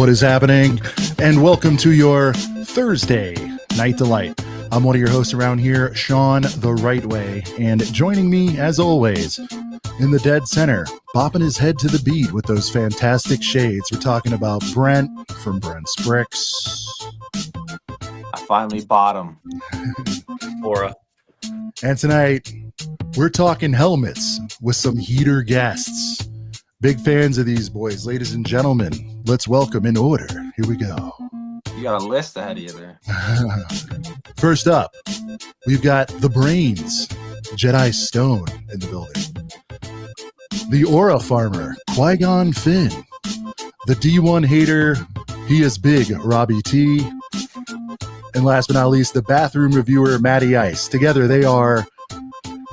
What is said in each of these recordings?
What is happening? And welcome to your Thursday Night Delight. I'm one of your hosts around here, Sean the Right Way, and joining me, as always, in the dead center, bopping his head to the beat with those fantastic shades. We're talking about Brent from Brent's Bricks. I finally bought him. Aura. And tonight, we're talking helmets with some heater guests. Big fans of these boys, ladies and gentlemen. Let's welcome in order. Here we go. You got a list ahead of you there. First up, we've got the Brains, Jedi Stone in the building. The Aura Farmer, Qui-Gon Finn. The D1 Hater, he is big, Robbie T. And last but not least, the Bathroom Reviewer, Matty Ice. Together they are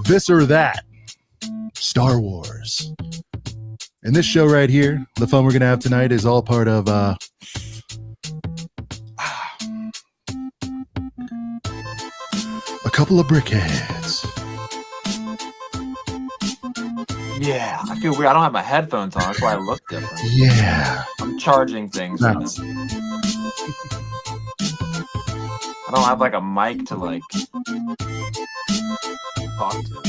This or That, Star Wars. And this show right here, the fun we're going to have tonight is all part of a couple of brickheads. Yeah, I feel weird. I don't have my headphones on. That's why I look different. Yeah. I'm charging things right now. I don't have like a mic to like talk to.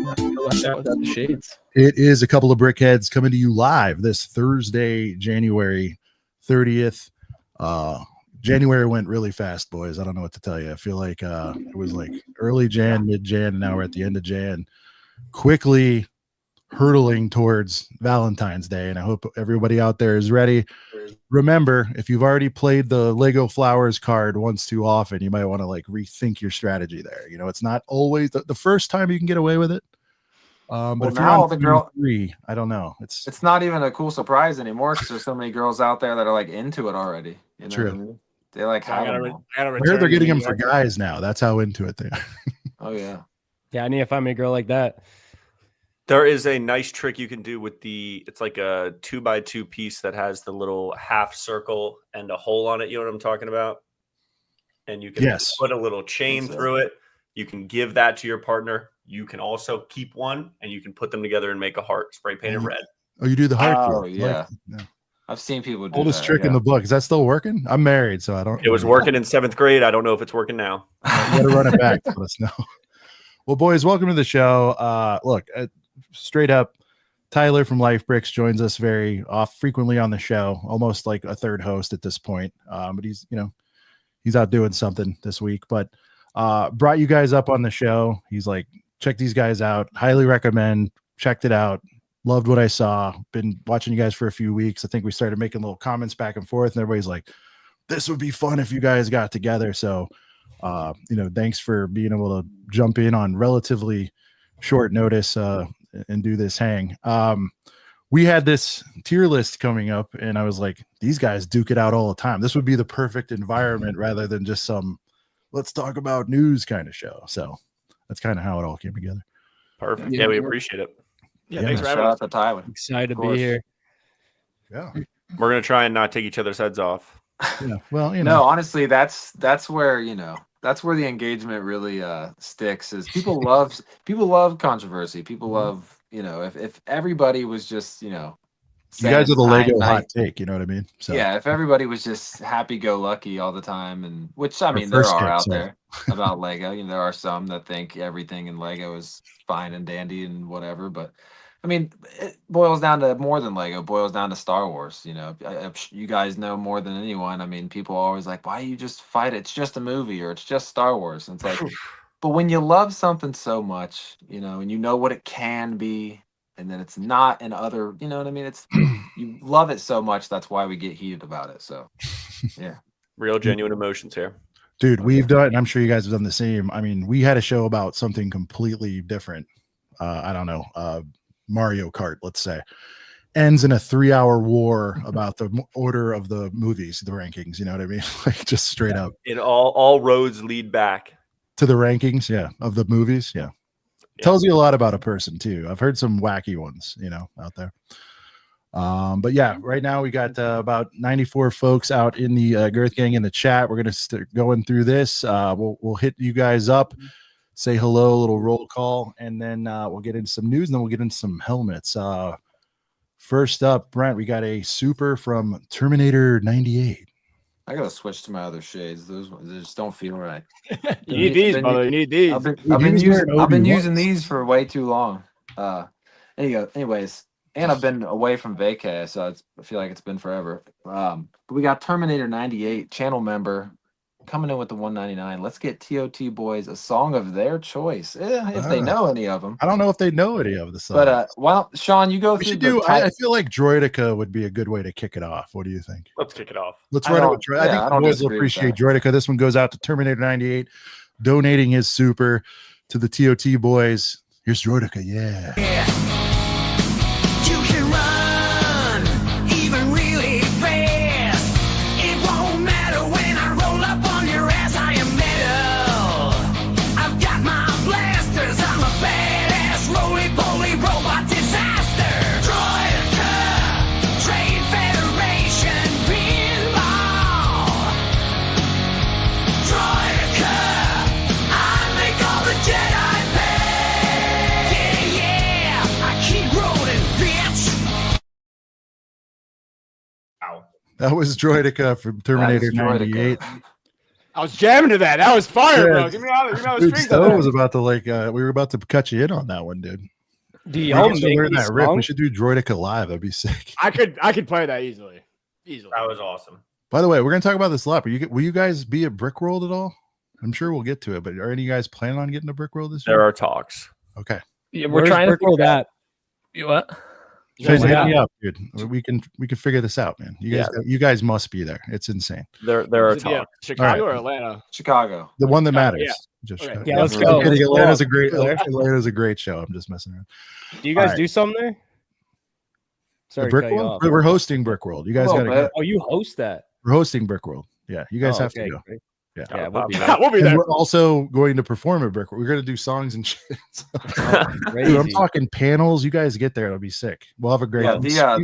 I feel like that without the shades. It is a couple of brickheads coming to you live this Thursday, January 30th. January went really fast, boys. I don't know what to tell you. I feel like it was like early Jan, mid-Jan, and now we're at the end of Jan. Quickly hurtling towards Valentine's Day, and I hope everybody out there is ready. Remember, if you've already played the Lego Flowers card once too often, you might want to like rethink your strategy there. You know, it's not always the first time you can get away with it. But Well, if now you're the on girl, three, I don't know. it's not even a cool surprise anymore because there's so many girls out there that are like into it already. You know True. what I mean? They like I have gotta, them all. I gotta I return heard they're getting them the, for guys now. That's how into it they are. Oh yeah. Yeah, I need to find me a girl like that. There is a nice trick you can do with it's like a 2x2 piece that has the little half circle and a hole on it. You know what I'm talking about? And you can Yes. put a little chain That's it. through it. You can give that to your partner. You can also keep one and you can put them together and make a heart, spray painted red. Oh, you do the heart. Oh, trick. yeah. Yeah. I've seen people do Oldest that. trick in the book. Is that still working? I'm married, so I don't. It was working in 7th grade. I don't know if it's working now. You gotta run it back. Let us know. Well, boys, welcome to the show. Look, straight up, Tyler from Life Bricks joins us very frequently on the show, almost like a third host at this point. But he's out doing something this week. But brought you guys up on the show. He's like, check these guys out. Highly recommend. Checked it out. Loved what I saw. Been watching you guys for a few weeks. I think we started making little comments back and forth, and everybody's like, this would be fun if you guys got together. So, thanks for being able to jump in on relatively short notice and do this hang. We had this tier list coming up, and I was like, these guys duke it out all the time. This would be the perfect environment rather than just some let's talk about news kind of show. So that's kind of how it all came together. Perfect. Yeah, we appreciate it. Yeah, Thanks for Shout having out us. to Tyler. Excited to Of be course. here. Yeah. We're going to try and not take each other's heads off. Yeah. Well, No, honestly, that's where that's where the engagement really sticks. Is people love controversy. People love if everybody was just you guys are the Lego hot take. You know what I mean? So Yeah, if everybody was just happy-go-lucky all the time, and which I Or mean there first are kick, out sorry. there about Lego. There are some that think everything in Lego is fine and dandy and whatever, but I mean, it boils down to more than Lego. It boils down to Star Wars. You guys know more than anyone. I mean, people are always like, "Why you just fight it? It's just a movie, or it's just Star Wars." And it's like, but when you love something so much, and you know what it can be, and then it's not in other, you know what I mean? It's you love it so much. That's why we get heated about it. So, yeah. Real genuine emotions here. dude, we've done, and I'm sure you guys have done the same. I mean, we had a show about something completely different. I don't know, Mario Kart, let's say, ends in a 3-hour war about the order of the movies, the rankings. You know what I mean? Like just straight up It all roads lead back. to the rankings. Yeah. Of the movies. Yeah. Tells you a lot about a person too. I've heard some wacky ones, out there. But yeah, right now we got about 94 folks out in the Girth Gang in the chat. We're going to start going through this. We'll hit you guys up, say hello, a little roll call, and then we'll get into some news, and then we'll get into some helmets. First up, Brent, we got a super from Terminator 98. I gotta switch to my other shades. Those ones they just don't feel right. You need these, brother. You need these. I've been He was wearing using Obi-Wans. these for way too long. Anyways, and I've been away from vacay, so I feel like it's been forever. But we got Terminator 98 channel member coming in with the 199. Let's get TOT boys a song of their choice, if they know any of them. I don't know if they know any of the songs. But why don't Sean, you go we through should the do. I feel like Droidica would be a good way to kick it off. What do you think? Let's kick it off. Let's I run it don't- with Droidica. yeah, I I think the don't boys will disagree with appreciate that. Droidica. This one goes out to Terminator 98, donating his super to the TOT boys. Here's Droidica. Yeah. You can run, even really fast. It won't matter when I roll up on your ass. I am metal. I've got my blasters. I'm a badass roly-poly robot disaster. Droidica, Trade Federation pinball. Droidica, I make all the Jedi pay. Yeah, I keep rolling, bitch. Ow. That was Droidica from Terminator 98. I was jamming to that. That was fire, Yeah. bro. Give me all the Dude, strings. Stowe was about to we were about to cut you in on that one, dude. Do We y'all should make learn these that riff. We songs? should do Droidica live. That'd be sick. I could play that easily. That was awesome. By the way, we're gonna talk about this a lot. But will you guys be at Brickworld at all? I'm sure we'll get to it. But are any of you guys planning on getting to Brickworld this year? There are talks. Okay. Yeah, we're Where's trying to Brickworld figure out at? You what? Guys, Yeah. hit me up, dude. We can figure this out, man. You guys must be there. It's insane. There are Is it, yeah, talks. Chicago All or right. Atlanta? Chicago. The one that Chicago, matters. yeah. Just Okay. Yeah, let's I'm go. kidding. Let's Atlanta's go. a great. There. Atlanta's a great show. I'm just messing around. Do you guys Alright. do something there? Sorry, The to cut you Brickworld? off. We're hosting Brickworld. You guys Little got to go. bit. Oh, you host that? We're hosting Brickworld. Yeah, you guys Oh, have to okay, go. great. Yeah. Yeah, Oh, we'll be wow. there. We'll be And there. we're also going to perform at Brickworld. We're going to do songs and shit. Dude, I'm Crazy. talking panels. You guys get there. It'll be sick. We'll have a great Yeah,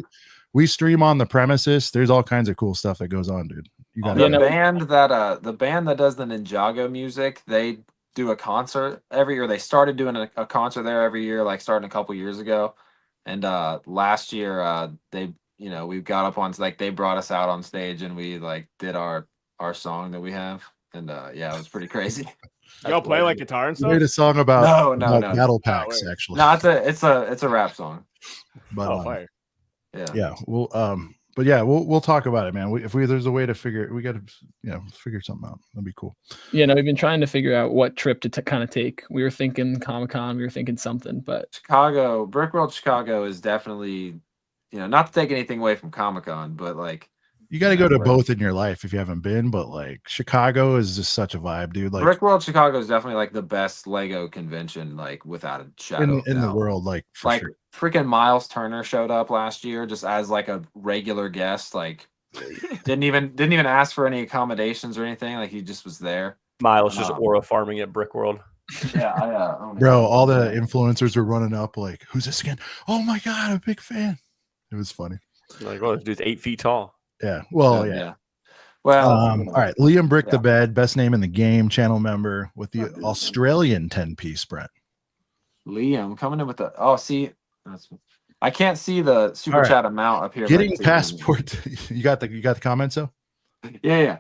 we stream on the premises. There's all kinds of cool stuff that goes on, dude. You got The no- band that does the Ninjago music, they do a concert every year. They started doing a concert there every year, like starting a couple years ago. And last year, we got up on they brought us out on stage and we did our song that we have. And it was pretty crazy. Y'all play like guitar and We made stuff? a song about, No. battle packs, wait. actually. No, it's a rap song. But, Oh, fire. Yeah. we'll talk about it, man. If there's a way to figure it, we got to figure something out. That'd be cool. Yeah, no, we've been trying to figure out what trip to kind of take. We were thinking Comic-Con, we were thinking something, but Chicago, Brickworld Chicago is definitely, not to take anything away from Comic-Con, but You got to go to Right. both in your life if you haven't been, but Chicago is just such a vibe, dude. Brickworld Chicago is definitely the best Lego convention, without a shadow of in the doubt. world, for sure. Freaking Miles Turner showed up last year just as a regular guest. Didn't even ask for any accommodations or anything. He just was there. Miles just aura farming at Brickworld. Yeah, Bro, all the influencers were running up who's this again? Oh my god, I'm a big fan. It was funny. This dude's 8 feet tall. Yeah. Well, yeah. Well, All right. Liam Brick the yeah. Bed, best name in the game, channel member with the Australian 10-piece, Brent. Liam coming in with I can't see the super All right. chat amount up here. Getting but it's- passport. You got the comments though? Yeah.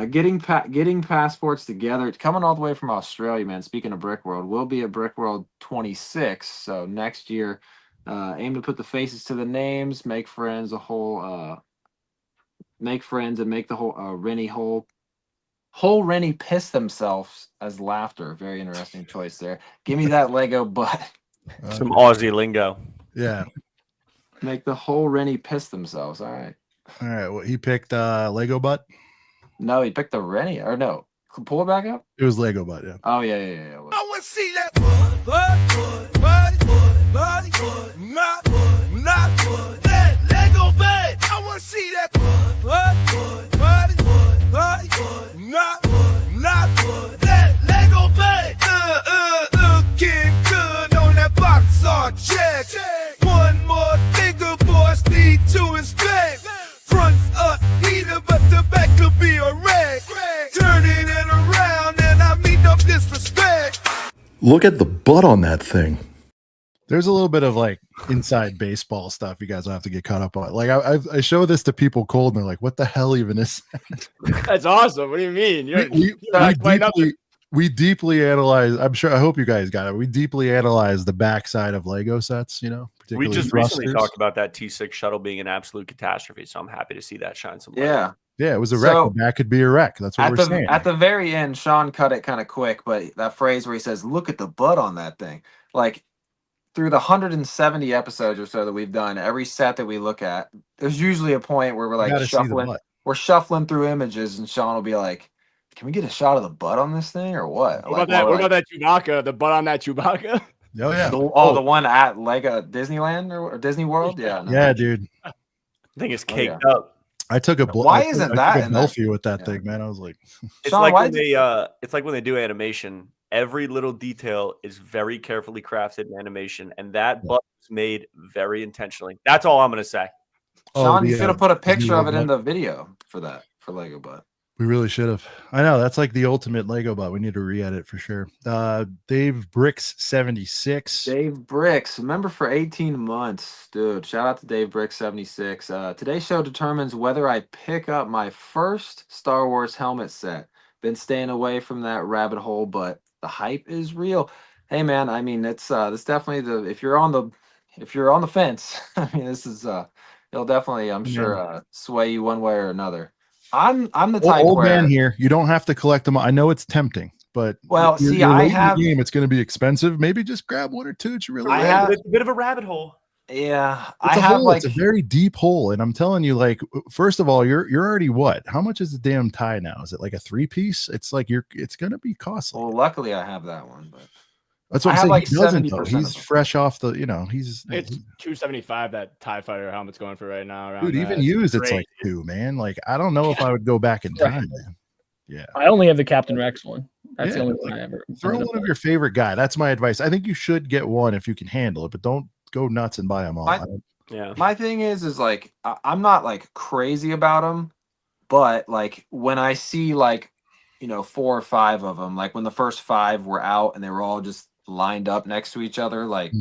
Getting passports together. It's coming all the way from Australia, man. Speaking of Brickworld, we'll be at Brickworld 26. So next year, aim to put the faces to the names, make friends, make friends, and make the whole Rennie piss themselves as laughter. Very interesting choice there. Give me that Lego butt. Some Aussie lingo. Yeah. Make the whole Rennie piss themselves. All right. All right. Well, he picked Lego butt. No, he picked the Rennie. Or no. Pull it back up. It was Lego butt, yeah. Oh, yeah. I want to see that not that Lego bed. I want to see that not that Lego bed. Looking good on that box art check. One more finger, boys need to inspect. Front's up either, but the back could be a wreck. Turning it around and I mean no disrespect. Look at the butt on that thing. There's a little bit of like inside baseball stuff you guys will have to get caught up on. Like I show this to people cold and they're like, what the hell even is that? That's awesome. What do you mean? We deeply analyze. I hope you guys got it. We deeply analyze the backside of Lego sets, you know, We particularly just recently thrusters. talked about that T6 shuttle being an absolute catastrophe, so I'm happy to see that shine some light. Yeah. Yeah, it was a wreck. So, The back could be a wreck. That's what we're saying. At the very end, Sean cut it kind of quick, but that phrase where he says, "Look at the butt on that thing," like through the 170 episodes or so that we've done, every set that we look at, there's usually a point where we're You like gotta see the shuffling. butt. We're shuffling through images, and Sean will be like, "Can we get a shot of the butt on this thing, or what?" What about that Chewbacca? The butt on that Chewbacca? Oh yeah. The one at Lego Disneyland or Disney World? Yeah. No. Yeah, dude. I think it's Oh, caked yeah. up. I took a Why I took- isn't I took that a in that- selfie with that Yeah. thing, man? I was like, It's Sean, like why when did it's like when they do animation. Every little detail is very carefully crafted in animation, and that butt was made very intentionally. That's all I'm gonna say. Sean, you the, should have put a Disney picture of World it in butt. the video for Lego butt. We really should have. I know that's like the ultimate Lego bot. We need to re-edit for sure. Dave Bricks 76. Dave Bricks, member for 18 months, dude. Shout out to Dave Bricks 76. Today's show determines whether I pick up my first Star Wars helmet set. Been staying away from that rabbit hole, but the hype is real. Hey man, I mean it's definitely if you're on the fence, I mean this is it'll definitely I'm sure sway you one way or another. I'm the type Old where man here. You don't have to collect them. I know it's tempting, but Well, see, you're I late in the have- game. It's going to be expensive. Maybe just grab one or two that you really I like. have- It's a bit of a rabbit hole. yeah, It's I a have hole. like It's a very deep hole, and I'm telling you, like, first of all, you're already what? How much is the damn tie now? Is it like a 3-piece? It's like it's going to be costly. well, luckily I have that one, but That's what I I'm have saying. like He doesn't 70% though. of He's them. fresh off the. He's It's 275 that TIE fighter helmet's going for right now. Around dude. that. Even used, it's great. like 2, man. Like I don't know if I would go back in Right. time, man. Yeah. I only have the Captain Rex one. That's the Yeah, only like, one I ever Throw ended up one of with. your favorite guy. That's my advice. I think you should get one if you can handle it, but don't go nuts and buy them all. Yeah. my thing is like I'm not like crazy about them, but like when I see like 4 or 5 of them, like when the first 5 were out and they were all just lined up next to each other, like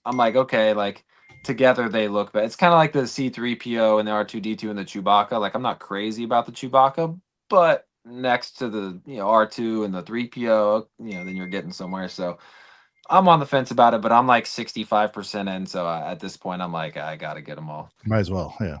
I'm like, okay, like together they look better. It's kind of like the C-3PO and the R2-D2 and the Chewbacca. Like I'm not crazy about the Chewbacca, but next to the R2 and the 3PO, then you're getting somewhere. So I'm on the fence about it, but I'm like 65% in. So at this point, I'm like, I gotta get them all. Might as well. Yeah.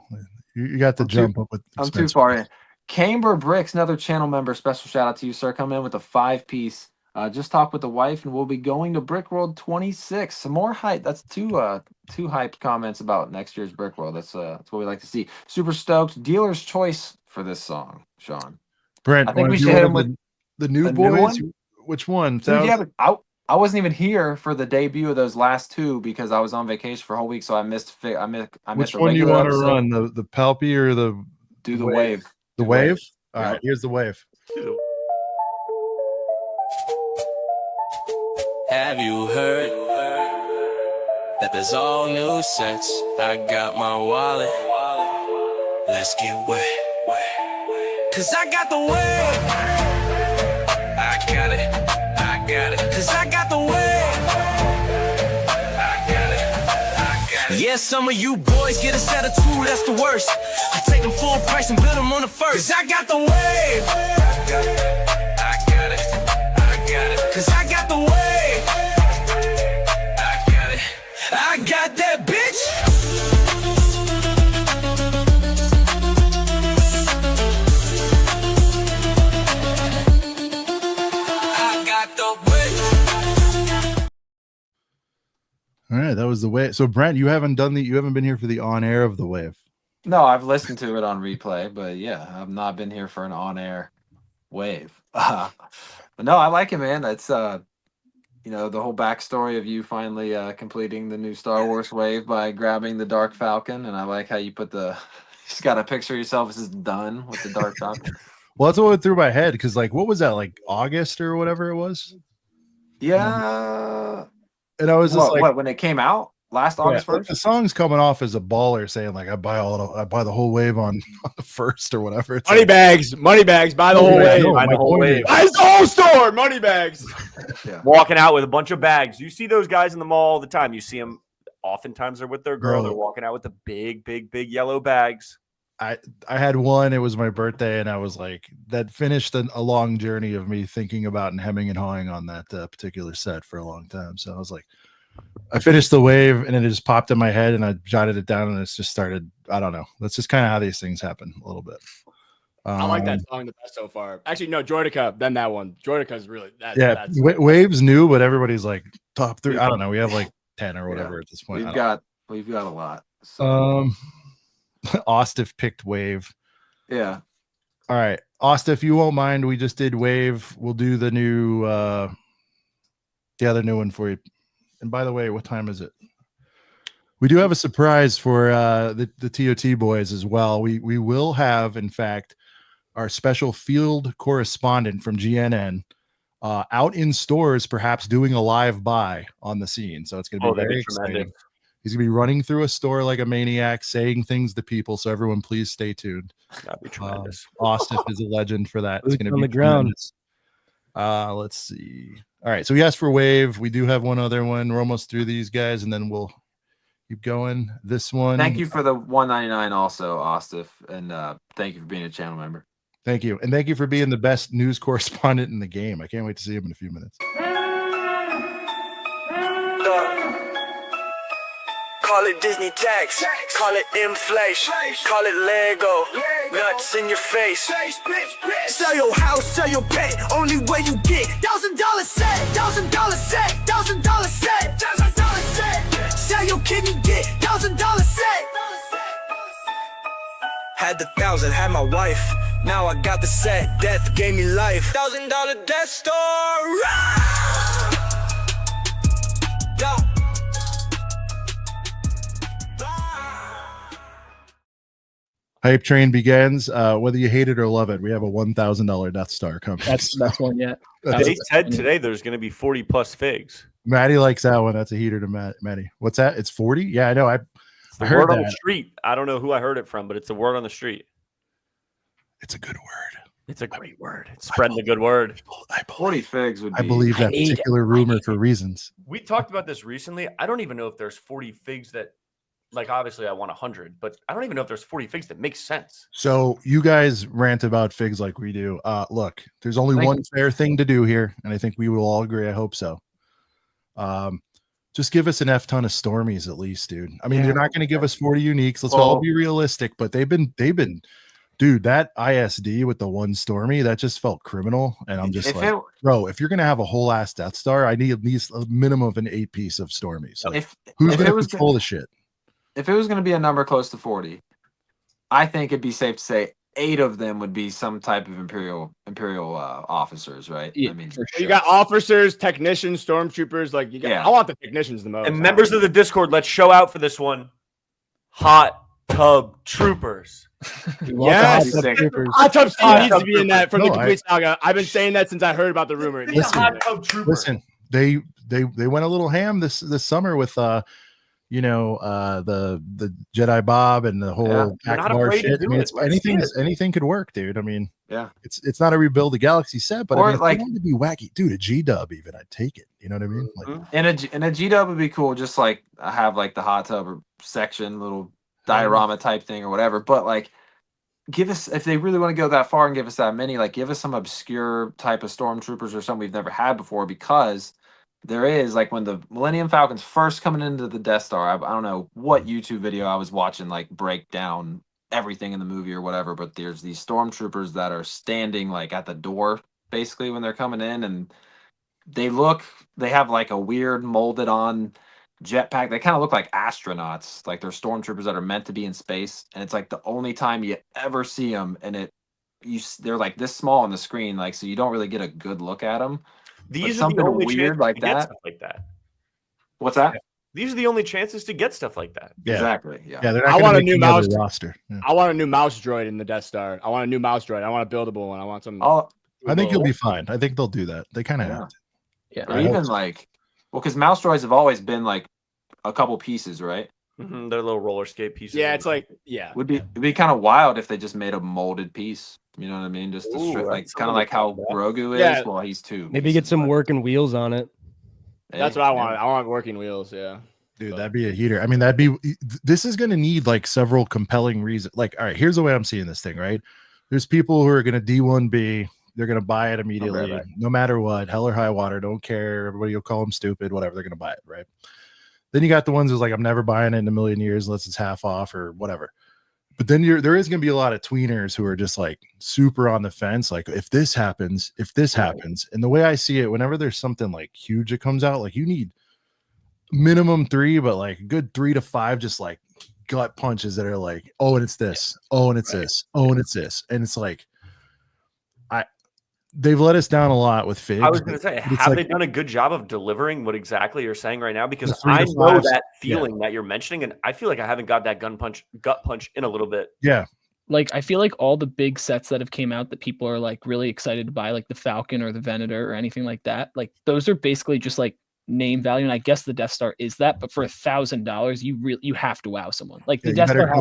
You got to I'm jump up with. I'm too expensive far ones. in. Camber Bricks, another channel member. Special shout out to you, sir. Come in with a 5-piece. Just talk with the wife, and we'll be going to Brick World 26. Some more hype. That's two hyped comments about next year's Brick World. That's what we like to see. Super stoked. Dealer's choice for this song, Sean. Brent, I think wanna we do should one hit of him with the new a new boys. one? Which one? Dude, yeah, but I wasn't even here for the debut of those last 2 because I was on vacation for a whole week, so I missed. I missed Which a one do you regular want to episode. run? The Palpy or the Do the wave. The Do wave? All Yeah. right, here's the wave. Have you heard that there's all new sets? I got my wallet. Let's get wet. Cause I got the wave. I got it. I got it. Cause I got the wave. I got it. I got it. Yeah, some of you boys get a set of 2, that's the worst. I take them full price and build them on the first. Cause I got the wave. I got it. I got it. I got it. Cause I got the wave. I got that bitch. I got the bitch. All right, that was the wave. So Brent, you haven't been here for the on air of the wave. No, I've listened to it on replay, but yeah, I've not been here for an on-air wave. But no, I like it, man. It's the whole backstory of you finally completing the new Star Wars wave by grabbing the Dark Falcon, and I like how you put just got a picture of yourself as just done with the Dark Falcon. Well, that's what went through my head because, like, what was that, like August or whatever it was? Yeah. And I was just What, when it came out? last August Look, 1st. the song's coming off as a baller saying like I buy the whole wave on the first or whatever. It's Money like, bags, buy the No, whole yeah, wave. no, Buy my the whole point wave. is- Buy the whole store, money bags. Walking out with a bunch of bags. You see those guys in the mall all the time. You see them. Oftentimes they're with their girl. Bro. They're walking out with the big yellow bags. I had one. It was my birthday, and I was like, that finished a long journey of me thinking about and hemming and hawing on that particular set for a long time. So I was like, I finished the wave, and it just popped in my head, and I jotted it down, and it's just started. I don't know. That's just kind of how these things happen a little bit. I like that song the best so far. Actually, no, Jordica, then that one. Jordica's really that. Yeah, That's waves new, but everybody's like top 3. I don't know. We have like 10 or whatever at this point. We've got a lot. So. Ostif picked wave. Yeah. All right, Ostif, you won't mind. We just did wave. We'll do the new, the other new one for you. And by the way, what time is it? We do have a surprise for the TOT boys as well. We will have, in fact, our special field correspondent from GNN out in stores, perhaps doing a live buy on the scene. So it's going to be very exciting. He's gonna be running through a store like a maniac, saying things to people. So everyone, please stay tuned. That'd be tremendous. Ostif is a legend for that. It's gonna on be the ground. tremendous. Let's see. All right, so we asked for wave. We do have one other one. We're almost through these guys, and then we'll keep going. This one. Thank you for the $1.99 also, Ostif, and thank you for being a channel member. Thank you, and thank you for being the best news correspondent in the game. I can't wait to see him in a few minutes. Call it Disney tax, call it inflation, call it Lego, nuts in your face. Sell your house, sell your pet, only way you get $1,000 set, $1,000 set, $1,000 set, $1,000 set. Sell your kidney, get $1,000 set. Had the 1,000, had my wife. Now I got the set, death gave me life. $1,000 Death Star. Hype train begins. Whether you hate it or love it, we have a $1,000 Death Star coming. That's one yet. They said today there's going to be 40 plus figs. Maddie likes that one. That's a heater to Maddie. What's that? It's 40? Yeah, I know. I The heard word on that. the street. I don't know who I heard it from, but it's the word on the street. It's a good word. It's a great word. It's spreading the good word. 40 figs would be. I believe that particular rumor for reasons. We talked about this recently. I don't even know if there's 40 figs that, like, obviously I want 100, but I don't even know if there's 40 figs that make sense. So you guys rant about figs like we do. Look, there's only one fair thing to do here, and I think we will all agree. I hope so. Just give us an F ton of Stormies at least, dude. I mean, they're not going to give us 40 uniques. Let's all be realistic, but they've been, dude, that ISD with the one Stormy, that just felt criminal. And I'm just like, bro, if you're going to have a whole ass Death Star, I need at least a minimum of an 8-piece of Stormies. Like, who's going to control the shit? If it was going to be a number close to 40, I think it'd be safe to say 8 of them would be some type of imperial officers, right? Yeah, I mean, for You sure. got officers, technicians, stormtroopers. Like, you got, Yeah. I want the technicians the most. And members of the Discord, let's show out for this one. Hot Tub Troopers. Yes. Hot Tub Troopers. Hot Tub Steve Hot needs Tub to be in that from No, the complete saga. I've been saying that since I heard about the rumor. It needs to be in there. Listen, they went a little ham this summer with the Jedi Bob and the whole They're not Akbar afraid to shit. I do mean, it. it's Let's see anything could work, dude. I mean, yeah. it's not a rebuild the galaxy set, but I Or mean, if like- they wanted to be wacky, dude, a G-dub even, I'd take it. You know what I mean? Like, And a G-Dub would be cool, just like have like the hot tub or section, little diorama type thing or whatever. But like, give us, if they really want to go that far and give us that many, like give us some obscure type of stormtroopers or something we've never had before, because there is, like, when the Millennium Falcon's first coming into the Death Star, I don't know what YouTube video I was watching, like, break down everything in the movie or whatever, but there's these stormtroopers that are standing, like, at the door, basically, when they're coming in, and they have, like, a weird molded on jetpack. They kind of look like astronauts, like they're stormtroopers that are meant to be in space, and it's, like, the only time you ever see them, and they're, like, this small on the screen, like, so you don't really get a good look at them. These are the only chances to get stuff like that. What's that? These are the only chances to get stuff like that. yeah, Exactly. Yeah. yeah, they're I not want going a to new make another mouse. roster. Yeah. I want a new mouse droid in the Death Star. I want a new mouse droid. I want a buildable one. I want some. I think you'll be fine. I think they'll do that. They kind of have to. Yeah. Or I hope even so. like, well, because mouse droids have always been like a couple pieces, right? They're little roller skate pieces. Yeah, it's like It'd be kind of wild if they just made a molded piece. You know what I mean? Just like kind of like how Grogu is. Well, he's two. Maybe get some working wheels on it. That's what I want. I want working wheels. Yeah. Dude, that'd be a heater. I mean, this is going to need like several compelling reasons. Like, all right, here's the way I'm seeing this thing, right? There's people who are going to D1B. They're going to buy it immediately, no matter what, hell or high water, don't care. Everybody will call them stupid, whatever. They're going to buy it, right? Then you got the ones who's like, I'm never buying it in a million years unless it's half off or whatever. But then there is going to be a lot of tweeners who are just like super on the fence. Like, if this happens, and the way I see it, whenever there's something like huge that comes out, like you need minimum 3, but like a good 3 to 5, just like gut punches that are like, oh, and it's this, oh, and it's this, oh, and it's this. And it's like, they've let us down a lot with Figs. I was going to say, have they done a good job of delivering what exactly you're saying right now? Because I know that feeling that you're mentioning, and I feel like I haven't got that gut punch in a little bit. Yeah. Like, I feel like all the big sets that have came out that people are like really excited to buy, like the Falcon or the Venator or anything like that, like those are basically just like name value, and I guess the Death Star is that, but for $1,000 you have to wow someone. Like the Death Star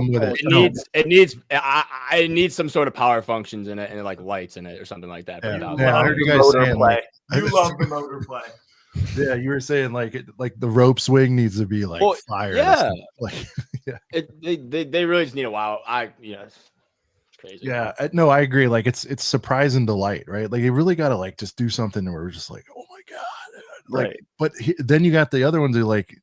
it needs some sort of power functions in it and like lights in it or something like that. Yeah, I heard you guys saying like, you love the motor play. Yeah, you were saying like the rope swing needs to be like fire. Yeah, like they really just need a wow. It's crazy. Yeah, no, I agree. Like it's surprise and delight, right? Like you really got to like just do something where we're just like, oh my god. Like, right. But then you got the other ones who like,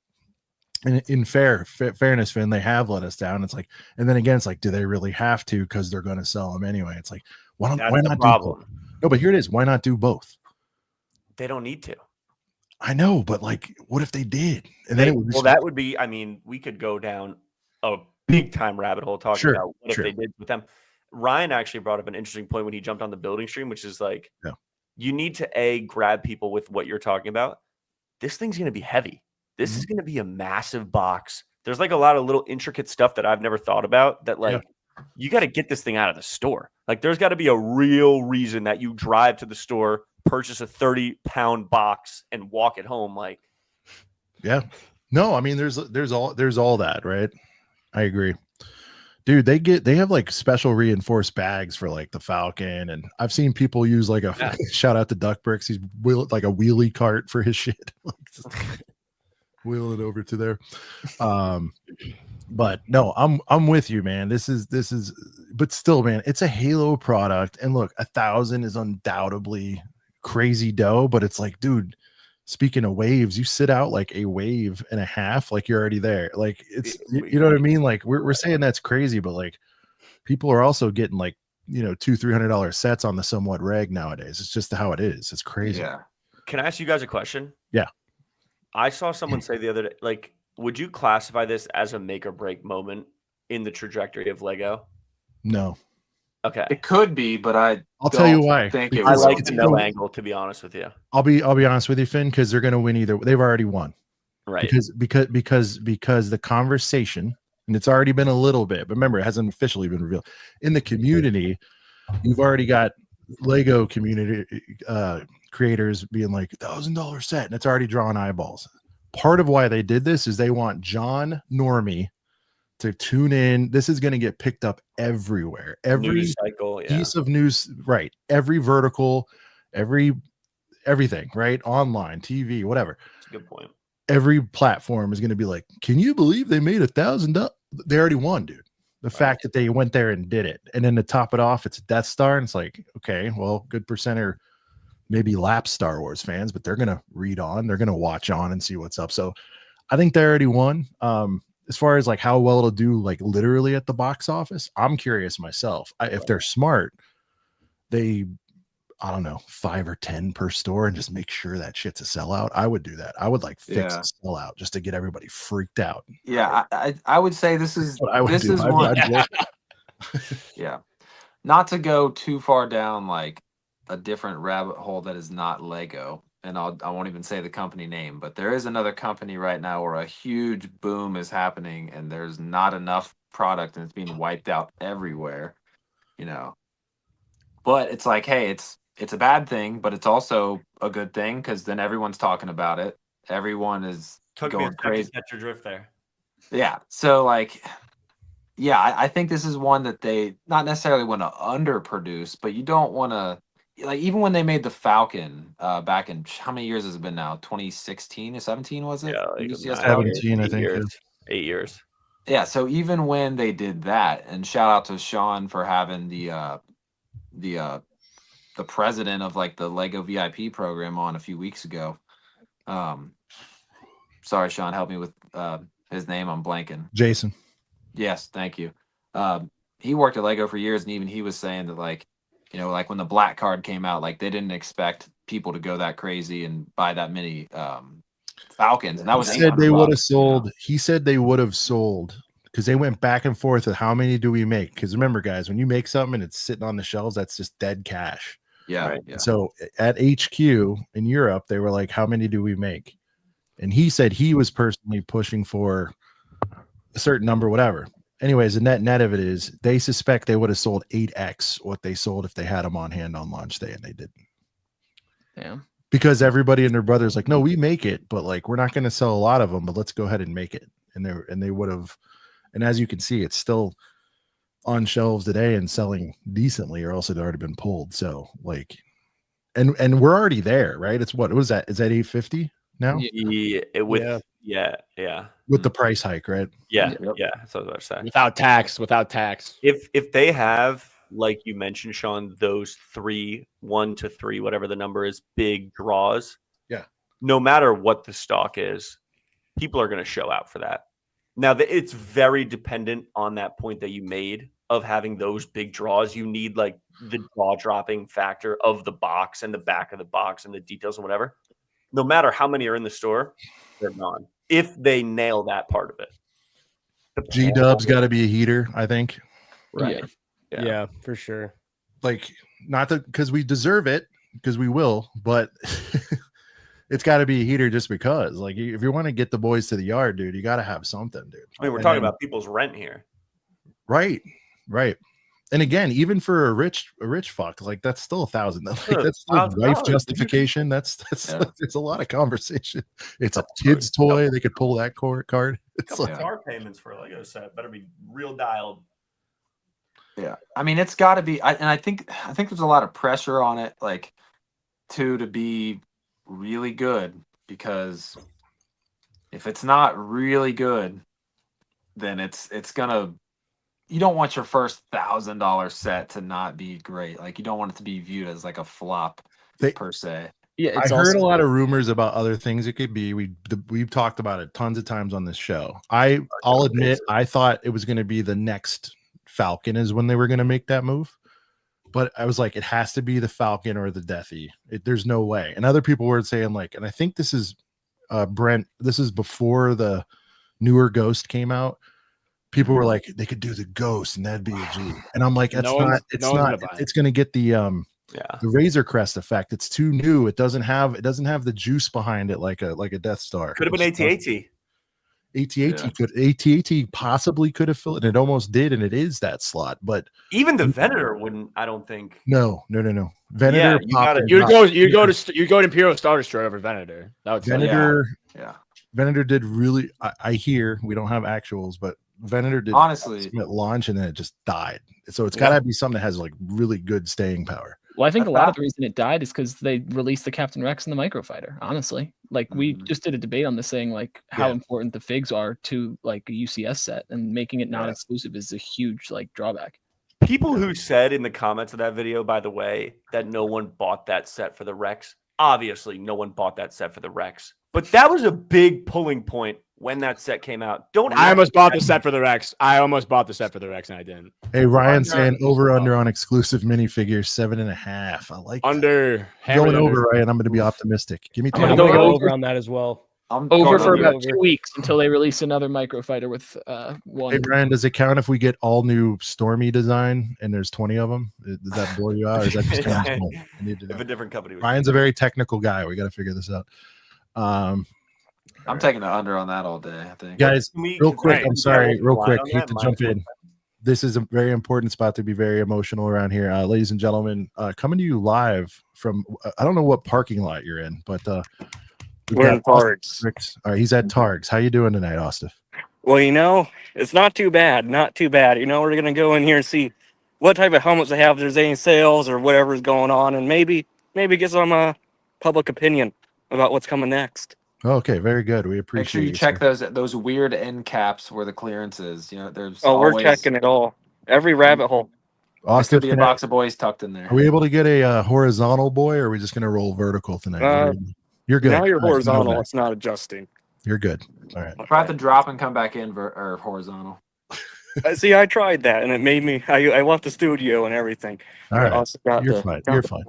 in fairness, Finn, they have let us down. It's like, and then again, it's like, do they really have to? Because they're going to sell them anyway. It's like, why not do both? No, but here it is. Why not do both? They don't need to. I know, but like, what if they did? And then that would be. I mean, we could go down a big time rabbit hole talking about what if they did with them. Ryan actually brought up an interesting point when he jumped on the building stream, which is like, you need to grab people with what you're talking about. This thing's going to be heavy. This is going to be a massive box. There's like a lot of little intricate stuff that I've never thought about that like you got to get this thing out of the store. Like there's got to be a real reason that you drive to the store, purchase a 30-pound box and walk it home. Like, yeah, no, I mean, there's all that, right? I agree. Dude, they have like special reinforced bags for like the Falcon, and I've seen people use like a shout out to Duck Bricks. He's like a wheelie cart for his shit, wheel it over to there. But no, I'm with you, man. This is, but still, man, it's a Halo product, and look, 1,000 is undoubtedly crazy dough, but it's like, dude. Speaking of waves, you sit out like a wave and a half, like you're already there. Like it's, you know what I mean? Like we're saying that's crazy, but like people are also getting like, $200-$300 sets on the somewhat reg nowadays. It's just how it is. It's crazy. Yeah. Can I ask you guys a question? Yeah. I saw someone say the other day, like, would you classify this as a make or break moment in the trajectory of Lego? No. Okay. It could be, but I'll tell you why. I like the no angle, to be honest with you. I'll be honest with you, Finn, because they're going to win either. They've already won, right? Because the conversation, and it's already been a little bit, but remember, it hasn't officially been revealed in the community. You've already got Lego community creators being like $1,000 set, and it's already drawing eyeballs. Part of why they did this is they want John Normie to tune in. This is going to get picked up everywhere. Every news cycle, piece of news, right? Every vertical, everything, right? Online, TV, whatever. That's a good point. Every platform is going to be like, can you believe they made $1,000? They already won, dude. The fact that they went there and did it, and then to top it off, it's a Death Star, and it's like, okay, well, good percent are maybe lapsed Star Wars fans, but they're going to read on, they're going to watch on and see what's up. So I think they already won. As far as like how well it'll do, like literally at the box office, I'm curious myself. If they're smart, I don't know, 5 or 10 per store and just make sure that shit's a sellout. I would do that. I would like fix a sellout just to get everybody freaked out. Yeah, I would say this is one. Yeah, not to go too far down like a different rabbit hole that is not Lego. And I won't even say the company name, but there is another company right now where a huge boom is happening and there's not enough product and it's being wiped out everywhere, But it's like, hey, it's a bad thing, but it's also a good thing because then everyone's talking about it Everyone is Took me a going second crazy. to catch your drift there. Yeah. So like, yeah, I think this is one that they not necessarily want to underproduce, but you don't want to like even when they made the Falcon back in how many years has it been now? 2016 or 17 was it? Yeah, like UCS 17, I think. 8 years. Yeah. So even when they did that, and shout out to Sean for having the president of like the Lego VIP program on a few weeks ago. Sorry, Sean, help me with his name. I'm blanking. Jason. Yes, thank you. He worked at Lego for years, and even he was saying that, like, you know, like when the black card came out, like they didn't expect people to go that crazy and buy that many Falcons, and that was. He said they would have sold. You know? He said they would have sold because they went back and forth with how many do we make? Because remember, guys, when you make something and it's sitting on the shelves, that's just dead cash. Yeah, Right. yeah. So at HQ in Europe, they were like, "How many do we make?" And he said he was personally pushing for a certain number, whatever. Anyways, the net of it is they suspect they would have sold 8x what they sold if they had them on hand on launch day, and they didn't. Yeah. Because everybody and their brother's like, no, we make it, but like we're not going to sell a lot of them, but let's go ahead and make it. And they would have, and as you can see, it's still on shelves today and selling decently, or else it had already been pulled. So like, and we're already there, right? It's what was that? Is that 850 now? Yeah, yeah. With the price hike, right? Yeah, Yep. yeah. That's what I was about to say. Without tax. If they have, like you mentioned, Sean, those 1 to 3, whatever the number is, big draws. Yeah. No matter what the stock is, people are going to show out for that. Now, it's very dependent on that point that you made of having those big draws. You need like the jaw-dropping factor of the box and the back of the box and the details and whatever. No matter how many are in the store, they're gone. If they nail that part of it. G-Dub's got to be a heater, I think. Right. Yeah, for sure. Like, not that because we deserve it, because we will, but it's got to be a heater just because. Like, if you want to get the boys to the yard, dude, you got to have something, dude. I mean, we're talking about people's rent here. Right. And again, even for a rich fuck, like that's still $1,000. Like, that's still life justification. That's it's a lot of conversation. It's a kid's toy. They could pull that card. It's like car payments for a Lego set better be real dialed. Yeah, I mean, it's got to be. I think there's a lot of pressure on it, like, to be really good, because if it's not really good, then it's gonna. You don't want your first $1,000 set to not be great. Like, you don't want it to be viewed as like a flop per se. Yeah, I heard a lot of rumors about other things it could be. We've talked about it tons of times on this show. I'll admit I thought it was going to be the next Falcon is when they were going to make that move, but I was like, it has to be the Falcon or the Deathy. There's no way. And other people were saying like, and I think this is Brent. This is before the newer Ghost came out. People were like, they could do the Ghost and that'd be a G. And I'm like, it's going to get the Razor Crest effect. It's too new. It doesn't have the juice behind it like a Death Star. Could have been AT-AT. AT-AT possibly could have filled it. It almost did, and it is that slot. But even the Venator wouldn't. I don't think. No. Venator. You go to Imperial Star Destroyer over Venator. Venator. Yeah. Venator did really. I hear we don't have actuals, but Venator did honestly at launch, and then it just died. So it's got to be something that has like really good staying power. Well, I think a lot of the reason it died is because they released the Captain Rex and the Microfighter. Honestly, like we just did a debate on this, saying like how important the figs are to like a UCS set, and making it not exclusive is a huge like drawback. People who said in the comments of that video, by the way, that no one bought that set for the Rex. Obviously, no one bought that set for the Rex, but that was a big pulling point when that set came out. I almost bought the set for the Rex. And I didn't. Hey, Ryan saying over under on exclusive minifigures 7.5. I like under going over, Ryan. I'm going to be optimistic. Give me 10. I'm going to go over on that as well. I'm over for about 2 weeks until they release another Microfighter with one. Hey, Brian, does it count if we get all new Stormy design and there's 20 of them? Does that bore you out? Or is that just if a different company? Ryan's a very technical guy. We got to figure this out. I'm taking the under on that all day, I think. Guys, real quick, I'm sorry, real quick, hate to jump in. This is a very important spot to be very emotional around here. Ladies and gentlemen, coming to you live from, I don't know what parking lot you're in, but We're in Targs. All right, he's at Targs. How you doing tonight, Austin? Well, it's not too bad. Not too bad. We're going to go in here and see what type of helmets they have, if there's any sales or whatever's going on, and maybe get some public opinion about what's coming next. Okay, very good. We Make appreciate sure you check those weird end caps where the clearance is. There's we're checking it all. Every rabbit hole. Austin, be a box of boys tucked in there. Are we able to get a horizontal boy, or are we just going to roll vertical tonight? You're good. Now you're All right, horizontal. It's not adjusting. You're good. All right. I'll have to drop and come back in or horizontal. See, I tried that, and it made me. I left the studio and everything. All right. You're fine. You're fine.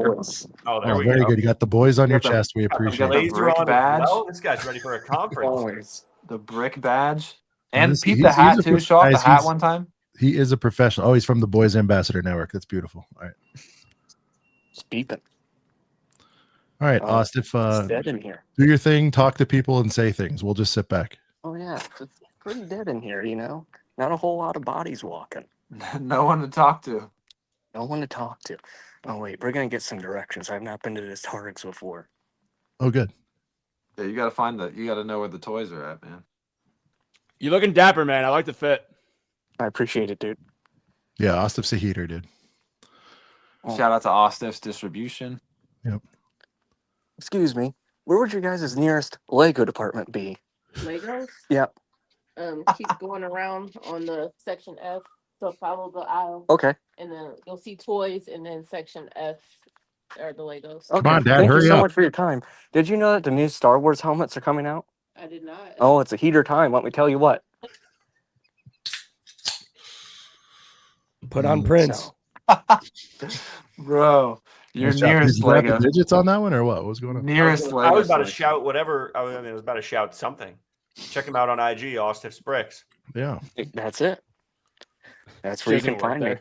Oh, there we very go. good. You got the boys on your the- chest. We appreciate it. Laser on badge. badge. This guy's ready for a conference. The brick badge. And He's- peep he's- the hat he's a too. Show off the guys, hat he's- one time. He is a professional. Oh, he's from the Boys Ambassador Network. That's beautiful. All right. It's beeping. All right, Austin. It's dead in here. Do your thing. Talk to people and say things. We'll just sit back. Oh yeah, it's pretty dead in here. Not a whole lot of bodies walking. No one to talk to. No one to talk to. Oh wait, we're gonna get some directions. I've not been to this Targs before. Oh, good. Yeah, you gotta know where the toys are at, man. You looking dapper, man. I like the fit. I appreciate it, dude. Yeah, Ostif's a heater, dude. Shout out to Ostif's distribution. Yep. Excuse me. Where would your guys' nearest Lego department be? Legos? Yep. Keep going around on the section F. So follow the aisle. Okay. And then you'll see toys, and then section F are the Legos. Okay. Come on, Dad, Thank hurry you so up. much for your time. Did you know that the new Star Wars helmets are coming out? I did not. Oh, it's a heater time. Let me tell you what. Put on Prince. Bro, your Nice job. nearest Did you grab Lego. the digits on that one, or what? What's going on? Nearest I Lego. was about to selection. shout whatever. I was about to shout something. Check him out on IG, Austif's Bricks. Yeah. That's it. That's where you can find me.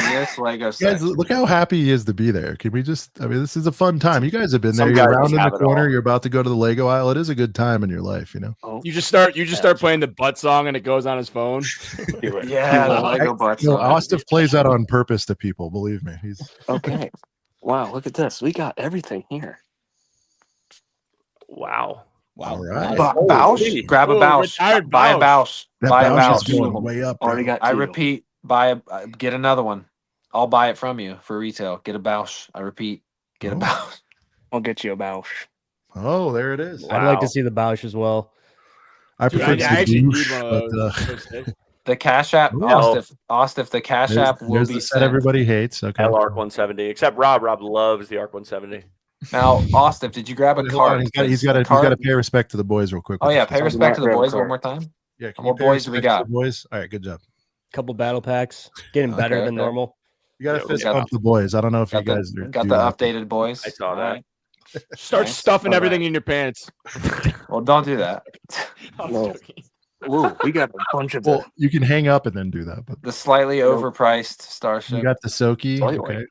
Nearest Lego Guys, section. look how happy he is to be there. Can we just, this is a fun time. You guys have been there. Some You're guys around in the have it corner. all. You're about to go to the Lego aisle. It is a good time in your life, Oh, You just start playing the butt song and it goes on his phone. do it. Yeah, the Lego butts. No, Ostif plays that on purpose to people. Believe me. He's Okay. Wow, look at this. We got everything here. Wow. all right. Boushh? Grab a Oh, Boushh. retired Buy a Boushh. Boushh. That Buy a Boushh is Boushh. going way up. Already bro. got I two. repeat, get another one. I'll buy it from you for retail. Get a Boushh. I repeat, get a Oh. Boushh. I'll get you a Boushh. Oh, there it is. I'd like Wow. to see the Boushh as well. I Dude, prefer I to actually see need Boushh, one but of those. The Cash App, Ooh. Ostif, the Cash there's, App will there's be the set sent. everybody hates. Okay. L Arc 170. Except Rob. Rob loves the Arc 170. Now, Ostif, did you grab a Hold on, card? he's got to pay respect to the boys real quick. Oh with yeah, the pay first respect to the Grab a boys card. one more time. one. Yeah, can What you pay boys do we respect to got? the boys? All right, good job. Couple battle packs. Getting better Okay, than okay. normal. You got to Yeah, we fist got- bump the boys. I don't know if you Got guys the, do got the that. updated boys. I saw All that. right. Start Nice. stuffing All everything right. in your pants. Well, don't do that. I'm No. joking. Ooh, we got a bunch of Well, you can hang up and then do that, but The slightly overpriced Starship. you got the Soki. Lightweight. Okay.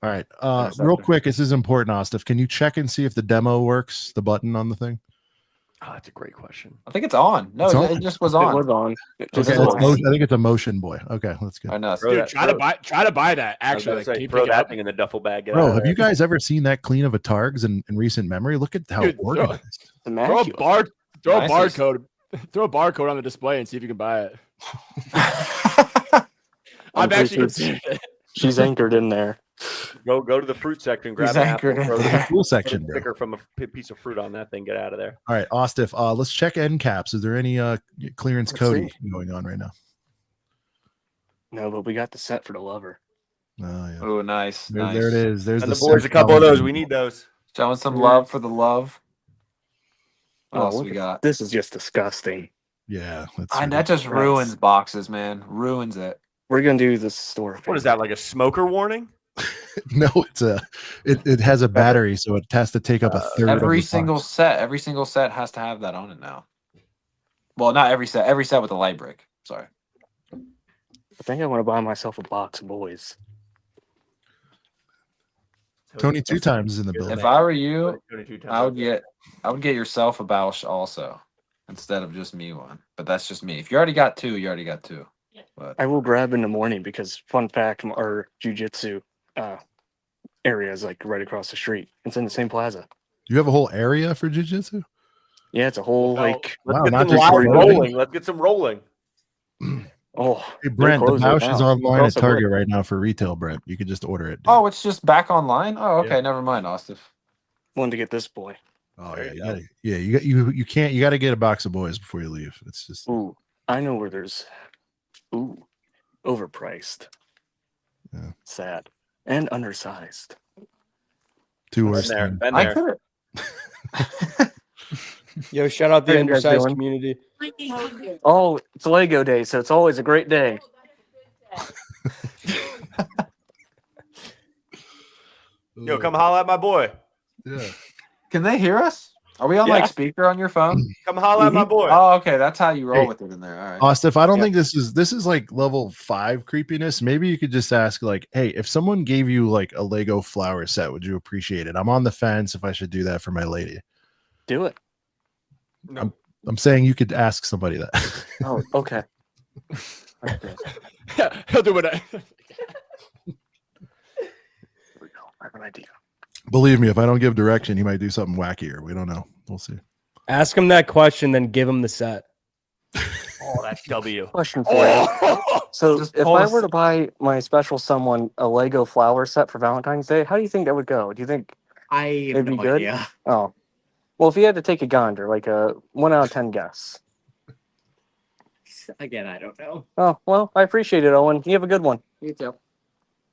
All right. There's that Real there. quick, this is important, Ostif. Can you check and see if the demo works? The button on the thing. Oh, that's a great question. I think it's on. No, It's it, on? it just was It on. was on. It just Okay, was let's on. go. I think it's a motion boy. Okay, that's good. I know. Throw Dude, that- try to buy that. I was Actually, gonna say, can you throw pick it that up? thing in the duffel bag. Get out Bro, of have there. you guys ever seen that clean of a Targs in recent memory? Look at how Dude, throw- organized. The Throw a Immaculate. barcode. Nice. Throw a barcode on the display and see if you can buy it. I'm I've pretty actually sure considered it. She's anchored in there. Go to the fruit section, grab He's an apple, anchored in throw the there. Cool section, bro. sticker from a piece of fruit on that thing. Get out of there. All right, Ostif. Let's check end caps. Is there any clearance Let's Cody going on right now? No, but we got the set for the lover. Oh yeah. Oh, nice. There, nice. there it is. There's And the set boys, a couple of coming. those. We need those. Showing some love for the love. What else look we at- got? This is just disgusting. Yeah, that's And that just ridiculous. ruins boxes, man. Ruins it. We're gonna do the store. What is that, like a smoker warning? no. It's it has a battery, so it has to take up a third. of Every the single box. set has to have that on it now. Well, not every set. Every set with a light brick. Sorry. I think I want to buy myself a box of boys. Tony two times is in the building. If I were you, 22 times. I would get yourself a Boushh also instead of just me one. But that's just me. If you already got two, you already got two. But I will grab in the morning because fun fact, our jujitsu area is like right across the street. It's in the same plaza. You have a whole area for jiu-jitsu? Yeah, it's a whole like. Let's Wow, get not some just live clothing. rolling. Let's get some rolling. Oh, Hey they're Brent, the closed right Boushh is now. online at Also, Target right now for retail, Brent. You could just order it. dude. Oh, it's just back online. Oh, okay. Yeah. Never mind, Austin. Wanted to get this boy. Oh There yeah, you go. you can't. You got to get a box of boys before you leave. It's just Ooh, I know where there's. Ooh, overpriced. Yeah. Sad and undersized. two Been worse. there. things. Been I there. could. Yo, shout out the How you guys undersized doing? community. Oh, it's Lego Day, so it's always a great day. Yo, come holla at my boy. Yeah. Can they hear us? Are we on Yeah. like speaker on your phone? Come holla at my boy. Oh, okay. That's how you roll Hey. with it in there. All right. Austin, I don't Yeah. think this is like level 5 creepiness. Maybe you could just ask like, hey, if someone gave you like a Lego flower set, would you appreciate it? I'm on the fence if I should do that for my lady. Do it. No. I'm saying you could ask somebody that. Oh, okay. He'll do what. Here we go. I have an idea. Believe me, if I don't give direction, he might do something wackier. We don't know. We'll see. Ask him that question, then give him the set. Oh, that's W. Question for you. So, Just if pull I us- were to buy my special someone a Lego flower set for Valentine's Day, how do you think that would go? Do you think I it'd have be no good? idea. Oh, well, if you had to take a gander, like a 1 out of 10 guess. Again, I don't know. Oh, well, I appreciate it, Owen. You have a good one. You too.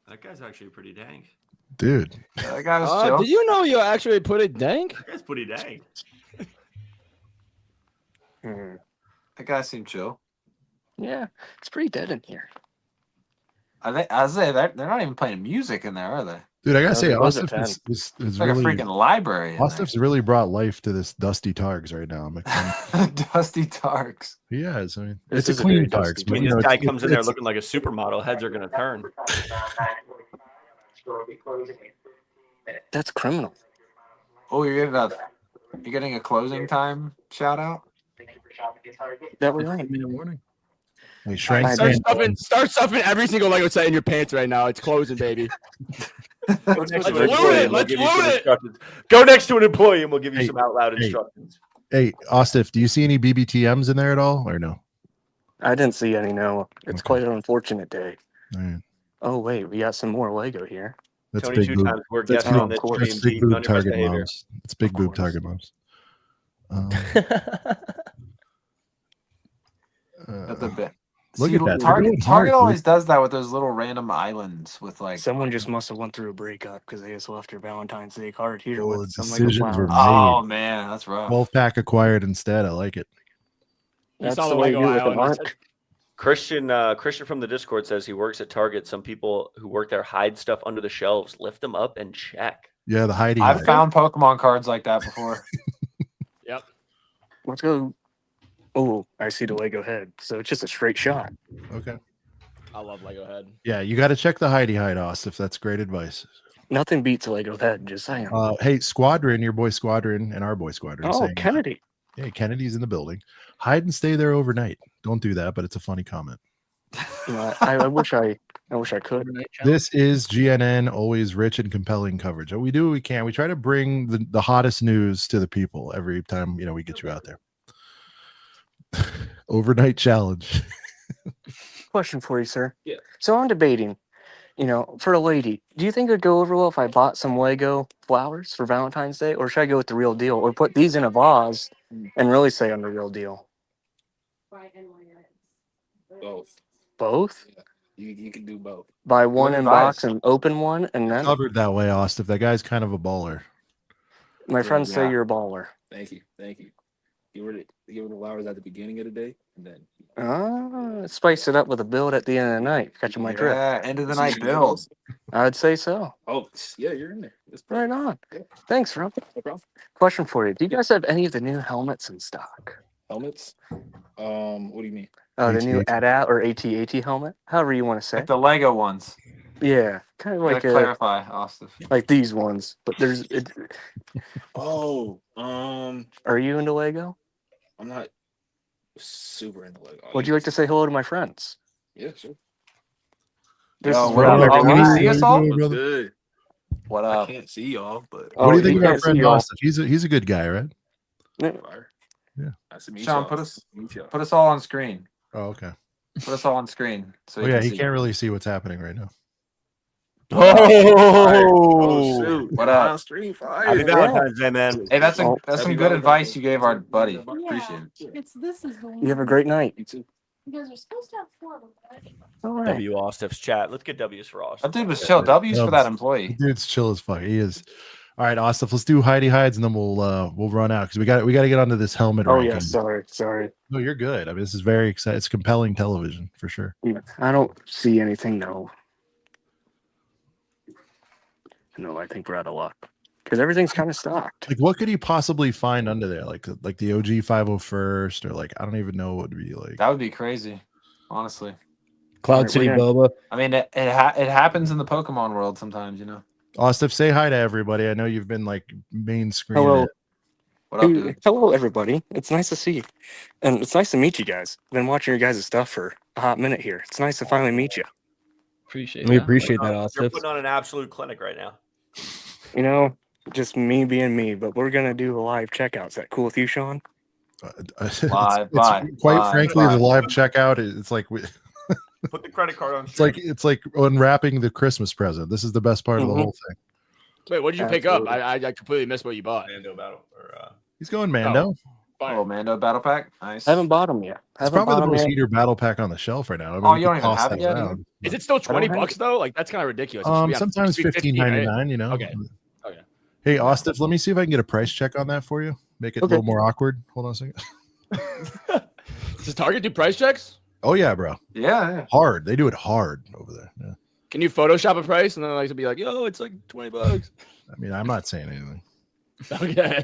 That guy's actually pretty dang. Dude. That guy was chill. Did you know you actually put it dank? That guy's pretty dang. That guy seemed chill. Yeah, it's pretty dead in here. I say they're not even playing music in there, are they? Dude, I gotta No, say, there was a Austin is It's like really a freaking library. in Austin's really brought life to this dusty Targs right now. I'm excited. there. Dusty Tarks. He has. I mean, This it's is a a very clean dusty Targs. but, When you this know, guy it's- comes in there it's- looking like a supermodel, heads are gonna turn. That's criminal. Oh, you're getting a closing time shout out. That was right. He shrank Start down. Start stuffing every single Lego set in your pants right now. It's closing, baby. Go next to an Let's loot employee it, and we'll let's give you some loot it. instructions. Go next to an employee and we'll give you Hey, some out loud hey. instructions. Hey, Austin, do you see any BBTMs in there at all, or no? I didn't see any, no. It's Okay. quite an unfortunate day. All right. Oh, wait, we got some more Lego here. That's Tony, big 2 boob. times we're That's guessing big- on this of course. stream. That's big Being boob none of us target behavior. moms. It's big Of boob course. target moms. That's a bit. Look at that. They're Target, going hard, Target dude. always does that with those little random islands with like. Someone just must have went through a breakup because they just left their Valentine's Day card here Well, with some Lego decisions were flowers. Oh man, that's rough. 12-pack acquired instead. I like it. That's saw the the way Lego you do with an island. arc. Christian from the Discord says he works at Target. Some people who work there hide stuff under the shelves, lift them up, and check. Yeah, the Heidi. I've hide. found Pokemon cards like that before. Yep. Let's go. Oh, I see the Lego head. So it's just a straight shot. Okay. I love Lego head. Yeah, you got to check the Heidi hide, Austin. If that's great advice. Nothing beats a Lego head, just saying. Hey, Squadron, your boy Squadron and our boy Squadron. Oh, saying, Kennedy. Hey, Kennedy's in the building. Hide and stay there overnight. Don't do that, but it's a funny comment. You know, I wish I could. This is GNN, always rich and compelling coverage. We do what we can. We try to bring the hottest news to the people every time we get you out there. Overnight challenge. Question for you, sir. Yeah. So I'm debating, for a lady, do you think it'd go over well if I bought some Lego flowers for Valentine's Day, or should I go with the real deal, or put these in a vase and really say I'm the real deal? Both. Both? You can do both. Buy one in advice. box and open one, and then Covered that way, Austin. That guy's kind of a baller. my friends say Yeah. you're a baller. Thank you. Give her the flowers at the beginning of the day, and then Spice it up with a build at the end of the night. Catching my drift. Yeah, end of the See night anything build. else? I'd say so. Oh, yeah, you're in there. That's Right perfect. on. Yeah. Thanks, Rob. No problem. Question for you. Do you guys have any of the new helmets in stock? Helmets. What do you mean? Oh, the new AT-AT. AT-AT or AT-AT helmet? However you want to say. Like the Lego ones. Yeah, kind of Gotta like clarify, Austin. like these ones. But Oh, are you into Lego? I'm not super into Lego. Would you like to say hello to my friends? Yeah, sure. This Yo, is what Rob, up? Oh, everyone. can you see us all? What's brother. good? What I up? can't see y'all, but What do you think you about can't friend see y'all. Austin? He's a good guy, right? Yeah. Yeah. nice to meet Sean, y'all. put us Meet y'all. put us all on screen. Oh, okay. Put us all on screen. So Oh you yeah, can he see. can't really see what's happening right now. Oh shoot! What Am I up? on stream fire? Happy Valentine's Day, man. Hey, that's Oh. some Happy good Valentine's advice Day. you gave our buddy. Appreciate it. This is the one. You have a great night. You too. You guys are supposed to have 4 of them, right? All right. W Austif's chat. Let's get W's for Austin. That dude was chill. W's for that employee. The dude's chill as fuck. He is. All right, Austin, let's do Heidi hides and then we'll run out because we got to get onto this helmet. Oh ranking. yeah, sorry. No, you're good. I mean, this is very exciting. It's compelling television for sure. I don't see anything. No, I think we're out of luck because everything's kind of stocked. Like, what could you possibly find under there? Like the OG 501st, or like I don't even know what would be like. That would be crazy, honestly. Cloud We're City gonna- Boba. I mean, it happens in the Pokemon world sometimes, you know. Austin, say hi to everybody. I know you've been like main screen. Hello. What up, dude? Hello, everybody. It's nice to see you, and it's nice to meet you guys. I've been watching your guys' stuff for a hot minute here. It's nice to finally meet you. Appreciate We that. appreciate that, You're Austin. putting on an absolute clinic right now. You know, just me being me. But we're gonna do a live checkout. Is that cool with you, Sean? Live, live, quite live, frankly, live. the live checkout. It's like Put the credit card on. it's like unwrapping the Christmas present. This is the best part of the whole thing. Wait, what did you pick up? I completely missed what you bought. Mando battle. He's going Mando. Oh, Mando battle pack. Nice. I haven't bought them yet. It's probably the most heater battle pack on the shelf right now. I mean, Oh, we you don't could even toss have that it yet, around. Is it still $20 have though? Like that's kind of ridiculous. It should be on- Sometimes it should be $15.99. right? You know. Okay. Okay. Hey, Austin, let me see if I can get a price check on that for you. Make it a little more awkward. Hold on a second. Does Target do price checks? Oh yeah, bro. Yeah. Hard. They do it hard over there. Yeah. Can you Photoshop a price and then like to be like, yo, it's like $20? I mean, I'm not saying anything. Okay.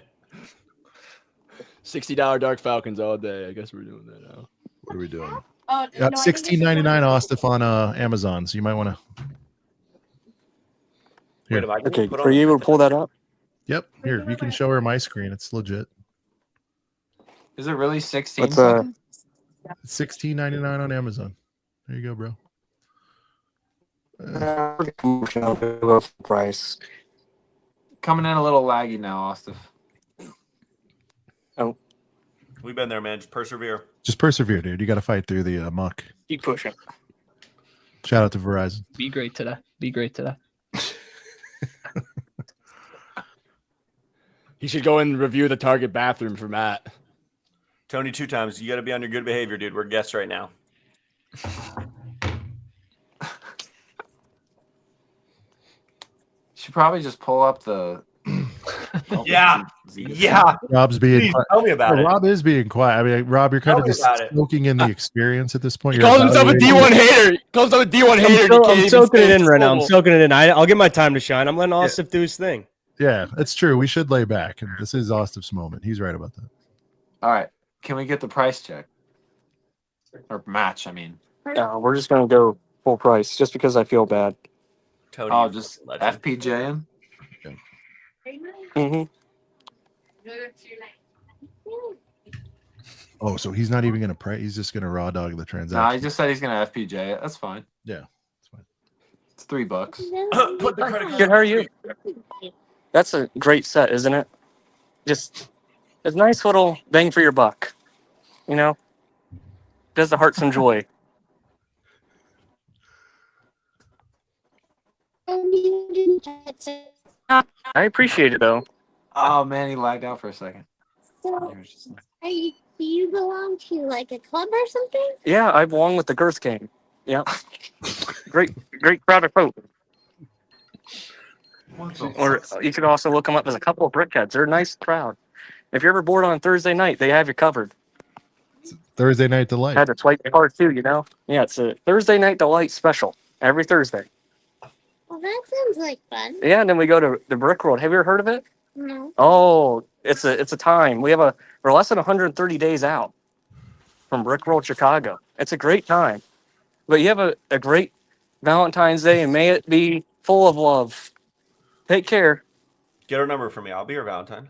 $60 Dark Falcons all day. I guess we're doing that now. What are we doing? Oh, Yeah, $16.99 Austin on Amazon. So you might want to. Wait, if I can Okay, put are on you able to pull that up? Yep. Here, you can show her my screen. It's legit. Is it really 16 What's seconds? It's $16.99 on Amazon. There you go, bro. Price. Coming in a little laggy now, Austin. Oh, We've been there, man. Just persevere. Just persevere, dude. You got to fight through the muck. keep pushing. Shout out to Verizon. Be great today. Be great today. He should go and review the Target bathroom for Matt. Tony, 2 times. You got to be on your good behavior, dude. We're guests right now. Should probably just pull up the. Yeah. Yeah. Rob's being Please quiet. tell me about it. Rob is being quiet. I mean, Rob, you're kind of Tell me just about it. soaking in the experience at this point. He You're calls himself a evaluating- D1 hater. He calls himself a D1 hater. I'm soaking it in right now. I'm soaking it in. I'll get my time to shine. I'm letting Austin do his thing. Yeah, it's true. We should lay back. And this is Austin's moment. He's right about that. All right. Can we get the price check? Or match, I mean. We're just gonna go full price, just because I feel bad. Tony, Oh, you're just a legend. FPJing? Mm-hmm. Oh, so he's not even going to pray. He's just going to raw dog the No, transaction. he just said he's going to FPJ it. That's fine. Yeah, it's fine. It's $3. Put the credit card. Good, how are you? That's a great set, isn't it? Just a nice little bang for your buck. You know? Does the heart some joy. I appreciate it though. Oh, man, he lagged out for a second. So, do you belong to like a club or something? Yeah, I belong with the Girth Gang. Yeah. great crowd of folk. Or you could also look them up as a couple of brickheads. They're a nice crowd. If you're ever bored on Thursday night, they have you covered. Thursday night delight. I had to swipe the card too, you know? Yeah, it's a Thursday night delight special every Thursday. Well, that sounds like fun. Yeah, and then we go to the Brick World. Have you ever heard of it? No. Oh, it's a time. We're less than 130 days out from Brick World, Chicago. It's a great time. But you have a great Valentine's Day, and may it be full of love. Take care. Get her number for me. I'll be your Valentine.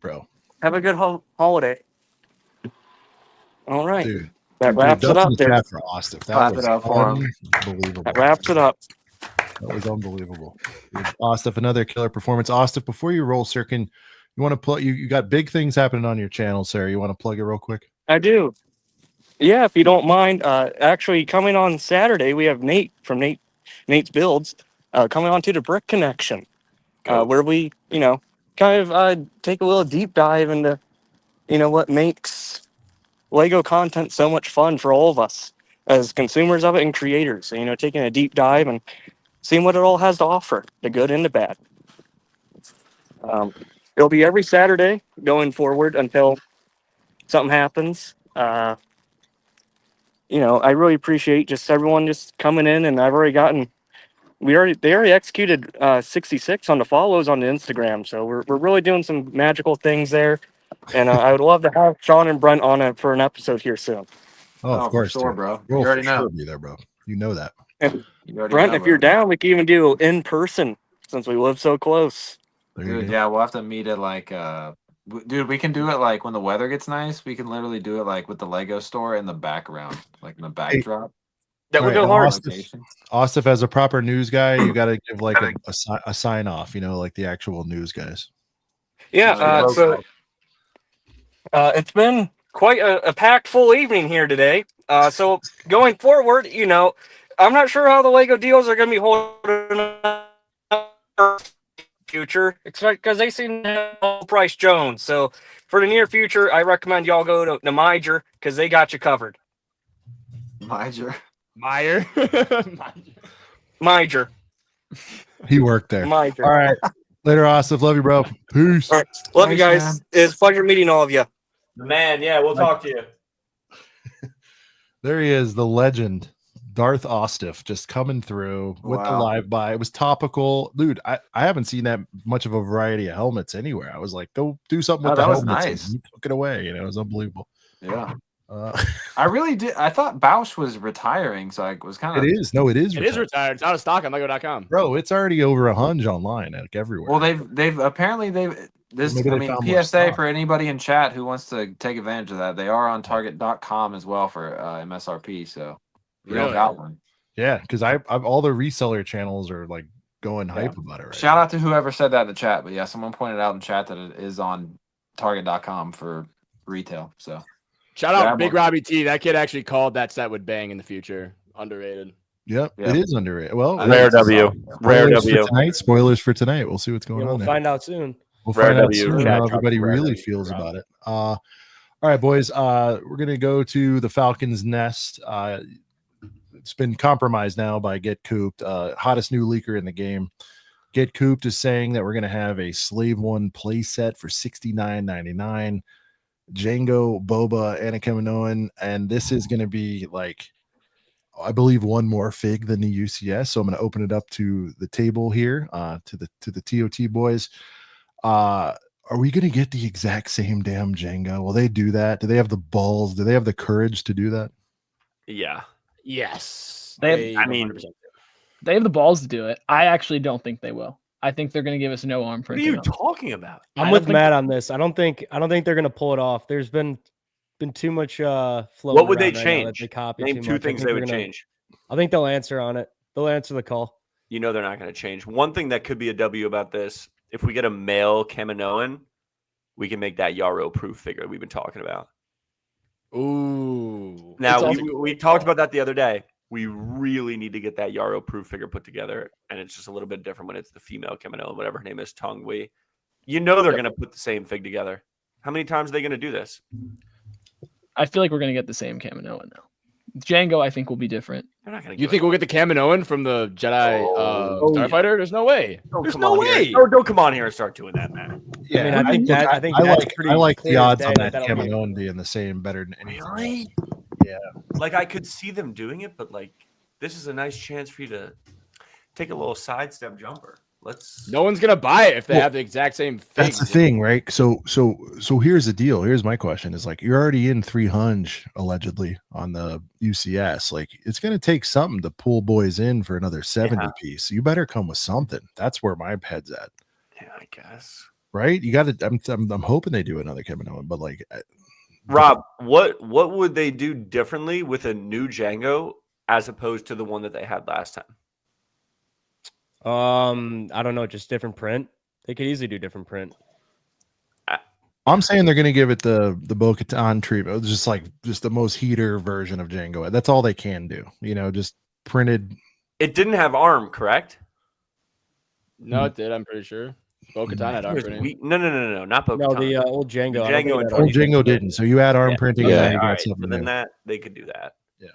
Bro. Have a good holiday. All right. Dude. That wraps it up there. For Austin. That Clap was it up for him. unbelievable. That wraps it up. That was unbelievable. Ostef, another killer performance. Ostef, before you roll, sir, you want to plug? You got big things happening on your channel, sir. You want to plug it real quick? I do. Yeah, if you don't mind. Actually, coming on Saturday, we have Nate from Nate's Builds coming on to the Brick Connection, where we, kind of take a little deep dive into, what makes Lego content so much fun for all of us as consumers of it and creators. So, taking a deep dive and seeing what it all has to offer, the good and the bad. It'll be every Saturday going forward until something happens. I really appreciate just everyone just coming in, and I've already gotten. They already executed 66 on the follows on the Instagram, so we're really doing some magical things there, and I would love to have Sean and Brent on it for an episode here soon. Oh, of course, for sure, dude. bro. We'll You already for know. sure be there, bro. You know that. And Brent, if you're down, we can even do in person since we live so close. Dude, yeah, we'll have to meet at dude, we can do it like when the weather gets nice. We can literally do it like with the Lego store in the background, like in the backdrop. That would go hard. Ostef, as a proper news guy, you got to give like a sign off, like the actual news guys. Yeah, so it's been quite a packed full evening here today. So going forward, I'm not sure how the Lego deals are going to be holding up future, because they seem to have Price Jones. So for the near future, I recommend y'all go to Miger because they got you covered. Miger. Miger. He worked there. Miger. All right. Later, Ostef. Love you, bro. Peace. All right. Love you guys. Man. It's a pleasure meeting all of you. Man, yeah, we'll talk to you. There he is, the legend, Darth Ostef, just coming through with the live buy. It was topical. Dude, I haven't seen that much of a variety of helmets anywhere. I was like, go do something with the helmets. Nice. He took it away. It was unbelievable. Yeah. I really did. I thought Boushh was retiring, so I was kind of. It is. No, it is. It is retired. It's out of stock on Lego.com. Bro, it's already over 100 online, like everywhere. Well, they've apparently PSA for anybody in chat who wants to take advantage of that. They are on Target.com as well for MSRP. So you don't got one. Yeah, because I've all the reseller channels are like going hype about it. Right Shout out to whoever said that in the chat. But yeah, someone pointed out in chat that it is on Target.com for retail. So. Shout out Big Robbie T. That kid actually called that set would bang in the future. Underrated. Yep, it is underrated. Well, rare W. Rare W. Spoilers for tonight. We'll see what's going on. We'll find out soon. We'll find out soon how everybody really feels about it. All right, boys. We're gonna go to the Falcon's Nest. It's been compromised now by Get Cooped, hottest new leaker in the game. Get Cooped is saying that we're gonna have a Slave One play set for $69.99. Jango, Boba, Anakin, and this is going to be like, I believe, one more fig than the UCS. So I'm going to open it up to the table here, to the TOT boys. Are we going to get the exact same damn Jango? Will they do that? Do they have the balls? Do they have the courage to do that? Yeah. Yes. They have the balls to do it. I actually don't think they will. I think they're going to give us no arm for it. What are you talking about? I'm with Matt on this. I don't think they're going to pull it off. There's been too much flow. What would they change? Name two things they would change. I think they'll answer on it. They'll answer the call. They're not going to change. One thing that could be a W about this, if we get a male Kaminoan, we can make that Yarrow proof figure we've been talking about. Ooh. Now we talked about that the other day. We really need to get that Yarrow proof figure put together, and it's just a little bit different when it's the female Kaminoan, whatever her name is, Tong Wei. They're going to put the same fig together. How many times are they going to do this? I feel like we're going to get the same Kaminoan now. Django, I think, will be different. They're not going to. You think we'll get the Kaminoan from the Jedi Starfighter? There's no way. There's no way. Don't come on here and start doing that, man. Yeah, I think I like the odds on that Kaminoan being the same better than anything. Really? Yeah. Like, I could see them doing it, but like, this is a nice chance for you to take a little sidestep jumper. No one's gonna buy it if they have the exact same thing. That's the thing, right? So here's the deal. Here's my question: is like, you're already in 300 allegedly on the UCS. Like, it's gonna take something to pull boys in for another 70 piece. You better come with something. That's where my head's at. Yeah, I guess. Right? You got to. I'm hoping they do another Kaminoan, but like. Rob, what would they do differently with a new Django as opposed to the one that they had last time? I don't know, just different print. They could easily do different print. I'm saying they're going to give it the Bo-Katan treatment, just the most heater version of Jango. That's all they can do, just printed. It didn't have arm, correct? No, it did. I'm pretty sure. Bo-Katan had arm printing. No, not Bo-Katan. No, the old Jango. Old Jango didn't. So you add arm printing. Yeah. And All right. something Then that they could do that. Yeah.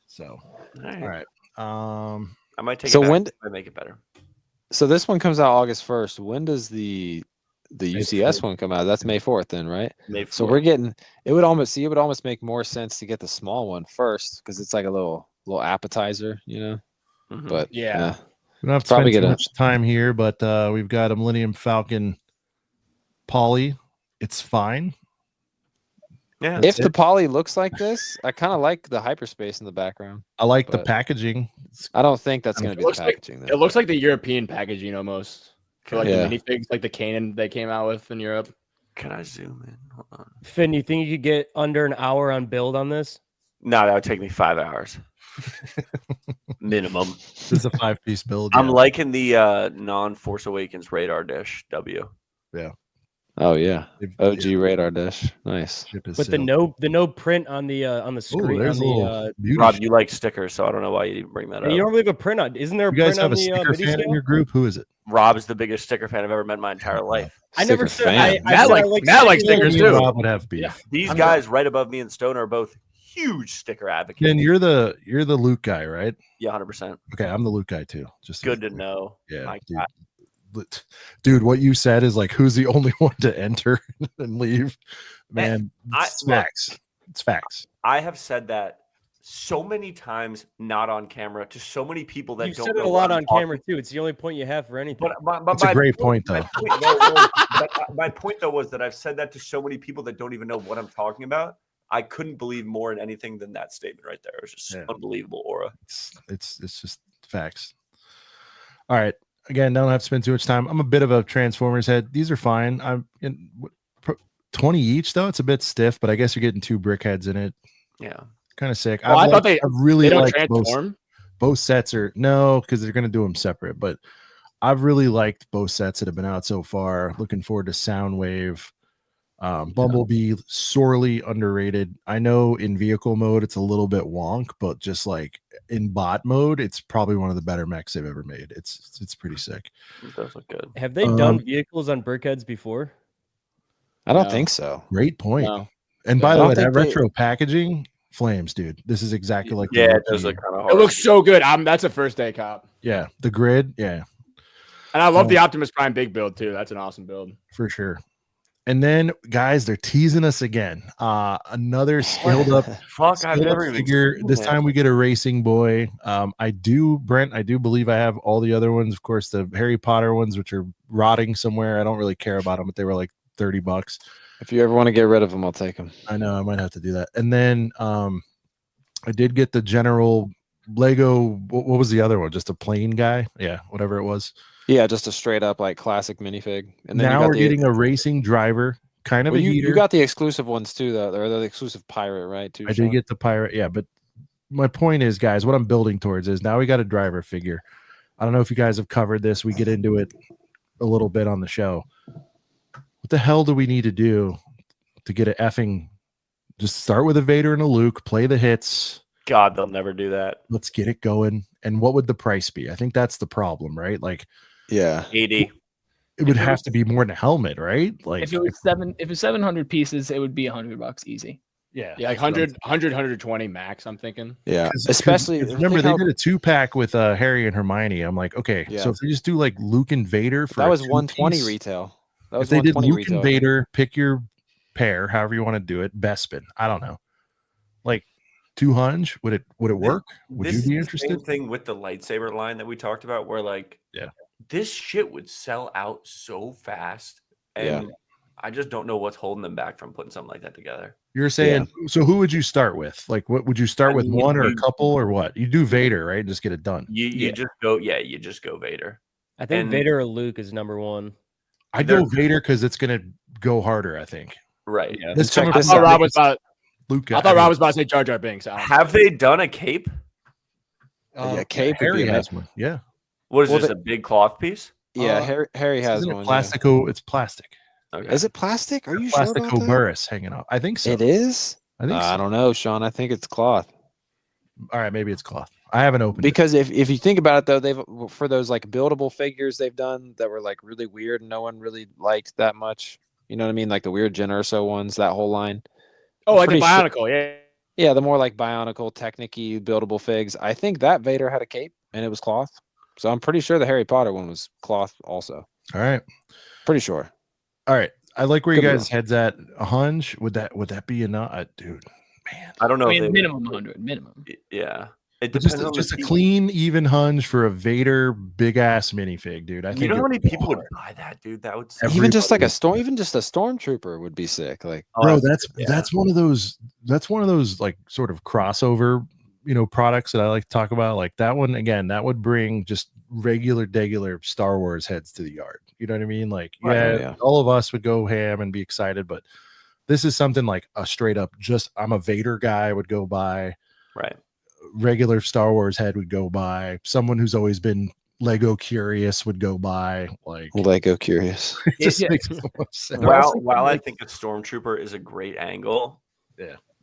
So all right. I might take. So it back when if I make it better. So this one comes out August 1st. When does the UCS one come out? That's May 4th, then, right? May 4th. So we're getting. It would almost make more sense to get the small one first because it's like a little appetizer, But yeah. We don't have to spend too much time here, but we've got a Millennium Falcon poly. It's fine. Yeah. If the poly looks like this, I kind of like the hyperspace in the background. I like the packaging. I don't think that's going to be the packaging. It looks like the European packaging almost. For like the minifigs, like the Kanan they came out with in Europe. Can I zoom in? Hold on. Finn, you think you could get under an hour on build on this? No, that would take me 5 hours. Minimum. This is a 5-piece build. I'm liking the non-Force Awakens radar dish W. Yeah. Oh yeah. OG radar dish. Nice. But the no print on the screen. Rob, you like stickers, so I don't know why you didn't bring that up. You don't really have a print on. Isn't there a You guys print have on a the sticker fan in your group? Who is it? Rob's the biggest sticker fan I've ever met in my entire life. I never said Matt likes stickers too. Rob would have beef. Yeah. These guys right above me and Stone are both huge sticker advocates. Then you're the Luke guy, right? Yeah, 100%. Okay, I'm the Luke guy too. Just good to know. Yeah, dude, what you said is like, who's the only one to enter and leave? Man, it's facts. It's facts. I have said that so many times, not on camera, to so many people that You don't said know it a lot what I'm on talking. camera too. It's the only point you have for anything. But That's a great point, though. My point, though, was that I've said that to so many people that don't even know what I'm talking about. I couldn't believe more in anything than that statement right there. It was just unbelievable aura. It's just facts. All right. Again, don't have to spend too much time. I'm a bit of a Transformers head. These are fine. I'm in 20 each though. It's a bit stiff, but I guess you're getting 2 brick heads in it. Yeah, kind of sick. Well, I thought they really don't like transform. Both sets are because they're going to do them separate. But I've really liked both sets that have been out so far. Looking forward to Soundwave. Bumblebee, sorely underrated. I know in vehicle mode it's a little bit wonk, but just like in bot mode, it's probably one of the better mechs they've ever made. It's pretty sick. It does look good. Have they done vehicles on brickheads before? I don't think so. Great point. No. And by the way, that retro packaging, flames, dude. This is exactly like it does look kind of hard. It looks so good. That's a first day cop. Yeah, the grid, yeah. And I love the Optimus Prime big build too. That's an awesome build for sure. And then, guys, they're teasing us again. Another scaled up figure. This time we get a racing boy. I do believe I have all the other ones. Of course, the Harry Potter ones, which are rotting somewhere. I don't really care about them, but they were like $30. If you ever want to get rid of them, I'll take them. I know I might have to do that. And then I did get the general Lego. What was the other one? Just a plain guy? Yeah, whatever it was. Yeah, just a straight up like classic minifig. And then now we're getting a racing driver, kind of a heater. You got the exclusive ones too, though. They're the exclusive pirate, right? Too. I did get the pirate, yeah. But my point is, guys, what I'm building towards is now we got a driver figure. I don't know if you guys have covered this. We get into it a little bit on the show. What the hell do we need to do to get an effing? Just start with a Vader and a Luke, play the hits. God, they'll never do that. Let's get it going. And what would the price be? I think that's the problem, right? Like, yeah, 80. It would have to be more than a helmet, right? Like, if it's 700 pieces, it would be $100 easy. Yeah, like 120 max. I'm thinking. Yeah, especially remember they did a 2-pack with Harry and Hermione. I'm like, okay, so if we just do like Luke and Vader for that was 120 retail. That was if they did Luke retail. and Vader, pick your pair, however you want to do it. Bespin, I don't know, like 200. Would it work? Would you be interested? Same thing with the lightsaber line that we talked about, where like, this shit would sell out so fast, and I just don't know what's holding them back from putting something like that together. You're saying so? Who would you start with? Like, what would you start with? One or a couple, or what? You do Vader, right? Just get it done. You just go. Yeah, you just go Vader. I think Vader or Luke is number one. I go Vader because it's gonna go harder. I think. Right. Yeah. I thought Rob was about Luke. I thought Rob was about to say Jar Jar Binks. Have they done a cape? Yeah, cape. Harry has one. Yeah. What is this? A big cloth piece? Yeah, Harry has Isn't it one. Plastico? It's plastic. Okay. Is it plastic? Are you sure about Plastico that? burris hanging out. I think so. It is. I think so. I don't know, Sean. I think it's cloth. All right, maybe it's cloth. I haven't opened because if you think about it though, they've for those like buildable figures they've done that were like really weird and no one really liked that much. You know what I mean? Like the weird Gen Urso ones, that whole line. Oh, like the Bionicle, yeah. Yeah, the more like Bionicle, Technic-y, buildable figs. I think that Vader had a cape and it was cloth. So I'm pretty sure the Harry Potter one was cloth also. All right. Pretty sure. All right. I like where you guys' heads at. A hunch? Would that be enough? Dude, man. I don't know. I mean, minimum 100, minimum. Yeah. It just a clean, even hunch for a Vader big ass minifig, dude. I think you know how many people would buy that, dude? That would even just like a stormtrooper would be sick. Like, bro, that's one of those like sort of crossover, products that I like to talk about. Like that one again, that would bring just regular Star Wars heads to the yard. You know what I mean? Like, all of us would go ham and be excited, but this is something like a straight up just I'm a Vader guy would go buy. Right. Regular Star Wars head would go by. Someone who's always been Lego curious would go by. Like Lego curious. It just makes so much sense. While I think a stormtrooper is a great angle,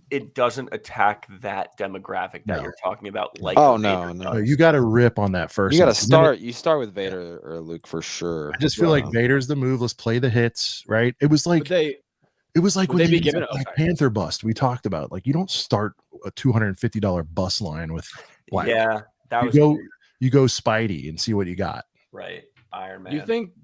it doesn't attack that demographic that you're talking about. Like, no, you got to rip on that first. You got to start. You start with Vader or Luke for sure. I just feel like Vader's the move. Let's play the hits, right? It was like when they did the Black Panther bust we talked about. Like you don't start a $250 bus line with black. Yeah, that was you go Spidey and see what you got. Right, Iron Man. Do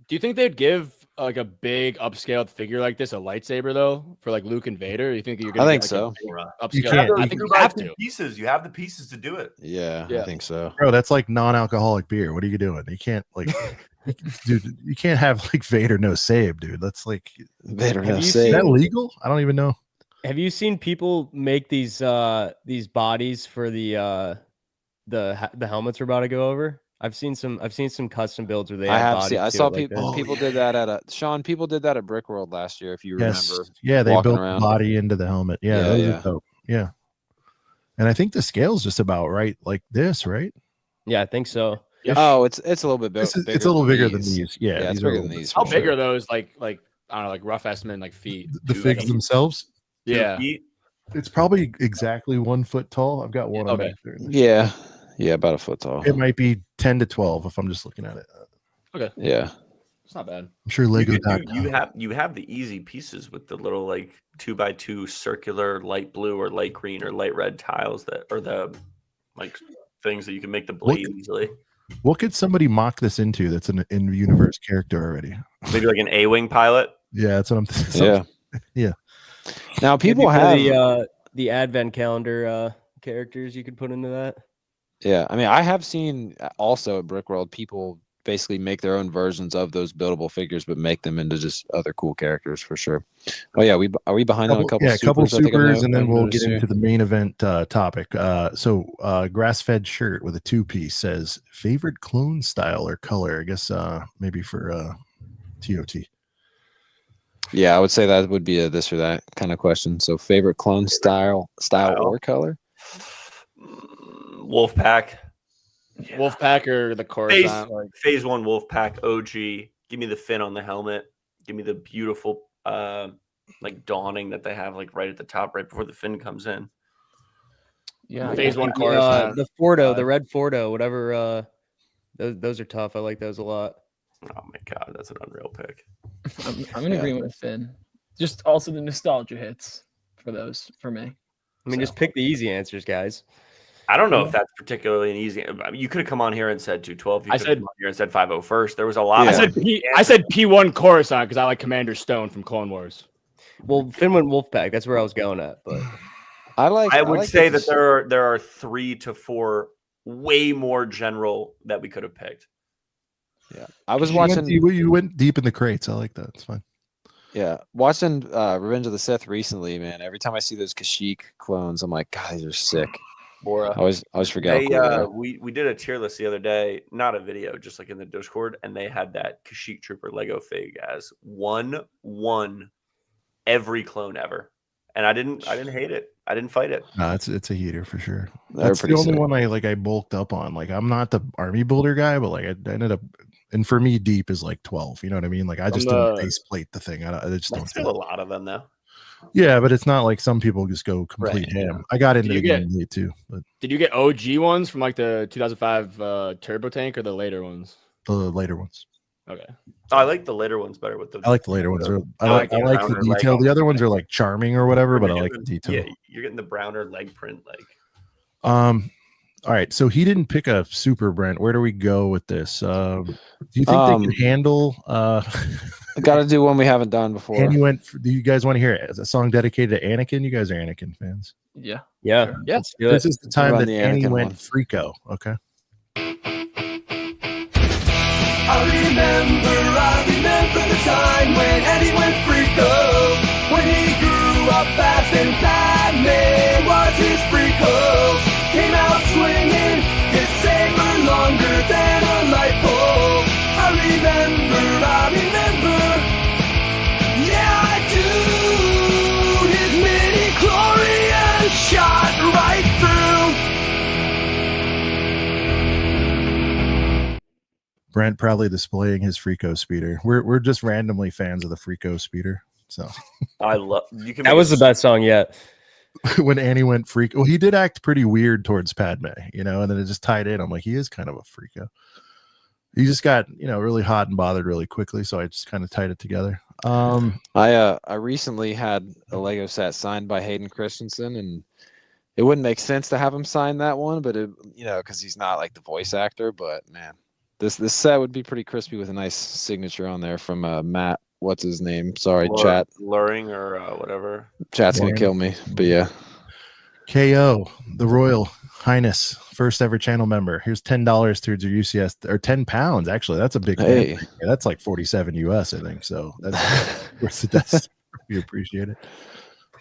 you think they'd give like a big upscaled figure like this a lightsaber though for like Luke and Vader? You think you're gonna? I think so. Upscale. I think you have to. Pieces. You have the pieces to do it. Yeah, I think so. Bro, that's like non-alcoholic beer. What are you doing? You can't like. Dude, you can't have like Vader no save, dude. That's like Vader no save. save. Is that legal? I don't even know. Have you seen people make these bodies for the helmets we're about to go over? I've seen some custom builds where they have bodies. I saw people did that at people did that at Brickworld last year, if you remember. Yeah, they built the body into the helmet. Yeah, those are dope. Yeah. And I think the scale's just about right like this, right? Yeah, I think so. Oh, it's a little bit bigger. It's a little bigger than these. Yeah, it's bigger than these. How big are those? Like I don't know, like rough estimate, like feet. The figs themselves. Yeah, it's probably exactly 1 foot tall. I've got one on back there. Yeah, about a foot tall. It might be 10 to 12 if I'm just looking at it. Okay. Yeah, it's not bad. I'm sure Lego. You have the easy pieces with the little like 2x2 circular light blue or light green or light red tiles that are the like things that you can make the blade easily. What could somebody mock this into that's an in-universe character already? Maybe like an A-wing pilot. Yeah, that's what I'm thinking. Yeah. Now people have the advent calendar characters you could put into that. Yeah, I mean, I have seen also at Brickworld people basically make their own versions of those buildable figures, but make them into just other cool characters for sure. Oh yeah, are we behind on a couple? Yeah, supers, a couple supers, and then we'll get into the main event topic. So grass-fed shirt with a 2-piece says favorite clone style or color. I guess maybe for TOT. Yeah, I would say that would be a this or that kind of question. So favorite clone style or color? Wolfpack. Yeah. Wolfpack or the Coruscant. Phase 1 Wolfpack OG. Give me the fin on the helmet. Give me the beautiful like dawning that they have like right at the top, right before the fin comes in. Yeah, Phase 1 Coruscant. The Fordo, the red Fordo, whatever. Those are tough. I like those a lot. Oh my god, that's an unreal pick. I'm in agreement with Finn. Just also the nostalgia hits for those for me. I mean, just pick the easy answers, guys. I don't know if that's particularly an easy. I mean, you could have come on here and said 212. I said come on here and said 501st. There was a lot. I said P1 Coruscant because I like Commander Stone from Clone Wars. Well, Finn went Wolfpack. That's where I was going at. But I would say that there are 3 to 4 way more general that we could have picked. Yeah, I was watching. You went deep in the crates. I like that. It's fine. Yeah, watching Revenge of the Sith recently, man. Every time I see those Kashyyyk clones, I'm like, God, these are sick. Bora. I always forget. We did a tier list the other day, not a video, just like in the Discord, and they had that Kashyyyk Trooper Lego fig as 1-1 every clone ever, and I didn't hate it. I didn't fight it. No, it's a heater for sure. They're That's the pretty only sick. one I bulked up on. Like I'm not the army builder guy, but like I ended up, and for me, deep is like 12. You know what I mean? Like I just don't face plate the thing. I just don't. That's still a lot of them though. Yeah, but it's not like some people just go complete ham. I got into the game late too. But did you get OG ones from like the 2005 turbo tank or the later ones? The later ones. Okay. I like the later ones better with the. I like the later ones. I like the detail. The other ones are like charming or whatever, but I like the detail. Yeah, you're getting the browner leg print. Like. All right. So he didn't pick a super, Brent. Where do we go with this? Do you think they can handle? I got to do one we haven't done before. And do you guys want to hear it as a song dedicated to Anakin? You guys are Anakin fans. Yeah. Yeah. Yeah. This is the time that Annie Anakin went one. Freako. Okay. I remember the time when Eddie went freako. When he grew up fast and Padme was his freako. Came out swinging his saber longer than a light pole. I remember. Yeah, I do. His midi-chlorian shot right through. Brent proudly displaying his Freako speeder. We're just randomly fans of the Freako speeder. So I love. You can. That was the best song yet. When Annie went Freako, well, he did act pretty weird towards Padme, you know, and then it just tied in. I'm like, he is kind of a Freako. He just got, really hot and bothered really quickly, so I just kind of tied it together. I recently had a Lego set signed by Hayden Christensen, and it wouldn't make sense to have him sign that one, but it, because he's not like the voice actor. But man, this set would be pretty crispy with a nice signature on there from Matt. What's his name? Sorry, chat. Luring or whatever. Chat's gonna kill me, but yeah. KO, the Royal Highness, first ever channel member. Here's $10 towards your UCS, or £10 actually. That's a big. Hey. Yeah, that's like 47 US, I think. So that's worth the dust. We appreciate it.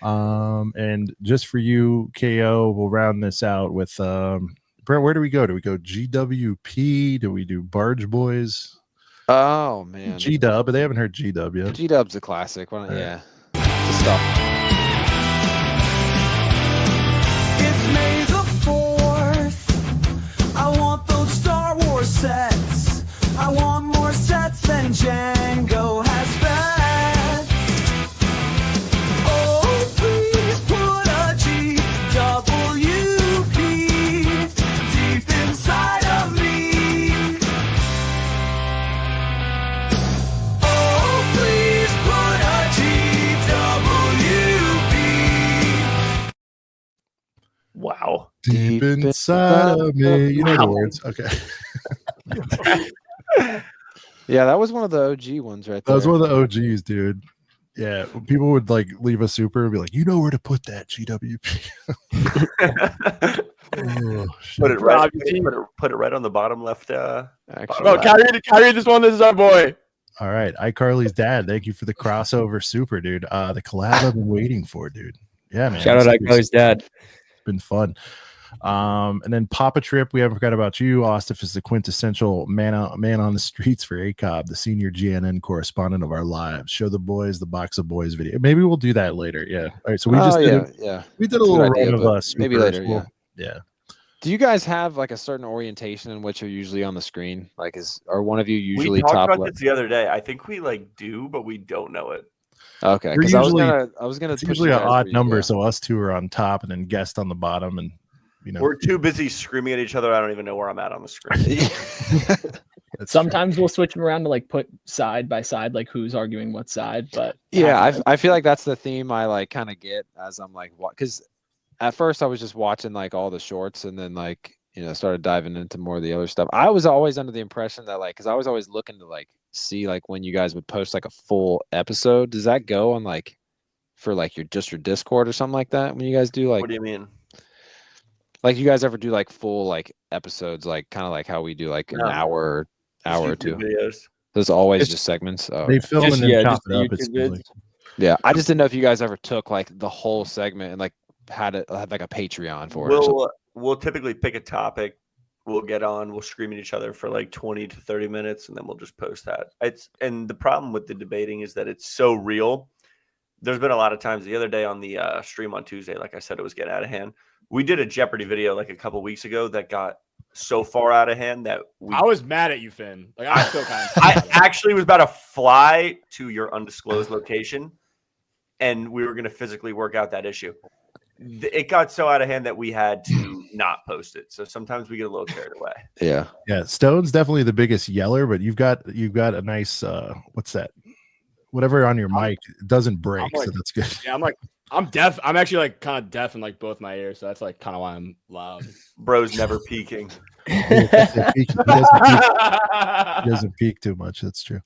And just for you, KO, we'll round this out with Brent. Where do we go? Do we go GWP? Do we do Barge Boys? Oh man, G Dub, but they haven't heard G Dub yet. G Dub's a classic. Why not? Yeah, it's stuff. It's May the 4th. I want those Star Wars sets. I want more sets than Django has fed. Oh, please put a GWP deep inside of me. Oh, please put a GWP. Wow. Deep inside of me. You know the words. Okay. Yeah, that was one of the OG ones right there. That was one of the OGs, dude. Yeah, when people would like leave a super and be like, you know where to put that GWP. Oh, put it right. Put it right on the bottom left. Actually, Bro, carry this one. This is our boy. All right, iCarly's dad. Thank you for the crossover super, dude. The collab I've been waiting for, dude. Yeah, man. Shout out iCarly's dad. It's been fun. And then Papa Trip, we haven't forgot about you. Ostif is the quintessential man on the streets for ACOB, the senior GNN correspondent of our lives. Show the boys the box of boys video. Maybe we'll do that later. Yeah. All right. So we just we did a little run of us. Maybe later. Yeah. Do you guys have like a certain orientation in which you're usually on the screen? Like, are one of you usually we talked top about left? this the other day. I think we do, but we don't know it. Okay, because I was gonna. It's usually an odd number, so us two are on top, and then guest on the bottom, and we're too busy screaming at each other. I don't even know where I'm at on the screen. Sometimes we'll switch them around to like put side by side, like who's arguing what side. But yeah, I feel like that's the theme I like kind of get as I'm like, what? Because at first I was just watching like all the shorts, and then like started diving into more of the other stuff. I was always under the impression that because I was always looking to like see like when you guys would post like a full episode. Does that go on like for like your Discord or something like that when you guys do like? What do you mean? Like you guys ever do like full like episodes, like kind of like how we do like an hour or two? Videos. There's always just segments. Oh, they film and then chop it up. Yeah, I just didn't know if you guys ever took like the whole segment and like had like a Patreon for it. We'll typically pick a topic. We'll get on. We'll scream at each other for like 20 to 30 minutes, and then we'll just post that. And the problem with the debating is that it's so real there's been a lot of times. The other day on the stream on Tuesday, like I said, it was getting out of hand. We did a Jeopardy video like a couple weeks ago that got so far out of hand that I was mad at you, Finn. Like I still kind of. I actually was about to fly to your undisclosed location, and we were going to physically work out that issue. It got so out of hand that we had to not post it. So sometimes we get a little carried away. Yeah. Stone's definitely the biggest yeller, but you've got a nice what's that? Whatever on your mic doesn't break, like, so that's good. Yeah, I'm deaf. I'm actually like kind of deaf in like both my ears, so that's like kind of why I'm loud. Bro's never peaking. He doesn't peak too much. That's true.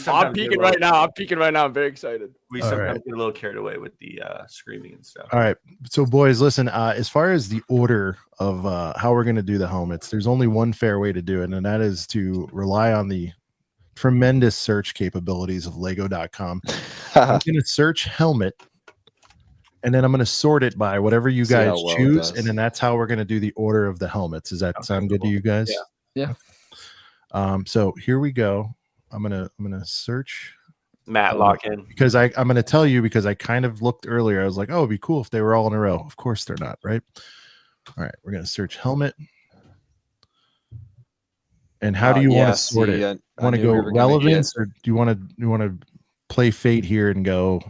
I'm peaking right now. I'm very excited. We sometimes get a little carried away with the screaming and stuff. All right. So, boys, listen, as far as the order of how we're going to do the helmets, there's only one fair way to do it, and that is to rely on the tremendous search capabilities of Lego.com. I'm going to search helmet, and then I'm going to sort it by whatever you guys choose, and then that's how we're going to do the order of the helmets. Does that sound good to you guys? Yeah. So here we go. I'm gonna search Matt lock in because I'm gonna tell you because I kind of looked earlier. I was like, oh, it'd be cool if they were all in a row. Of course they're not, right? All right, we're gonna search helmet. And how do you want to sort it? Want to go relevance, or do you want to play fate here and go?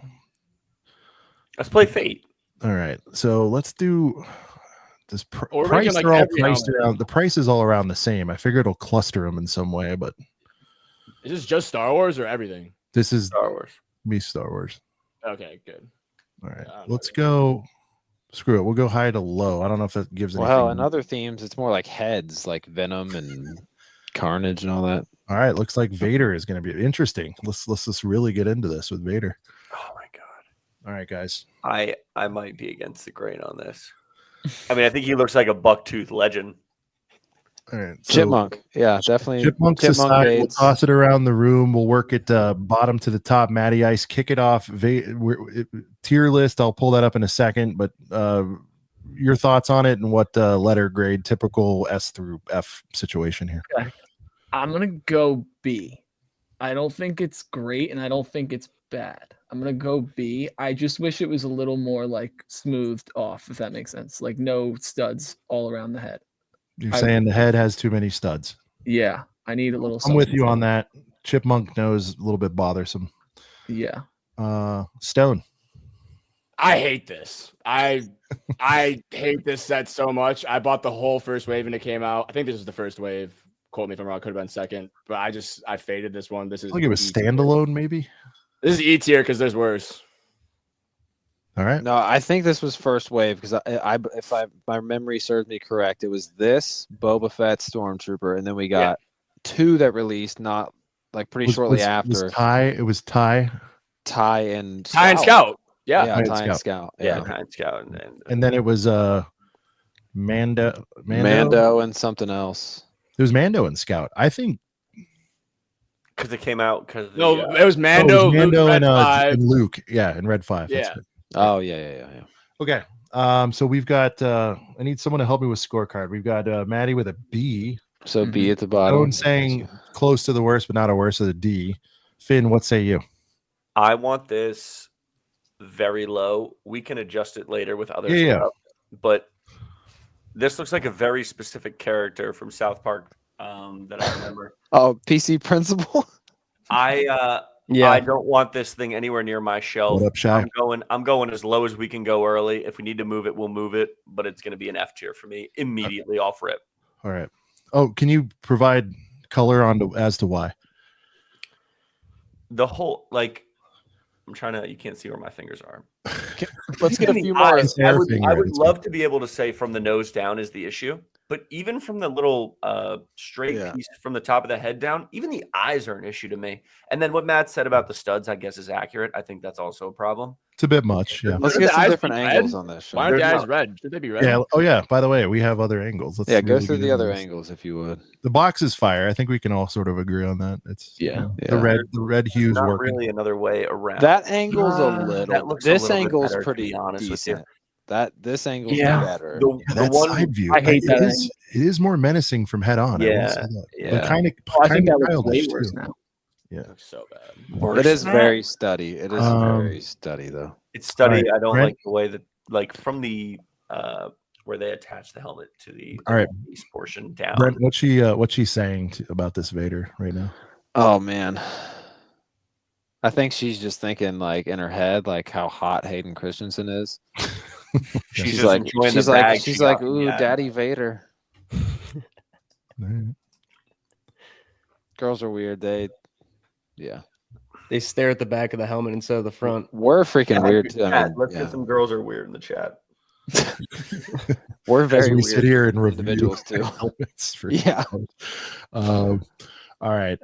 Let's play fate. All right, so let's do this. Price like are all priced around. The price is all around the same. I figure it'll cluster them in some way, but is this just Star Wars or everything? This is Star Wars. Star Wars. Okay, good. All right, let's go. Screw it. We'll go high to low. I don't know if that gives anything. Well, in other themes, it's more like heads, like Venom and Carnage and all that. All right, looks like Vader is going to be interesting. Let's just really get into this with Vader. Oh my god! All right, guys. I might be against the grain on this. I mean, I think he looks like a bucktooth legend. All right, so Chipmunk, yeah, definitely. Chipmunk aside, we'll toss it around the room. We'll work it bottom to the top. Matty Ice, kick it off. Tier list. I'll pull that up in a second. But your thoughts on it and what letter grade, typical S through F situation here. Okay. I'm gonna go B. I don't think it's great, and I don't think it's bad. I'm gonna go B. I just wish it was a little more like smoothed off, if that makes sense. Like no studs all around the head. You're saying the head has too many studs. Yeah, I need a little. I'm with you on that. Chipmunk nose a little bit bothersome. Yeah. Stone. I hate this. I hate this set so much. I bought the whole first wave and it came out. I think this is the first wave. Quote me if I'm wrong. Could have been second, but I faded this one. This is. I think it was standalone, maybe. This is E tier because there's worse. All right. No, I think this was first wave because if my memory serves me correct, it was this Boba Fett Stormtrooper, and then we got two that released not like pretty shortly after. It was Ty and Scout. Yeah, Ty and Scout. Yeah, Ty and Scout, and then it was Mando and something else. It was Mando and Scout. I think because it came out it was Mando, and Luke. Yeah, in Red 5. Yeah. Oh yeah. Okay. So we've got. I need someone to help me with scorecard. We've got Maddie with a B. So B at the bottom. Stone saying close to the worst, but not a worse of the D. Finn, what say you? I want this very low. We can adjust it later with other stuff. Yeah. But this looks like a very specific character from South Park that I remember. Oh, PC Principal. I don't want this thing anywhere near my shelf. What up, Shy? I'm going as low as we can go early. If we need to move it, we'll move it. But it's going to be an F tier for me immediately off rip. All right. Oh, can you provide color as to why? The whole I'm trying to. You can't see where my fingers are. Let's get a few more. I would love to be able to say from the nose down is the issue, but even from the little straight piece from the top of the head down, even the eyes are an issue to me. And then what Matt said about the studs, I guess, is accurate. I think that's also a problem. It's a bit much. Yeah. Let's get some different angles on this. Why aren't the eyes red? Should they be red? Yeah. Oh yeah. By the way, we have other angles. Let's go through the other angles if you would. The box is fire. I think we can all sort of agree on that. It's the red hues not working. Really another way around. That angle's a little. This angle's better, pretty decent. This angle's better. That one side view. I hate that. It is more menacing from head on. Yeah. But kind of childish too. Now. Yeah, looks so bad. It is very study. It is very study though. It's study. Right, I don't Brent? like the way that, like, from the where they attach the helmet to the All right, base portion down. Brent, what's she saying about this Vader right now? Oh man, I think she's just thinking like in her head like how hot Hayden Christensen is. She's she's just like, enjoying she's the like, bag she's she like, got from ooh, the ad. Daddy Vader. Right. Girls are weird. Yeah. They stare at the back of the helmet instead of the front. We're freaking weird too. I Chat, mean, let's yeah. get some girls are weird in the chat. We're very As we weird sit here and review individuals too. helmets for Yeah. all right.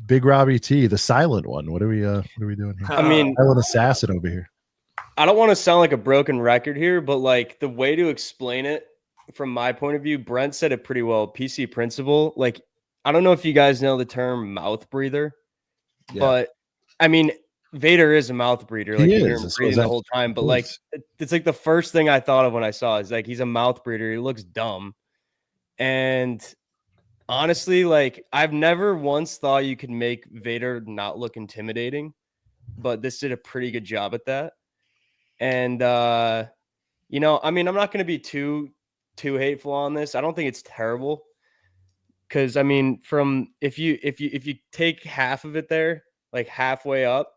Big Robbie T, the silent one. What are we doing here? I mean, Silent assassin over here. I don't want to sound like a broken record here, but like the way to explain it from my point of view, Brent said it pretty well. PC principle. Like, I don't know if you guys know the term mouth breather, but I mean, Vader is a mouth breather. Like, you hear him breathing the whole time. But like, it's like the first thing I thought of when I saw it is like, he's a mouth breather. He looks dumb. And honestly, like, I've never once thought you could make Vader not look intimidating, but this did a pretty good job at that. And you know, I mean, I'm not going to be too hateful on this. I don't think it's terrible, because I mean, from if you take half of it there, like halfway up,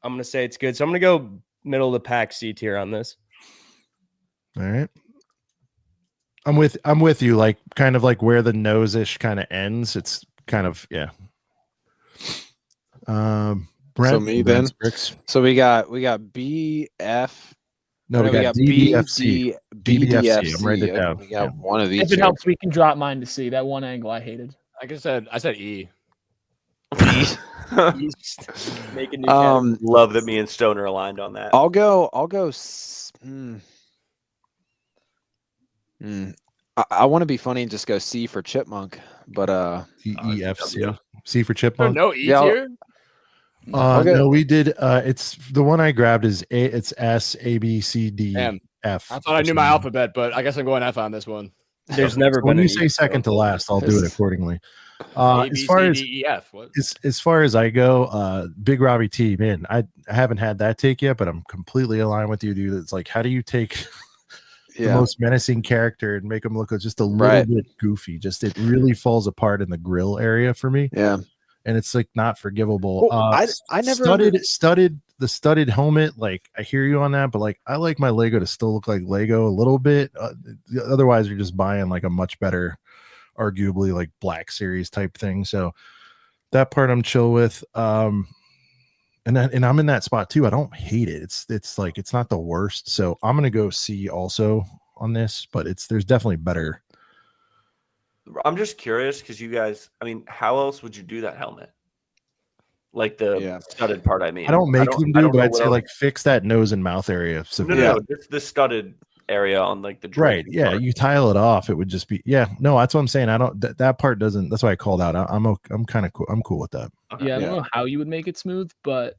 I'm going to say it's good. So I'm going to go middle of the pack C tier on this. All right. I'm with you, like kind of like where the nose-ish kind of ends. It's kind of, yeah. Brent, So me then. So we got BF. No, we got DBFC. BDFC. I'm writing it down. We got one of each. If it helps, we can drop mine to C. That one angle I hated. Like I said E. Making new Love that me and Stone are aligned on that. I'll go. I want to be funny and just go C for Chipmunk, but DEFC. C for Chipmunk. No E tier. No, we did. It's the one I grabbed is it's S A B C D Damn. F. I thought I knew my alphabet, but I guess I'm going F on this one. There's never been when you an say E second to last, I'll do it accordingly. A, B, As far C, as D, E, F. What? as far as I go, Big Robbie T, man, I haven't had that take yet, but I'm completely aligned with you, dude. It's like, how do you take the most menacing character and make him look just a little bit goofy? Just it really falls apart in the grill area for me. Yeah. And it's like not forgivable. Well, I never studded helmet. Like I hear you on that, but like I like my Lego to still look like Lego a little bit. Otherwise, you're just buying like a much better, arguably like Black Series type thing. So that part I'm chill with. And I'm in that spot too. I don't hate it. It's like it's not the worst. So I'm gonna go C also on this, but there's definitely better. I'm just curious because you guys, I mean, how else would you do that helmet? Like the studded part, I mean. I don't make them do, but I'd say like fix that nose and mouth area. No, just the studded area on like the right. Yeah, part. You tile it off, it would just be no, that's what I'm saying. I don't that part doesn't, that's why I called out. I'm kind of cool. I'm cool with that. Okay. Yeah, I don't know how you would make it smooth, but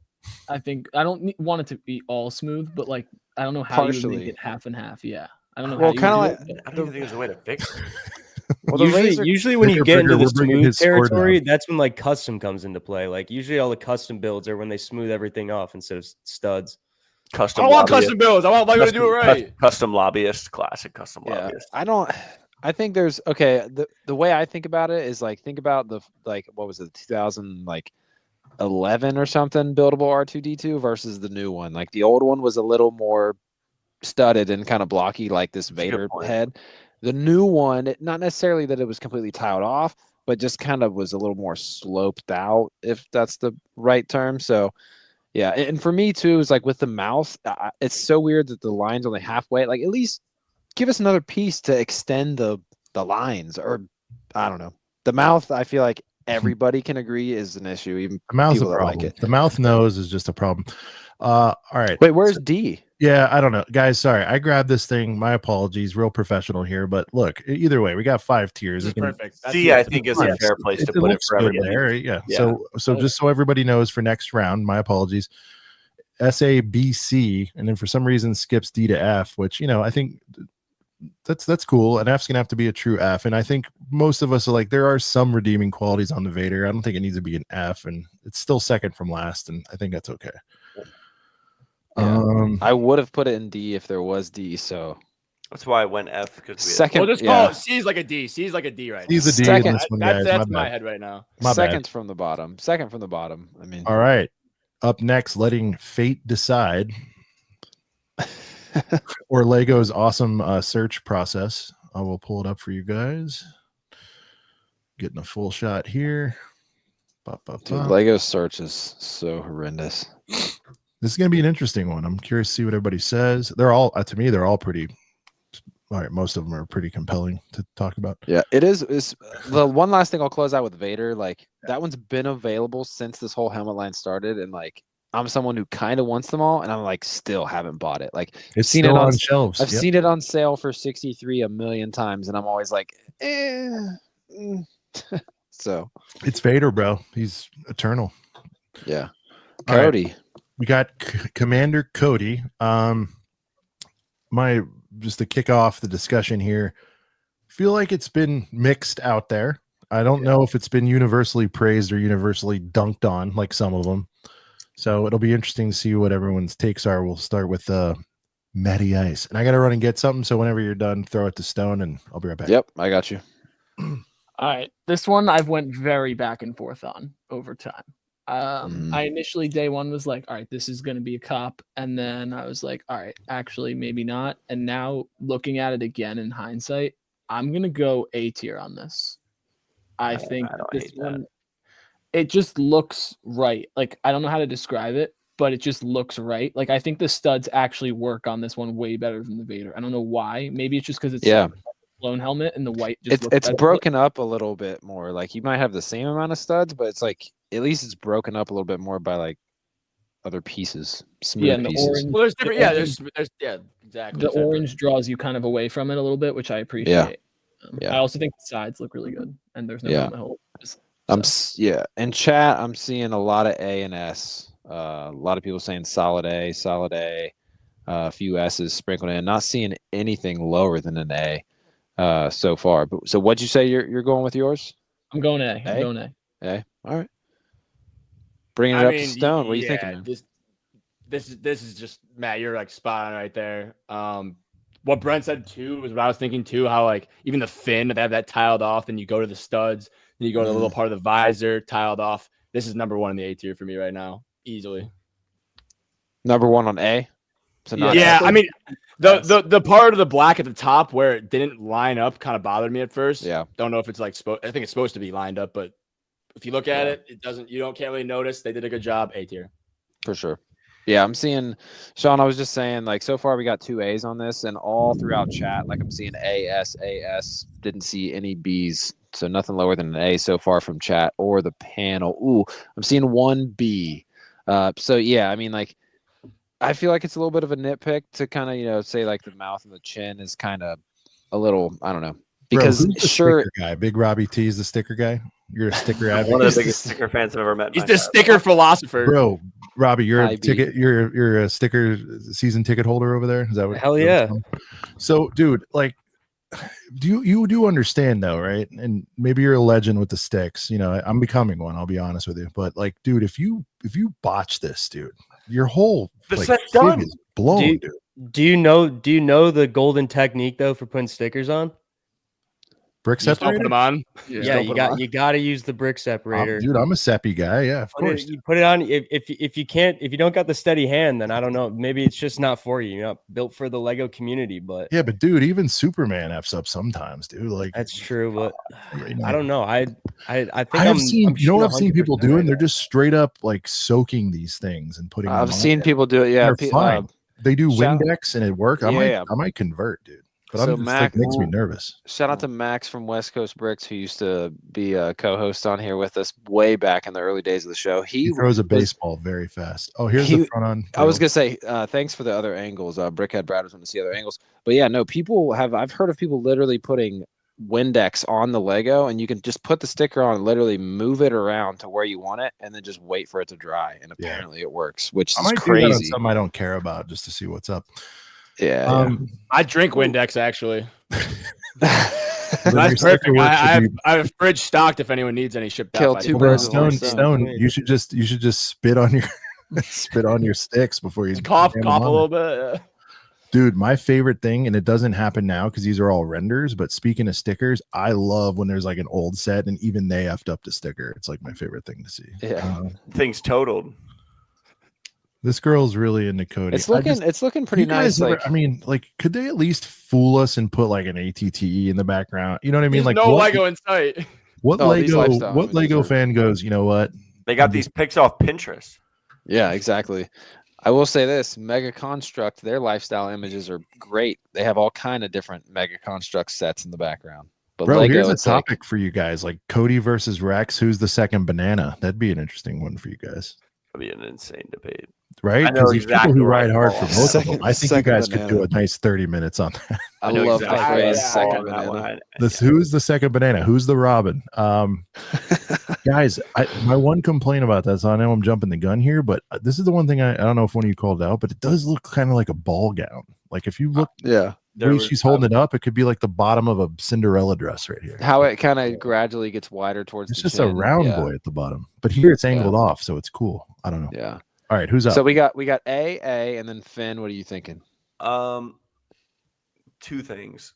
I think I don't want it to be all smooth, but like I don't know how you would make it half and half. Yeah. I don't know how you would do it. I don't even think there's a way to fix it. Well, usually when you get into the smooth territory, that's when like custom comes into play. Like usually all the custom builds are when they smooth everything off instead of studs. Custom. I want custom builds. I want Lego to do it right. Custom lobbyist, classic custom lobbyist. I think there's the way I think about it is like think about the what was it 2011 or something buildable R2D2 versus the new one. Like the old one was a little more studded and kind of blocky like this Vader head. The new one, not necessarily that it was completely tiled off, but just kind of was a little more sloped out, if that's the right term. So, yeah. And for me, too, is like with the mouth, it's so weird that the line's only halfway. Like, at least give us another piece to extend the lines. Or, I don't know. The mouth, I feel like everybody can agree is an issue. Even the mouth's a people problem. Like it. The mouth nose is just a problem. All right. Wait, where's D? Yeah, I don't know, guys. Sorry, I grabbed this thing. My apologies. Real professional here, but look. Either way, we got 5 tiers. This is perfect. C, I think, is a fair place to put it for everybody. There, yeah. So just so everybody knows for next round, my apologies. S A B C, and then for some reason skips D to F, which I think that's cool. An F's gonna have to be a true F, and I think most of us are like, there are some redeeming qualities on the Vader. I don't think it needs to be an F, and it's still second from last, and I think that's okay. Yeah. I would have put it in D if there was D. So that's why I went F, because We'll just call it C's like a D. C's like a D right now. C's a D in this one, guys. That's my head right now. Second from the bottom. Second from the bottom. I mean, all right. Up next, letting fate decide. Or Lego's awesome search process. I will pull it up for you guys. Getting a full shot here. Dude, Lego's search is so horrendous. This is going to be an interesting one. I'm curious to see what everybody says. They're all, to me, they're all pretty. All right, most of them are pretty compelling to talk about. Yeah, it is. Is the one last thing I'll close out with Vader? Like that one's been available since this whole helmet line started, and like I'm someone who kind of wants them all, and I'm like still haven't bought it. Like it's seen it on shelves. I've seen it on sale for 63 a million times, and I'm always like, So it's Vader, bro. He's eternal. Yeah. Cody. Right. We got Commander Cody. Just to kick off the discussion here, feel like it's been mixed out there. I don't know if it's been universally praised or universally dunked on like some of them. So it'll be interesting to see what everyone's takes are. We'll start with Matty Ice. And I got to run and get something. So whenever you're done, throw it to Stone and I'll be right back. Yep, I got you. All right. This one I've went very back and forth on over time. I initially day one was like, all right, this is going to be a cop. And then I was like, all right, actually, maybe not. And now looking at it again in hindsight, I'm going to go A tier on this. I think this one, it just looks right. Like, I don't know how to describe it, but it just looks right. Like, I think the studs actually work on this one way better than the Vader. I don't know why. Maybe it's just because it's a blown helmet and the white just it's broken up a little bit more. Like, you might have the same amount of studs, but it's like, at least it's broken up a little bit more by like other pieces, smooth pieces. The orange, well, there's different. There's exactly. The orange draws you kind of away from it a little bit, which I appreciate. I also think the sides look really good, and there's no helmet holes. In chat, I'm seeing a lot of A and S. A lot of people saying solid A, a few S's sprinkled in. Not seeing anything lower than an A so far. But so, what'd you say you're going with yours? I'm going A. I'm going A. A. All right. Bringing it up to Stone. What are you thinking, man? This is just, Matt, you're like spot on right there. What Brent said too was what I was thinking too, how like even the fin, they have that tiled off, then you go to the studs, then you go to the little part of the visor tiled off. This is number one in the A tier for me right now, easily. Number one on A? So I mean the part of the black at the top where it didn't line up kind of bothered me at first. Yeah. Don't know if it's like I think it's supposed to be lined up, but if you look at it, it doesn't. Can't really notice. They did a good job. A tier, for sure. Yeah, I'm seeing Sean. I was just saying, like, so far we got 2 A's on this, and all throughout chat, like, I'm seeing A, S. Didn't see any B's, so nothing lower than an A so far from chat or the panel. Ooh, I'm seeing 1 B. So yeah, I mean, like, I feel like it's a little bit of a nitpick to kind of say like the mouth and the chin is kind of a little, I don't know, because bro, sticker guy, Big Robbie T is the sticker guy. You're a sticker advocate. One of the biggest sticker fans I've ever met. He's the sticker philosopher, bro. Robbie, you're a ticket. You're a sticker season ticket holder over there. Is that what? Hell yeah. So, dude, like, you do understand though, right? And maybe you're a legend with the sticks. I'm becoming one. I'll be honest with you. But like, dude, if you botch this, dude, your whole set's done. Is blown, dude. Do you know the golden technique though for putting stickers on? Brick separator. Put them on. Yeah, you got to use the brick separator. Dude, I'm a Seppy guy. Yeah, of course. You put it on. If you don't got the steady hand, then I don't know. Maybe it's just not for you. You're not built for the Lego community. But yeah, but dude, even Superman F's up sometimes, dude. Like, that's true, but I don't know. I think I've seen. You know what I've seen people doing? They're just straight up like soaking these things and putting. I've seen people do it. Yeah, they're fine. They do Windex and it works. I might convert, dude. But so Max makes me nervous. Shout out to Max from West Coast Bricks, who used to be a co-host on here with us way back in the early days of the show. He throws a baseball very fast. Oh, here's the front on. I was gonna say thanks for the other angles. Brickhead Brad was going to see other angles, but yeah, no, I've heard of people literally putting Windex on the Lego, and you can just put the sticker on, and literally move it around to where you want it, and then just wait for it to dry. And apparently it works, which is crazy. Do that on something I don't care about, just to see what's up. Yeah. I drink Windex actually. Then your That's sticker perfect. work I should have be- I have a fridge stocked if anyone needs any shipped Kill out. by two Well, then birds with one Stone, stone. you should just spit on your spit on your sticks before you cough jam a them on little there. bit. Dude, my favorite thing, and it doesn't happen now because these are all renders, but speaking of stickers, I love when there's like an old set and even they effed up the sticker. It's like my favorite thing to see. Yeah. Things totaled. This girl's really into Cody. It's looking pretty you guys nice. ever- Like, I mean, like, could they at least fool us and put like an ATTE in the background? You know what I mean? There's Like, no what, Lego in sight. what Oh, these Lego? lifestyle What images Lego are- fan goes? You know what? They got these pics off Pinterest. yeah, exactly. I will say this: Mega Construct, their lifestyle images are great. They have all kind of different Mega Construct sets in the background. But Bro, Lego, here's a it's like, topic for you guys: like Cody versus Rex. Who's the second banana? That'd be an interesting one for you guys, That'd be an insane debate. right? I know Because there's exactly people who where I ride hard fall. for both of them. Second- I think you second guys could do banana. a nice 30 minutes on that. I know love exactly the where I phrase fall second on that banana. one. Who's the second banana? Who's the Robin? Guys, my one complaint about that, so I know I'm jumping the gun here, but this is the one thing I don't know if one of you called out, but it does look kind of like a ball gown. Like if you look Yeah. the way she's holding it up, it could be like the bottom of a Cinderella dress right here. How it kind of gradually gets wider towards It's the just a chin. round Yeah. boy at the bottom, but here it's angled off, so it's cool. I don't know. Yeah. All right, who's up? So we got A, and then Finn. What are you thinking? Two things.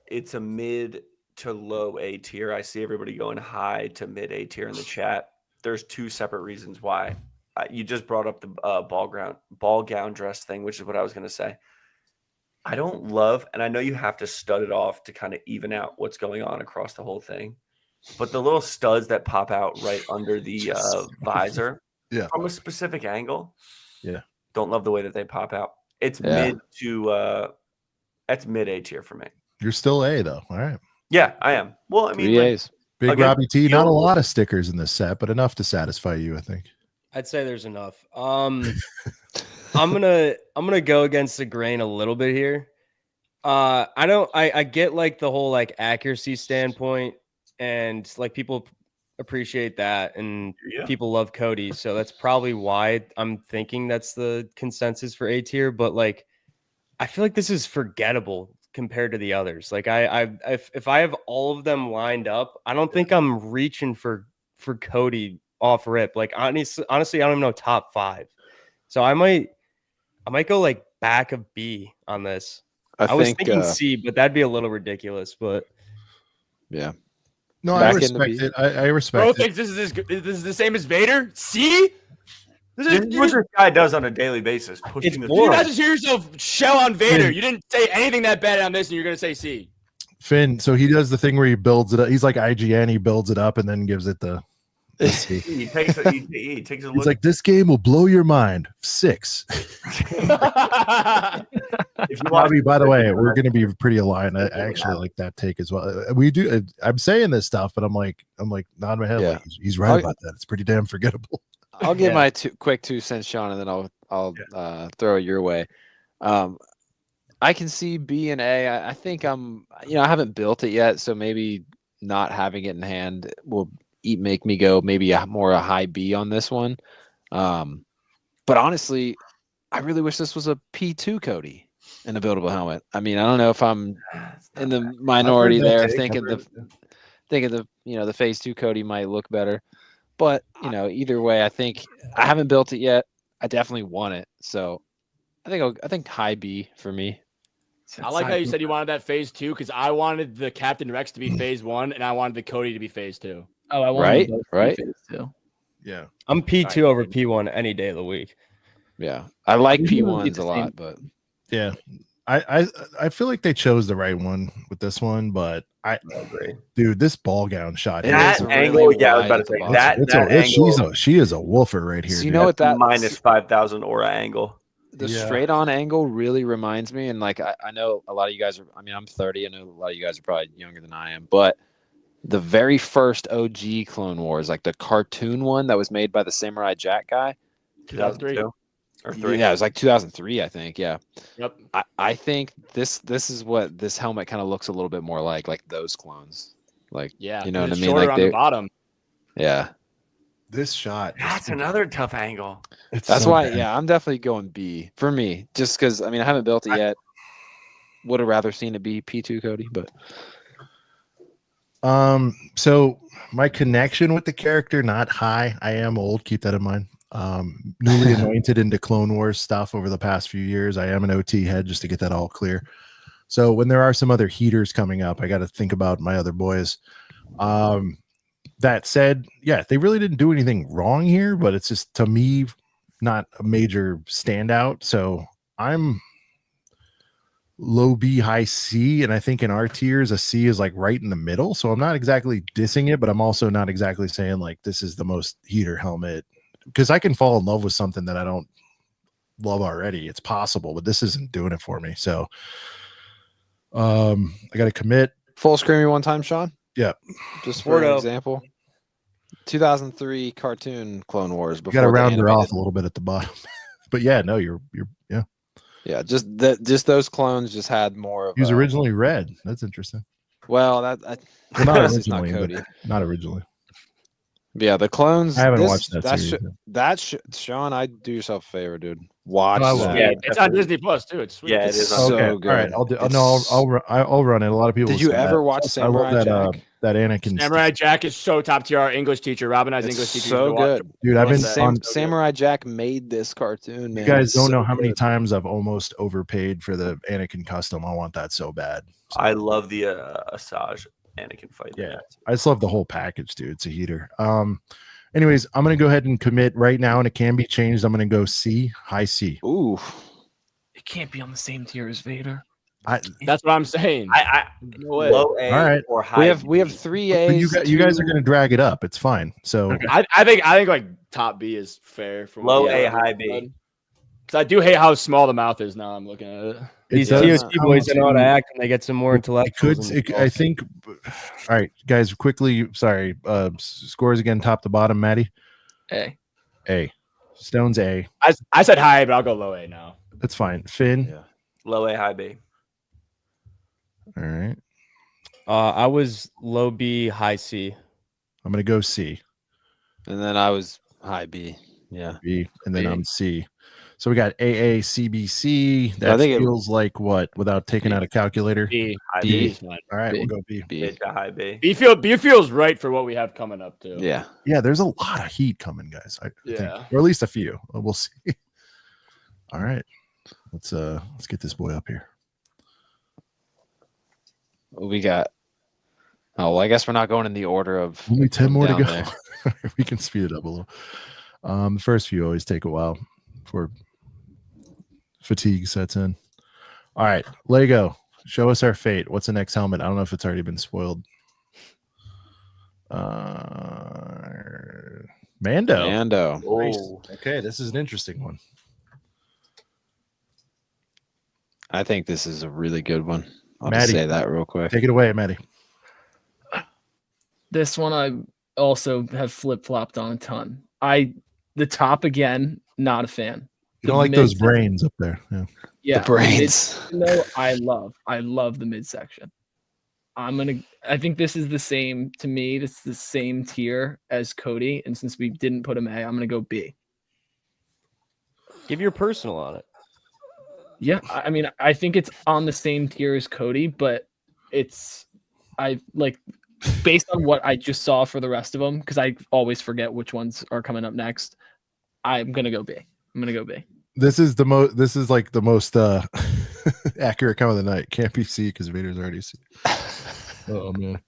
It's a mid to low A tier. I see everybody going high to mid A tier in the chat. There's two separate reasons why. You just brought up the ball gown dress thing, which is what I was going to say. I don't love, and I know you have to stud it off to kind of even out what's going on across the whole thing, but the little studs that pop out right under the visor from a specific angle, don't love the way that they pop out. It's mid to that's mid A tier for me. You're still A though. All right. Yeah, I am. Well, I mean, like, Big again, Robbie T. Not a lot of stickers in this set, but enough to satisfy you, I think. I'd say there's enough. I'm gonna go against the grain a little bit here. I get like the whole like accuracy standpoint, and like people appreciate that, and people love Cody, so that's probably why I'm thinking that's the consensus for A tier. But like, I feel like this is forgettable compared to the others. Like if I have all of them lined up, I don't think I'm reaching for Cody off rip. Like honestly, I don't even know top 5. So I might go like back of B on this. I was thinking C, but that'd be a little ridiculous. But yeah, no, I respect it. I respect Bro it. thinks this is the same as Vader. C. This is what this guy does on a daily basis. It's you not just hear yourself shell on Vader. You didn't say anything that bad on this, and you're gonna say C. Finn, so he does the thing where he builds it up. He's like IGN, he builds it up and then gives it the C. He takes a look. He's like, this game will blow your mind. 6. Bobby, by the way, we're going to be pretty aligned. I actually like that take as well. We do. I'm saying this stuff, but I'm like nodding my head. Yeah. Like, he's right about that. It's pretty damn forgettable. I'll give my quick 2 cents, Sean, and then I'll throw it your way. I can see B and A. I think I haven't built it yet, so maybe not having it in hand will make me go maybe a high B on this one. But honestly, I really wish this was a P2 Cody in a buildable helmet. I mean, I don't know if I'm in the minority there, thinking the the phase 2 Cody might look better. But either way, I think I haven't built it yet. I definitely want it, so I think high B for me. I like how you said you wanted that phase 2 because I wanted the Captain Rex to be phase 1 and I wanted the Cody to be phase 2. Oh, I wanted both to be right. phase 2. Yeah, I'm P2 over P1 any day of the week. Yeah, I like P1s a lot, but yeah, I feel like they chose the right one with this one, but dude, this ball gown shot. That angle, really I was about to say that angle. She is a woofer right here. So you know what that minus 5,000 aura angle. The straight on angle really reminds me, and like I know a lot of you guys are. I mean, I'm 30. I know a lot of you guys are probably younger than I am, but the very first OG Clone Wars, like the cartoon one that was made by the Samurai Jack guy, 2003 or 3. Yeah, it was like 2003, I think. Yeah. Yep. I think this is what this helmet kind of looks a little bit more like those clones. Like, yeah, you know what I mean? Shorter Like on the bottom. Yeah. This shot. That's another tough angle. That's why, yeah, I'm definitely going B for me. Just because, I mean, I haven't built it yet. Would have rather seen it be P2, Cody, but. So my connection with the character, not high. I am old. Keep that in mind. Newly anointed into Clone Wars stuff over the past few years. I am an OT head, just to get that all clear. So when there are some other heaters coming up, I got to think about my other boys. That said, yeah, they really didn't do anything wrong here, but it's just, to me, not a major standout. So I'm low B, high C, and I think in our tiers, a C is like right in the middle. So I'm not exactly dissing it, but I'm also not exactly saying like this is the most heater helmet, because I can fall in love with something that I don't love already. It's possible, but this isn't doing it for me. So I got to commit. Full screen me one time, Sean. Yeah, just for an example. 2003 cartoon Clone Wars. You got to round her off a little bit at the bottom, but yeah, no, you're yeah. Just those clones just had more of. He was originally red. That's interesting. Well, well, not originally, not Cody. Not originally. Yeah, the clones. I haven't watched that series. Sean, I do yourself a favor, dude. Watch that. Yeah, it's on Disney Plus too. It's sweet. Yeah, it's it is. So good. All right, I'll run it. A lot of people. Did you ever watch Samurai Jack? That Anakin. Samurai Jack is so top tier. Our English teacher, Robin has English teacher. So good, dude. I've been Samurai Jack made this cartoon. Man. You guys don't know how many times I've almost overpaid for the Anakin custom. I want that so bad. So. I love the Asajj Anakin fight. Yeah, I just love the whole package, dude. It's a heater. Anyways, I'm gonna go ahead and commit right now, and it can be changed. I'm gonna go C, high C. Ooh, it can't be on the same tier as Vader. That's what I'm saying. No way. Low A, all right, or high. We have 3 A's. You guys are gonna drag it up. It's fine. So I think like top B is fair for low A, high B. Because I do hate how small the mouth is now. I'm looking at it. These TOC boys don't know how to act when they get some more intellectuals. I think. All right, guys, quickly. Sorry. Scores again, top to bottom. Maddie. A. Stone's A. I said high, but I'll go low A now. That's fine. Finn. Yeah. Low A, high B. All right. I was low B, high C. I'm gonna go C. And then I was high B. Yeah. B, and then I'm C. So we got AA, CBC. That feels like what without taking out a calculator? B. B. All right, we'll go B. B. High B. B feels right for what we have coming up too. Yeah. Yeah, there's a lot of heat coming, guys. I think, or at least a few. We'll see. All right. Let's get this boy up here. We got. Oh, well, I guess we're not going in the order of. Only 10 more to go. We can speed it up a little. The first few always take a while before fatigue sets in. All right, Lego, show us our fate. What's the next helmet? I don't know if it's already been spoiled. Mando. Oh. Okay, this is an interesting one. I think this is a really good one. I'll Maddie, just say that real quick. Take it away, Maddie. This one I also have flip-flopped on a ton. The top again, not a fan. You don't like those brains up there. Yeah. The brains. No, I love the midsection. I think this is the same to me. This is the same tier as Cody. And since we didn't put him A, I'm gonna go B. Give your personal on it. Yeah, I mean, I think it's on the same tier as Cody, but based on what I just saw for the rest of them, because I always forget which ones are coming up next. I'm gonna go B. This is the most. This is like the most accurate comment of the night. Can't be C because Vader's already C. Oh man.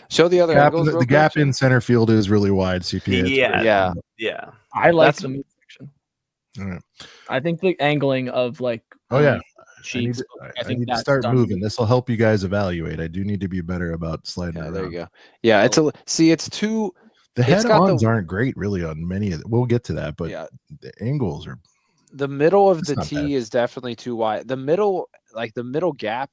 Show the other angles. The gap in center field is really wide. CPA. Yeah. I like the midsection. All right. I think the angling of cheeks. I need to start moving. This will help you guys evaluate. I do need to be better about sliding. Yeah, there you go. Yeah, it's too. The head-ons aren't great, really, on many of them. We'll get to that, but the angles are. The middle of the T is definitely too wide. The middle gap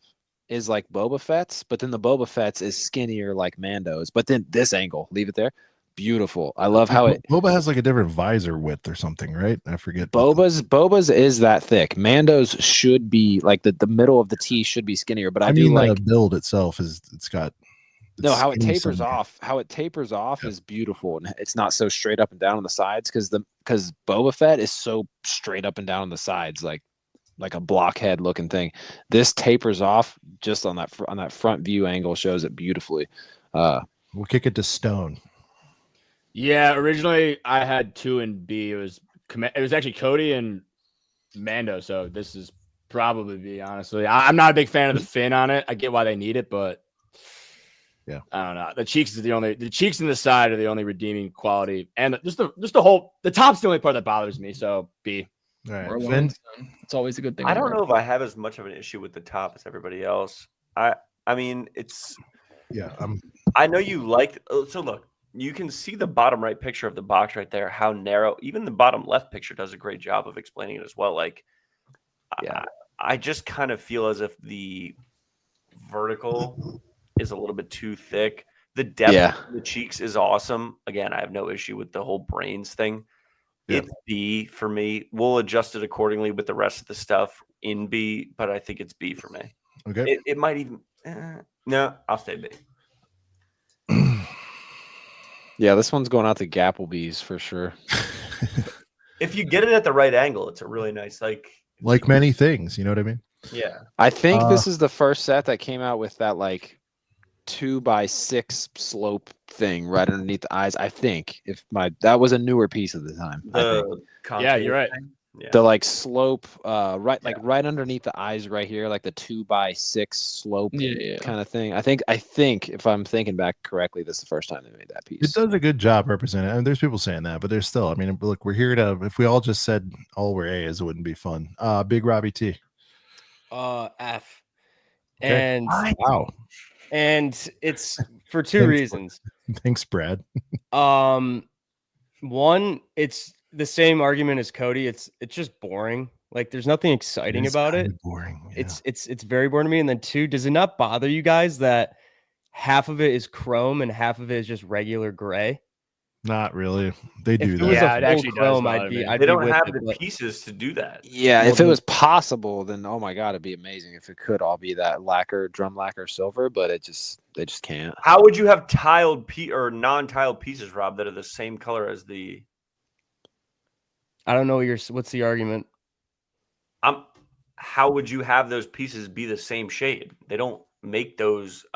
is like Boba Fett's, but then the Boba Fett's is skinnier like Mando's. But then this angle, leave it there. Beautiful. I love how Boba has like a different visor width or something, right? I forget. Boba's is that thick. Mando's should be like the middle of the T should be skinnier, but I do like the build itself it's got No, how it tapers off. How it tapers off is beautiful, and it's not so straight up and down on the sides because Boba Fett is so straight up and down on the sides, like a blockhead looking thing. This tapers off just on that front view angle, shows it beautifully. We'll kick it to Stone. Yeah, originally I had 2 and B. It was actually Cody and Mando, so this is probably B. Honestly, I'm not a big fan of the fin on it. I get why they need it, but yeah, I don't know. The cheeks and the side are the only redeeming quality, and just the top's the only part that bothers me. So B. All right, Finn. It's always a good thing. I don't know if I have as much of an issue with the top as everybody else. I mean, it's I know you like. So look, you can see the bottom right picture of the box right there. How narrow. Even the bottom left picture does a great job of explaining it as well. Like, I just kind of feel as if the vertical is a little bit too thick. The depth of the cheeks is awesome. Again, I have no issue with the whole brains thing. It's B for me. We'll adjust it accordingly with the rest of the stuff in B, but I think it's B for me. Okay. It might even no, I'll stay B. Yeah, this one's going out to Gapplebee's for sure. If you get it at the right angle, it's a really nice like many things, you know what I mean? Yeah. I think this is the first set that came out with that like 2x6 slope thing right underneath the eyes. I think that was a newer piece of the time. Yeah, you're right. Yeah. The like slope, right underneath the eyes, right here, like the 2x6 slope kind of thing. I think if I'm thinking back correctly, this is the first time they made that piece. It does a good job representing. I mean, there's people saying that, but there's still. I mean, look, we're here to. If we all just said all we're A's, it wouldn't be fun. Big Robbie T. F. Okay. And wow. And it's for two reasons. Thanks, Brad. One, it's the same argument as Cody. It's just boring. Like there's nothing exciting about it. Boring. Yeah. It's very boring to me. And then 2, does it not bother you guys that half of it is chrome and half of it is just regular gray? Not really. They do that. Yeah, it actually chrome, does. They don't have the pieces to do that. Yeah, if it was possible, then oh my god, it'd be amazing if it could all be that drum lacquer silver, but they just can't. How would you have tiled or non-tiled pieces, Rob, that are the same color as the? I don't know what's the argument. How would you have those pieces be the same shade? They don't make those.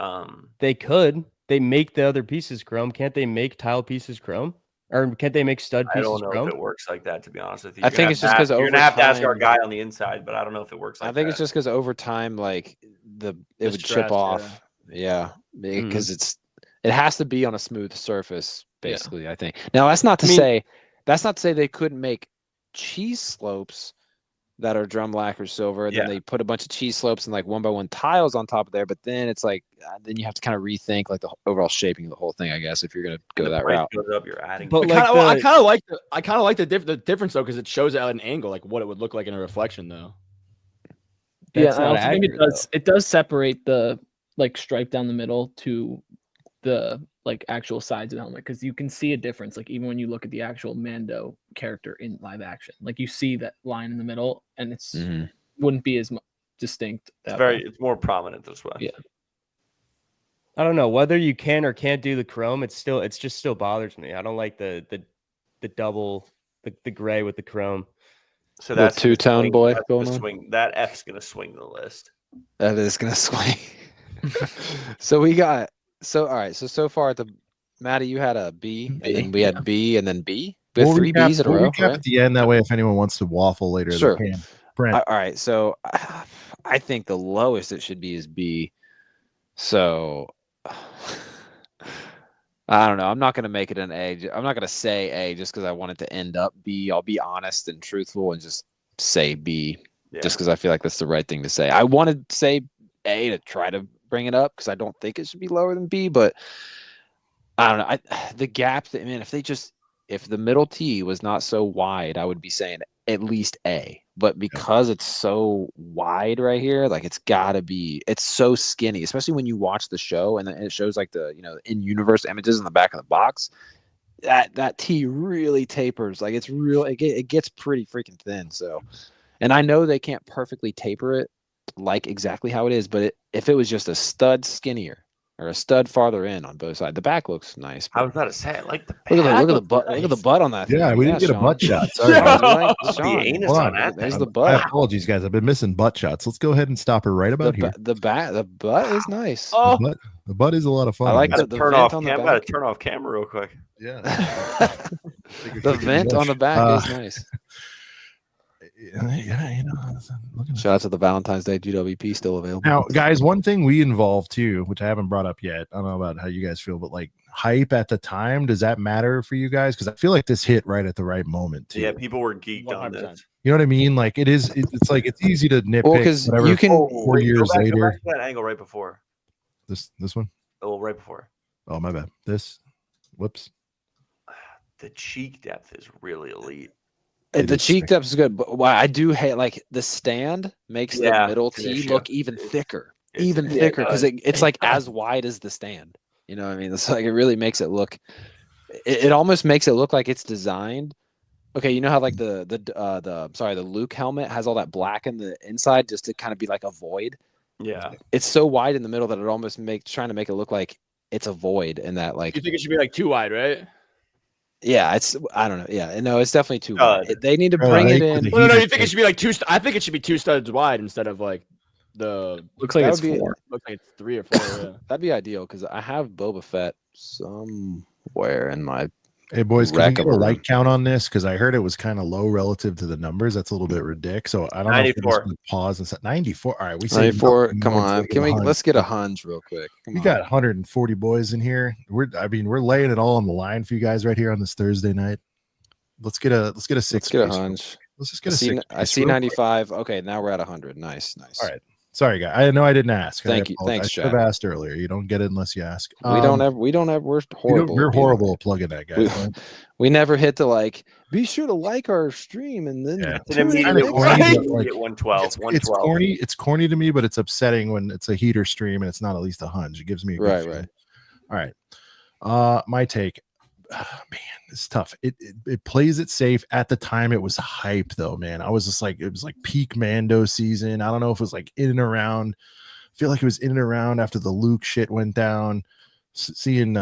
They could. They make the other pieces chrome. Can't they make tile pieces chrome? Or can't they make stud pieces chrome? I don't know if it works like that, to be honest with you. I think it's just because you're gonna have to ask our guy on the inside, but I don't know if it works like that. I think it's just because over time, like it would chip off. Yeah, because it has to be on a smooth surface, basically. I think. Now that's not to say they couldn't make cheese slopes that are drum lacquer silver, and then they put a bunch of cheese slopes and like 1x1 tiles on top of there. But then it's like then you have to kind of rethink like the overall shaping of the whole thing, I guess, if you're gonna go that route. Goes up, you're adding. But I kind of like the difference though, because it shows at an angle like what it would look like in a reflection though. I also think it does separate the like stripe down the middle to the like actual sides of the helmet, because you can see a difference like even when you look at the actual Mando character in live action, like you see that line in the middle and it's wouldn't be as distinct. It's more prominent this way. Yeah, I don't know whether you can or can't do the chrome. It just still bothers me. I don't like the double the gray with the chrome. So that's the two-tone boy going on. That F's gonna swing the list. That is gonna swing. So we got. So all right. So far Maddie, you had a B, and then we had B, and then B. We had 3 B's in a row. We'll recap at the end. That way, if anyone wants to waffle later, sure. They can. Brent. All right. So I think the lowest it should be is B. So I don't know. I'm not gonna make it an A. I'm not gonna say A just because I want it to end up B. I'll be honest and truthful and just say B, just because I feel like that's the right thing to say. I wanted to say A to try to bring it up because I don't think it should be lower than B, but I don't know. The gap that if the middle T was not so wide, I would be saying at least A. But because it's so wide right here, like it's so skinny, especially when you watch the show and it shows like the in-universe images in the back of the box. That T really tapers. Like it's real. It gets pretty freaking thin. So, and I know they can't perfectly taper it like exactly how it is, but if it was just a stud skinnier, or a stud farther in on both sides. The back looks nice. I was about to say, I like the Look back. at the butt. Look at the butt on that. Yeah, thing. we didn't get a Sean. butt shot. Sorry. The anus Hold on that There's thing. the I butt. apologies, guys. I've been missing butt shots. Let's go ahead and stop her right about here. The butt is nice. Oh, The butt is a lot of fun. I like Gotta the turn vent off on the cam. Gotta back. turn off camera real quick. Yeah. The vent on the back is nice. Yeah, you know. Shout out to the Valentine's Day GWP still available. Now, guys, one thing we involved too, which I haven't brought up yet. I don't know about how you guys feel, but like hype at the time, does that matter for you guys? Because I feel like this hit right at the right moment too. Yeah, people were geeked on 100%. this. You know what I mean? Like it's like it's easy to nitpick. Well, 'cause whatever, you can- 4 years Go back later. to that angle right before. This one. Oh, right before. Oh, my bad. This. Whoops. The cheek depth is really elite. The cheek depth is good, but I do hate like the stand makes the middle it's an tee issue. look even thicker, It's- thicker because it's like as wide as the stand. You know what I mean? It's like it really makes it look. It almost makes it look like it's designed. Okay, you know how like the Luke helmet has all that black in the inside just to kind of be like a void. Yeah. It's so wide in the middle that it almost trying to make it look like it's a void and that like you think it should be like too wide, right? yeah, it's I don't know. Yeah, no, it's definitely too wide. They need to Bro, bring I it think in. with the No, heater you think it should be like two? I think it should be 2 studs wide instead of like the. Looks like That it's would be- 4. Looks like it's 3 or 4. Yeah. That'd be ideal because I have Boba Fett somewhere in my. Hey boys, can we Rack get of a them. like count on this? Because I heard it was kind of low relative to the numbers. That's a little bit ridiculous. So I don't know. If we're 94. just gonna pause and say 94. All right, we say 94. nothing Come more on, until can we? get 100. Let's get a hunch real quick. Come We on. got 140 boys in here. We're laying it all on the line for you guys right here on this Thursday night. Let's get a 6. Let's get a hunch. Let's just I get a see, 6. I see 95. Okay, now we're at 100. Nice. All right. Sorry, guy. I know I didn't ask. Thank you. I apologize. Thanks, I should have Chad. asked earlier. You don't get it unless you ask. We don't have. We're horrible. You're at being horrible like- at plugging that, guys. We never hit the like. Be sure to like our stream and then. Yeah. It's an tune in immediate next corny, week. but, like, Get 112. It's 112. corny. It's corny to me, but it's upsetting when it's a heater stream and it's not at least a hunch. It gives me a good Right, feeling. All right. My take. Man, it's tough. It plays it safe. At the time, it was hype though, man. I was just like, it was like peak Mando season. I don't know if it was like in and around. I feel like it was in and around after the Luke shit went down. Seeing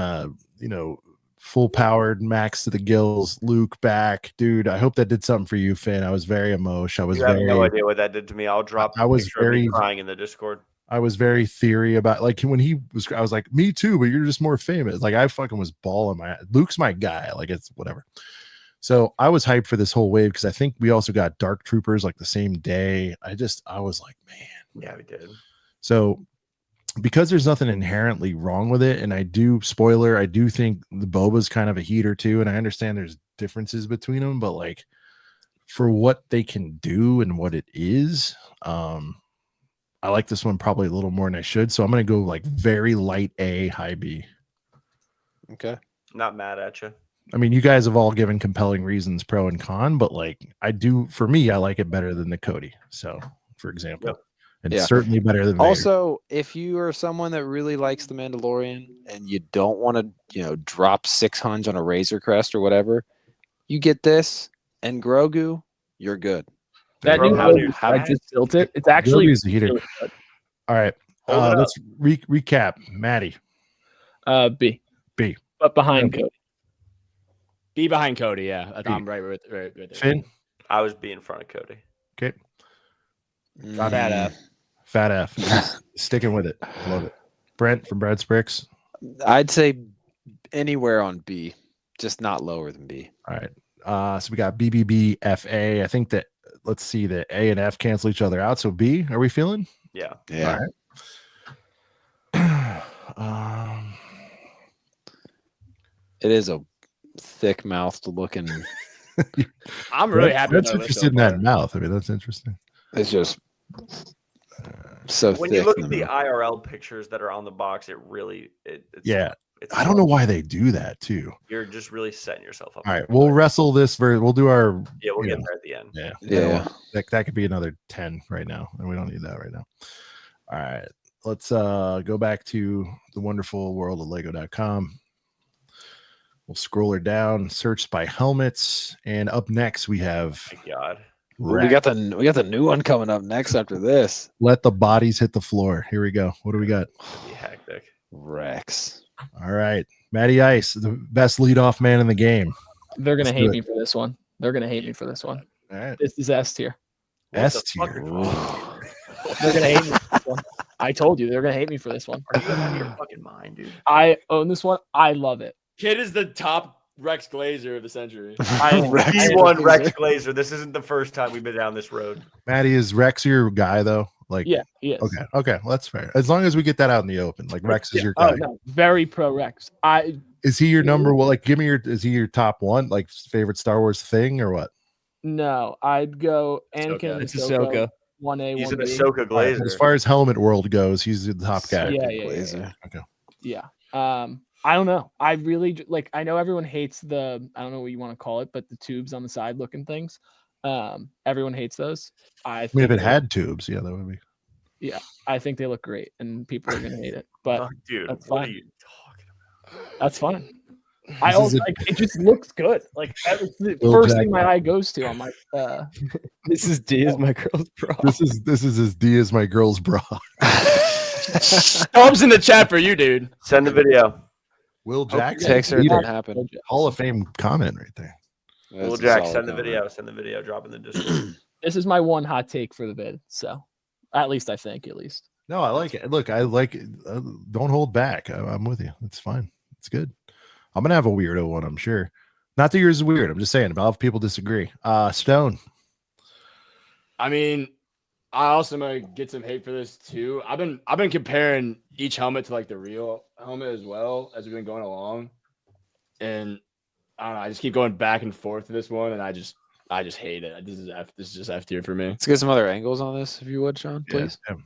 full powered max to the gills Luke back, dude. I hope that did something for you, Finn. I was very emotional. I was You have very no idea what that did to me. I'll drop. I was a picture of me very- crying in the Discord. I was very theory about like when he was. I was like, me too, but you're just more famous. Like I fucking was balling my. Luke's my guy. Like it's whatever. So I was hyped for this whole wave because I think we also got Dark Troopers like the same day. I was like, man. Yeah, we did. So because there's nothing inherently wrong with it, and I do think the Boba's kind of a heater too, and I understand there's differences between them, but like for what they can do and what it is, I like this one probably a little more than I should. So I'm going to go like very light A, high B. Okay. Not mad at you. I mean, you guys have all given compelling reasons, pro and con, but like for me, I like it better than the Cody. So for example, and Yeah. certainly better than Vader. Also, if you are someone that really likes the Mandalorian and you don't want to, drop 600 on a Razor Crest or whatever, you get this and Grogu, you're good. That Bro, new how do build, you- I just built it. It's actually Grogu's a heater. really good. All right. Hold it Let's recap. Maddie. B. B. But behind Cody. Be behind Cody. Yeah, B. I'm right there. Finn. I was B in front of Cody. Okay. Fat F. Fat F. Sticking with it. Love it. Brent from Brad's Bricks. I'd say anywhere on B, just not lower than B. All right. So we got BBB, FA. I think that, let's see, the A and F cancel each other out. So B, are we feeling? Yeah. Yeah. All right. It is a thick mouthed looking. I'm really happy. That's with my list interested so in that far. mouth. I mean, that's interesting. It's just so When thick. you look at in the mouth. IRL pictures that are on the box, it really it's Yeah. It's I don't know why they do that too. You're just really setting yourself up. All right. We'll wrestle this. We'll do our. Yeah, we'll you get know, there at the end. Yeah. Yeah. That could be another 10 right now. And we don't need that right now. All right. Let's go back to the wonderful world of Lego.com. We'll scroll her down, search by helmets, and up next we have My God. We got the new one coming up next after this. Let the Bodies Hit the Floor. Here we go. What do we got? Be hectic. Rex. All right, Matty Ice, the best leadoff man in the game. They're gonna Let's hate do me it. for this one. They're gonna hate me for this one. All right, This is S tier. S tier. They're gonna hate me for this one. I told you they're gonna hate me for this one. Are you out of your fucking mind, dude? I own this one. I love it. Kid is the top Rex Glazer of the century. P1 Rex Glazer. This isn't the first time we've been down this road. Matty, is Rex your guy though? Like, Yeah, he is. Okay, well, that's fair. As long as we get that out in the open, like Rex is your Oh guy. no, very pro Rex. Is he your number one? Like, give me your. Is he your top one? Like, favorite Star Wars thing or what? No, I'd go Anakin. It's Ahsoka. 1A, He's an 1B. Ahsoka Glazer. As far as helmet world goes, he's the top guy. Yeah. Okay. Yeah. I don't know. I really like. I know everyone hates the. I don't know what you want to call it, but the tubes on the side looking things. Everyone hates those. I mean, if it had tubes, yeah, that would be. Yeah, I think they look great, and people are gonna hate it. But Oh, dude, that's what are fine. you talking about? That's fine. I also like it. Just looks good. Like it's the first thing my eye goes to on my. This is D as my girl's bra. This is as D as my girl's bra. Thumbs in the chat for you, dude. Send the video. Will Jackson. Text her, it didn't happen. Hall of Fame comment right there. Will Jack, send the video. Send the video. Drop in the Discord. This is my one hot take for the vid. So, at least I think, at least. No, I like it. Look, I like it. Don't hold back. I'm with you. It's fine. It's good. I'm gonna have a weirdo one, I'm sure. Not that yours is weird. I'm just saying. I'll have people disagree. Stone. I mean, I also might get some hate for this too. I've been comparing each helmet to like the real helmet as well as we've been going along, and I don't know. I just keep going back and forth to this one, and I just hate it. This is F. This is just F tier for me. Let's get some other angles on this, if you would, Sean, please. Yeah.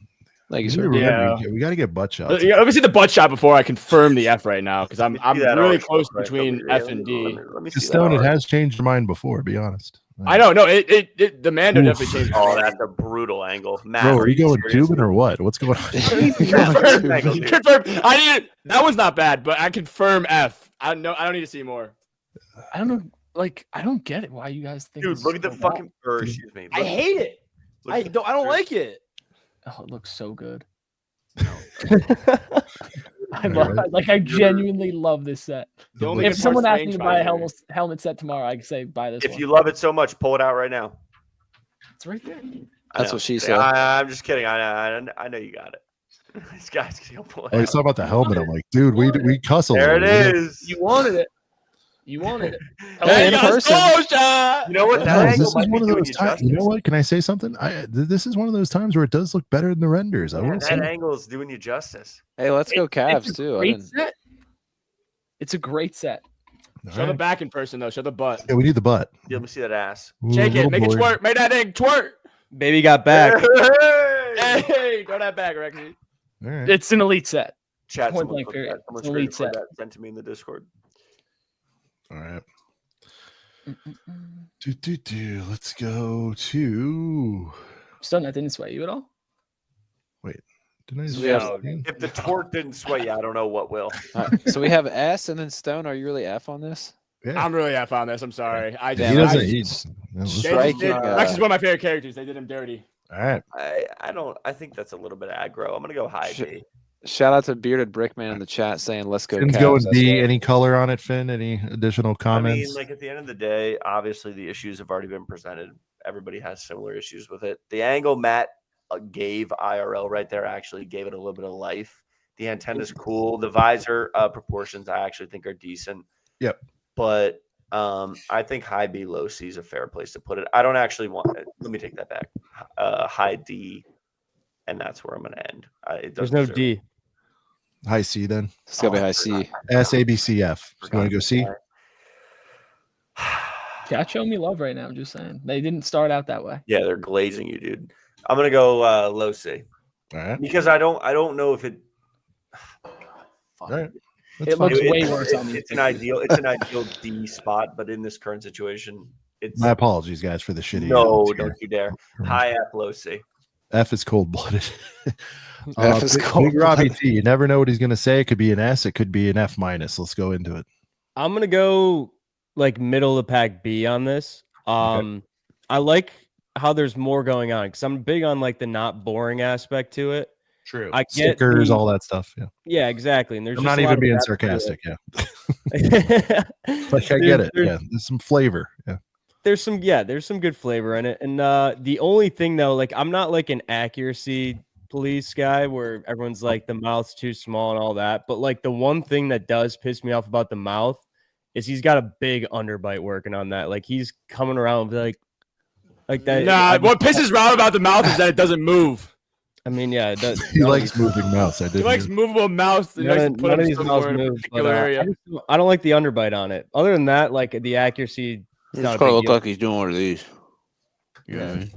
Thank you, We sir. remember, we got to get butt shots. Yeah, let me see the butt shot before I confirm the F right now, because I'm that really also close right between over here. F and D. Let me see Stone, that it art. has changed your mind before. Be honest. I know. No, it the Mando definitely changed. Oh, that's a brutal angle. Matt, Bro, are you going serious? tubing or what? What's going on? Confirm. I needed. That was not bad, but I confirm F. I don't need to see more. I don't know. Like, I don't get it. Why you guys think? Dude, this look is at the so bad. fucking. Or, excuse me. I hate it. I don't like it. Oh, it looks so good. I genuinely love this set. If someone asked me to buy a helmet set tomorrow, I could say buy this. If one. you love it so much, pull it out right now. It's right there. That's what she said. I'm just kidding. I know you got it. This guy's gonna pull it Oh, he's out. talking about the helmet. I'm like, dude, we cuss a There little. it is. You wanted it. You wanted it. Hey, in person. You know what? That No, angle this is might be one of doing those you times. You know justice. what? Can I say something? This is one of those times where it does look better than the renders. I Yeah, will that say. angle is doing you justice. Hey, let's go It's Cavs a too. great set. It's a great set. All Show the right. back in person though. Show the butt. Yeah, we need the butt. Yeah, let me see that ass. Ooh, Shake it. little Make it boy. twerk. Make that thing twerk. Baby got back. Hey! Hey, throw that back, Rexy. All right. It's an elite set. Chat, Point someone blank put period. that. Someone It's an elite screenshot set. that. Sent to me in the Discord. All right. Let's go to. Stone, that didn't sway you at all. Didn't I just No, if the torque didn't sway you, I don't know what will. All right, so we have S and then Stone. Are you really F on this? Yeah. I'm really F on this. I'm sorry. I He just, doesn't. I, He's Striking, Rex is one of my favorite characters. They did him dirty. all right. I think that's a little bit aggro. I'm gonna go high B. Shout out to Bearded Brickman in the chat saying, "Let's go." Finn's Cavs." going That's D. right. Any color on it, Finn? Any additional I comments? mean, like at the end of the day, obviously the issues have already been presented. Everybody has similar issues with it. The angle Matt gave IRL right there actually gave it a little bit of life. The antenna's cool. The visor proportions I actually think are decent. Yep. But I think high B, low C is a fair place to put it. I don't actually want it. Let me take that back. High D, and that's where I'm going to end. There's no D. High C then. It's gotta be high C. S, A, B, C, F. You want to go C? Chat showing me love right now. I'm just saying. They didn't start out that way. Yeah, they're glazing you, dude. I'm gonna go low C All right. because I don't know if it. All right. That's It fine. looks way worse on me. It's an ideal D spot, but in this current situation, it's My apologies, guys, for the shitty. no. here. Don't you dare. High F, low C. F is cold blooded. F is Big cold-blooded. Robbie T. You never know what he's going to say. It could be an S. It could be an F minus. Let's go into it. I'm gonna go like middle of the pack B on this. I like how there's more going on because I'm big on like the not boring aspect to it. True. I get Stickers, all that stuff. Yeah. Yeah, exactly. And there's I'm just not a lot even of being depth to sarcastic. it. Yeah. Like I get it. Yeah. There's some flavor. Yeah. There's some good flavor in it. And the only thing though, like I'm not like an accuracy police guy where everyone's like the mouth's too small and all that. But like the one thing that does piss me off about the mouth is he's got a big underbite working on that. Like he's coming around like that. Nah, what pisses Rob about the mouth is that it doesn't move. I mean, yeah, it does. He likes moving mouths. He likes movable mouths. He likes to put them somewhere in a particular area. I don't like the underbite on it. Other than that, like the accuracy. It's not gonna look like he's doing one of these. You know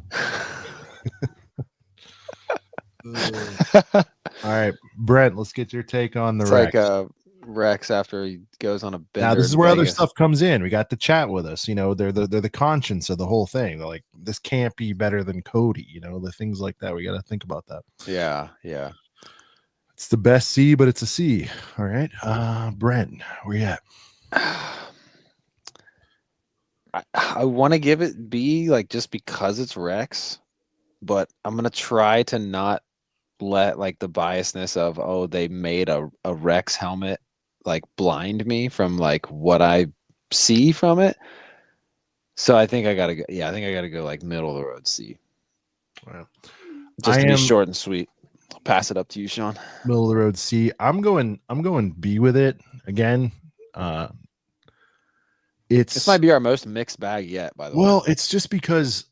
what I mean? All right, Brent, let's get your take on the It's Rex. like Rex after he goes on a bender. Now this is in where other Vegas. stuff comes in. We got the chat with us. You know, they're the conscience of the whole thing. They're like, this can't be better than Cody. You know, the things like that. We got to think about that. Yeah, yeah. It's the best C, but it's a C. All right, Brent, where you at? I want to give it B, like just because it's Rex, but I'm gonna try to not let like the biasness of they made a Rex helmet like blind me from like what I see from it. So I think I gotta go. Yeah, I think I gotta go like middle of the road C. Wow. Just to be short and sweet. I'll pass it up to you, Sean. Middle of the road C. I'm going B with it again. This might be our most mixed bag yet, by the way. Well, it's just because,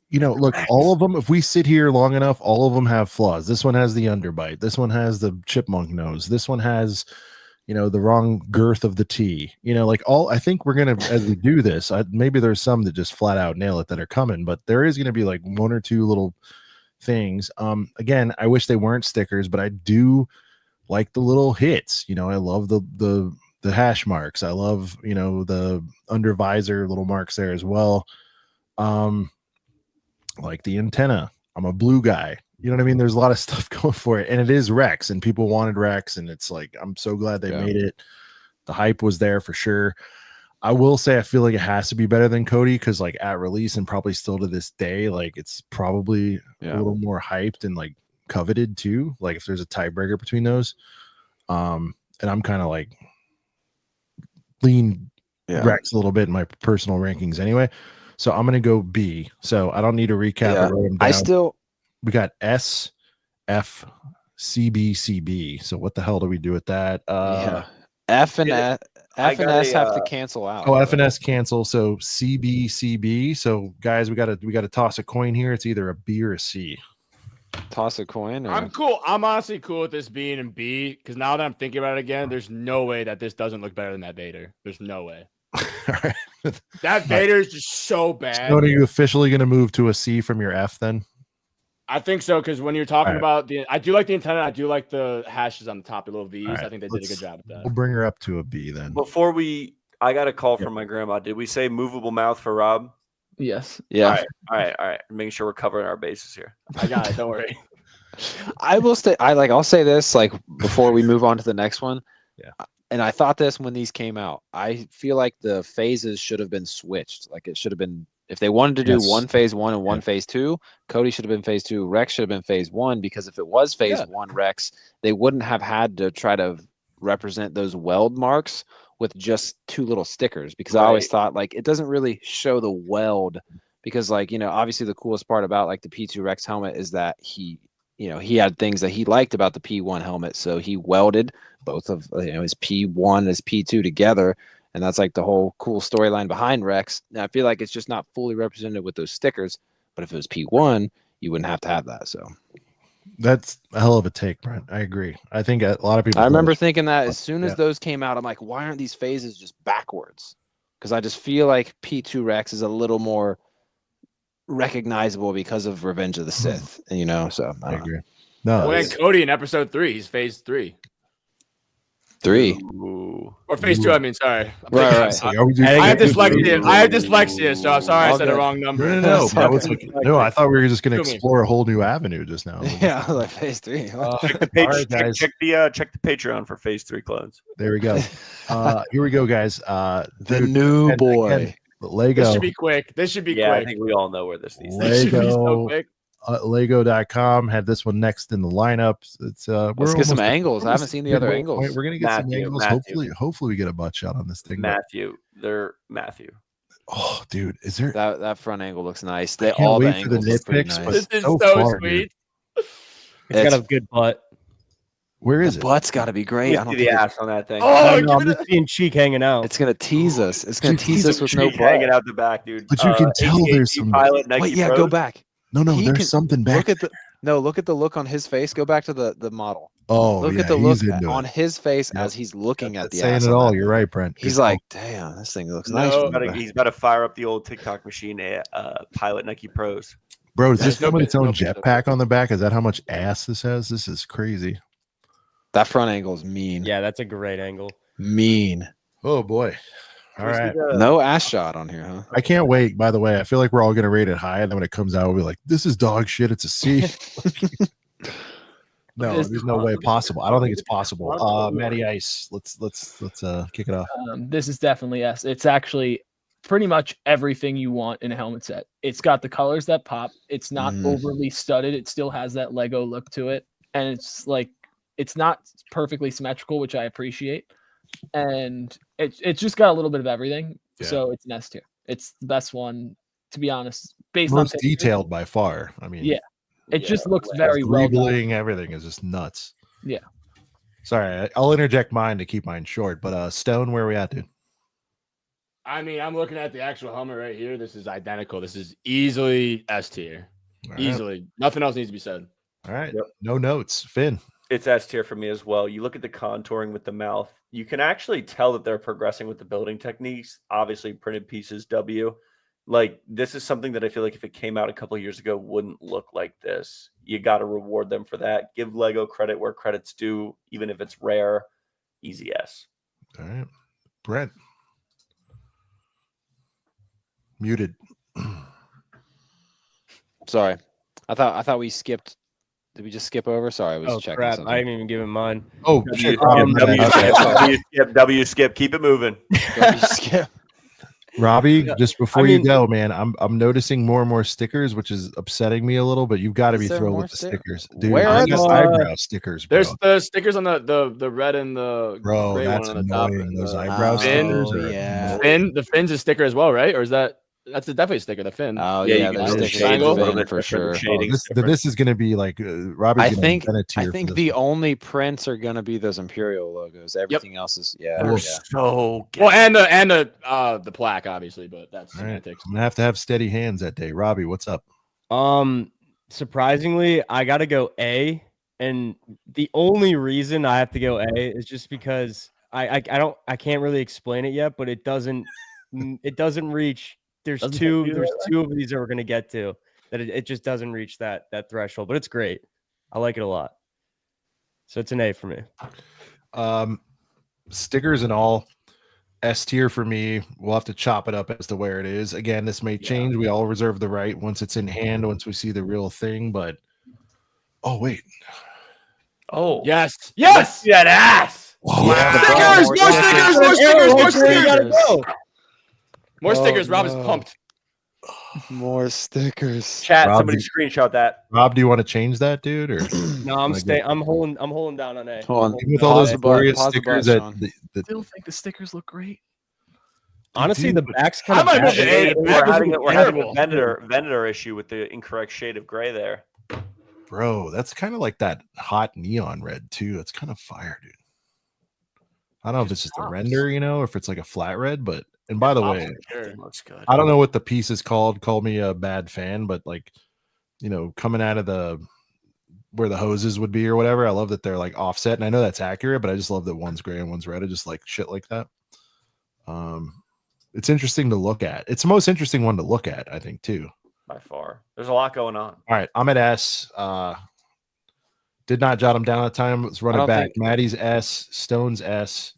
you know, look, all of them, if we sit here long enough, all of them have flaws. This one has the underbite. This one has the chipmunk nose. This one has, you know, the wrong girth of the T. You know, like I think we're going to, as we do this, maybe there's some that just flat out nail it that are coming, but there is going to be like one or two little things. Again, I wish they weren't stickers, but I do like the little hits. You know, I love the hash marks. I love, you know, the under visor little marks there as well. Like the antenna. I'm a blue guy. You know what I mean? There's a lot of stuff going for it. And it is Rex, and people wanted Rex, and it's like, I'm so glad they made it. The hype was there for sure. I will say I feel like it has to be better than Cody, because like at release and probably still to this day, like it's probably a little more hyped and like coveted too. Like if there's a tiebreaker between those. And I'm kind of like lean Rex a little bit in my personal rankings anyway. So I'm going to go B. So I don't need to recap. Yeah. We got S, F, C, B, C, B. So what the hell do we do with that? F and S have to cancel out. Oh, F and S cancel. So C, B, C, B. So guys, we got to toss a coin here. It's either a B or a C. Toss a coin. I'm cool. I'm honestly cool with this being in B, because now that I'm thinking about it again, there's no way that this doesn't look better than that Vader. There's no way. That Vader is just so bad. So are you officially going to move to a C from your F then? I think so, because when you're talking about I do like the antenna. I do like the hashes on the top, the little V's. I think they did a good job with that. We'll bring her up to a B then. Before I got a call from my grandma. Did we say movable mouth for Rob? Yes. Yeah. All right. Making sure we're covering our bases here. I got it. Don't worry. I'll say this like before we move on to the next one. Yeah. And I thought this when these came out. I feel like the phases should have been switched. Like it should have been, if they wanted to do one phase 1 and one phase 2, Cody should have been phase 2. Rex should have been phase 1, because if it was phase 1 Rex, they wouldn't have had to try to represent those weld marks with just 2 little stickers, because I always thought like it doesn't really show the weld, because like, you know, obviously the coolest part about like the P2 Rex helmet is that he had things that he liked about the P1 helmet, so he welded both of his P1 and his P2 together, and that's like the whole cool storyline behind Rex. Now I feel like it's just not fully represented with those stickers, but if it was P1, you wouldn't have to have that. So that's a hell of a take, Brent. I agree. I think a lot of people. I remember thinking that as soon as those came out, I'm like, why aren't these phases just backwards? Because I just feel like P2 Rex is a little more recognizable because of Revenge of the Sith, and you know, so I agree. No, when Cody in episode 3, he's phase 3. 3 or phase 2. I mean, sorry. Right. I have dyslexia. So I'm sorry I said the wrong number. No, I thought we were just going to explore a whole new avenue just now. Yeah, like phase 3. Check the page. Right, guys. Check the Patreon for phase 3 clones. There we go. Here we go, guys. The new boy. Lego. This should be quick. I think we all know where this needs. Lego. This should be so quick. Lego.com had this one next in the lineup. It's let's get some angles. I haven't seen the other angles. We're gonna get some angles. Hopefully we get a butt shot on this thing. Matthew. Oh, dude, is there that front angle looks nice. I can't wait for the nitpicks. Nice. This is so far, sweet. It's got a good butt. Where is the it? Butt's got to be great. I don't see the ass on that thing. Oh, no, I'm just seeing cheek hanging out. It's gonna tease us. It's gonna tease us with no butt hanging out the back, dude. But you can tell there's some pilot. Nike Wait, yeah, Pros. go back. No, there's something back. Look at the look on his face. Go back to the model. Oh, look at the look on his face as he's looking at the saying ass. it all. You're right, Brent. He's like, damn, this thing looks nice. He's about to fire up the old TikTok machine. Pilot Nike Pros. Bro, does this come with its own jetpack on the back? Is that how much ass this has? This is crazy. That front angle is mean. Yeah, that's a great angle. Mean. Oh boy. All right. No ass shot on here, huh? I can't wait. By the way, I feel like we're all gonna rate it high, and then when it comes out, we'll be like, "This is dog shit. It's a C." No, there's no way possible. I don't think it's possible. Matty Ice, let's kick it off. This is definitely S. It's actually pretty much everything you want in a helmet set. It's got the colors that pop. It's not overly studded. It still has that Lego look to it, and it's like it's not perfectly symmetrical, which I appreciate. And it's just got a little bit of everything. Yeah. So it's an S tier. It's the best one, to be honest. Based most on detailed by far. I mean, yeah, it just looks very well done. Everything is just nuts. Yeah. Sorry, I'll interject mine to keep mine short. But Stone, where are we at, dude? I mean, I'm looking at the actual helmet right here. This is identical. This is easily S tier. Easily. Nothing else needs to be said. All right. Yep. No notes. Finn. It's S tier for me as well. You look at the contouring with the mouth, you can actually tell that they're progressing with the building techniques. Obviously, printed pieces, W. Like, this is something that I feel like if it came out a couple of years ago, wouldn't look like this. You got to reward them for that. Give Lego credit where credit's due, even if it's rare. Easy S. All right. Brent. Muted. Sorry. I thought we skipped. Did we just skip over? Sorry, I was checking something. I didn't even give him mine. Oh, W skip. Keep it moving. W skip. Robbie, just before you go, man, I'm noticing more and more stickers, which is upsetting me a little. But you've got to be thrilled with the stickers, dude. Where are the eyebrow stickers? Bro. There's the stickers on the red and the gray that's one on the top. Those eyebrow stickers. Yeah. The Finn's a sticker as well, right? Or is that's definitely a sticker? The Fin. Oh yeah, there's stickers for sure. This is going to be like Robbie's. I think the only prints are going to be those Imperial logos. Everything else is so good. Well, and the plaque, obviously, but that's semantics. I'm gonna have to have steady hands that day. Robbie, what's up? Surprisingly, I got to go A, and the only reason I have to go A is just because I can't really explain it yet, but it doesn't reach. There's two of these that we're gonna get to that it just doesn't reach that threshold, but it's great. I like it a lot. So it's an A for me. Stickers and all, S tier for me. We'll have to chop it up as to where it is. Again, this may change. We all reserve the right once it's in hand, once we see the real thing. But oh wait. Oh yes. That ass. Wow. More stickers. Rob is pumped. More stickers. Chat. Somebody screenshot that. Rob, do you want to change that, dude? Or no, I'm staying. I'm holding down on A. Hold on. With all those glorious stickers I still think the stickers look great. Honestly, the back's kind of. We're having a vendor issue with the incorrect shade of gray there. Bro, that's kind of like that hot neon red too. It's kind of fire, dude. I don't know if it's just a render, or if it's like a flat red, but. And by the way, I don't know what the piece is called. Call me a bad fan, but like, coming out of where the hoses would be or whatever, I love that they're like offset, and I know that's accurate, but I just love that one's gray and one's red. I just like shit like that. It's interesting to look at. It's the most interesting one to look at, I think, too. By far, there's a lot going on. All right, I'm at S. Did not jot them down at the time. Let's run it back. Maddie's S. Stone's S.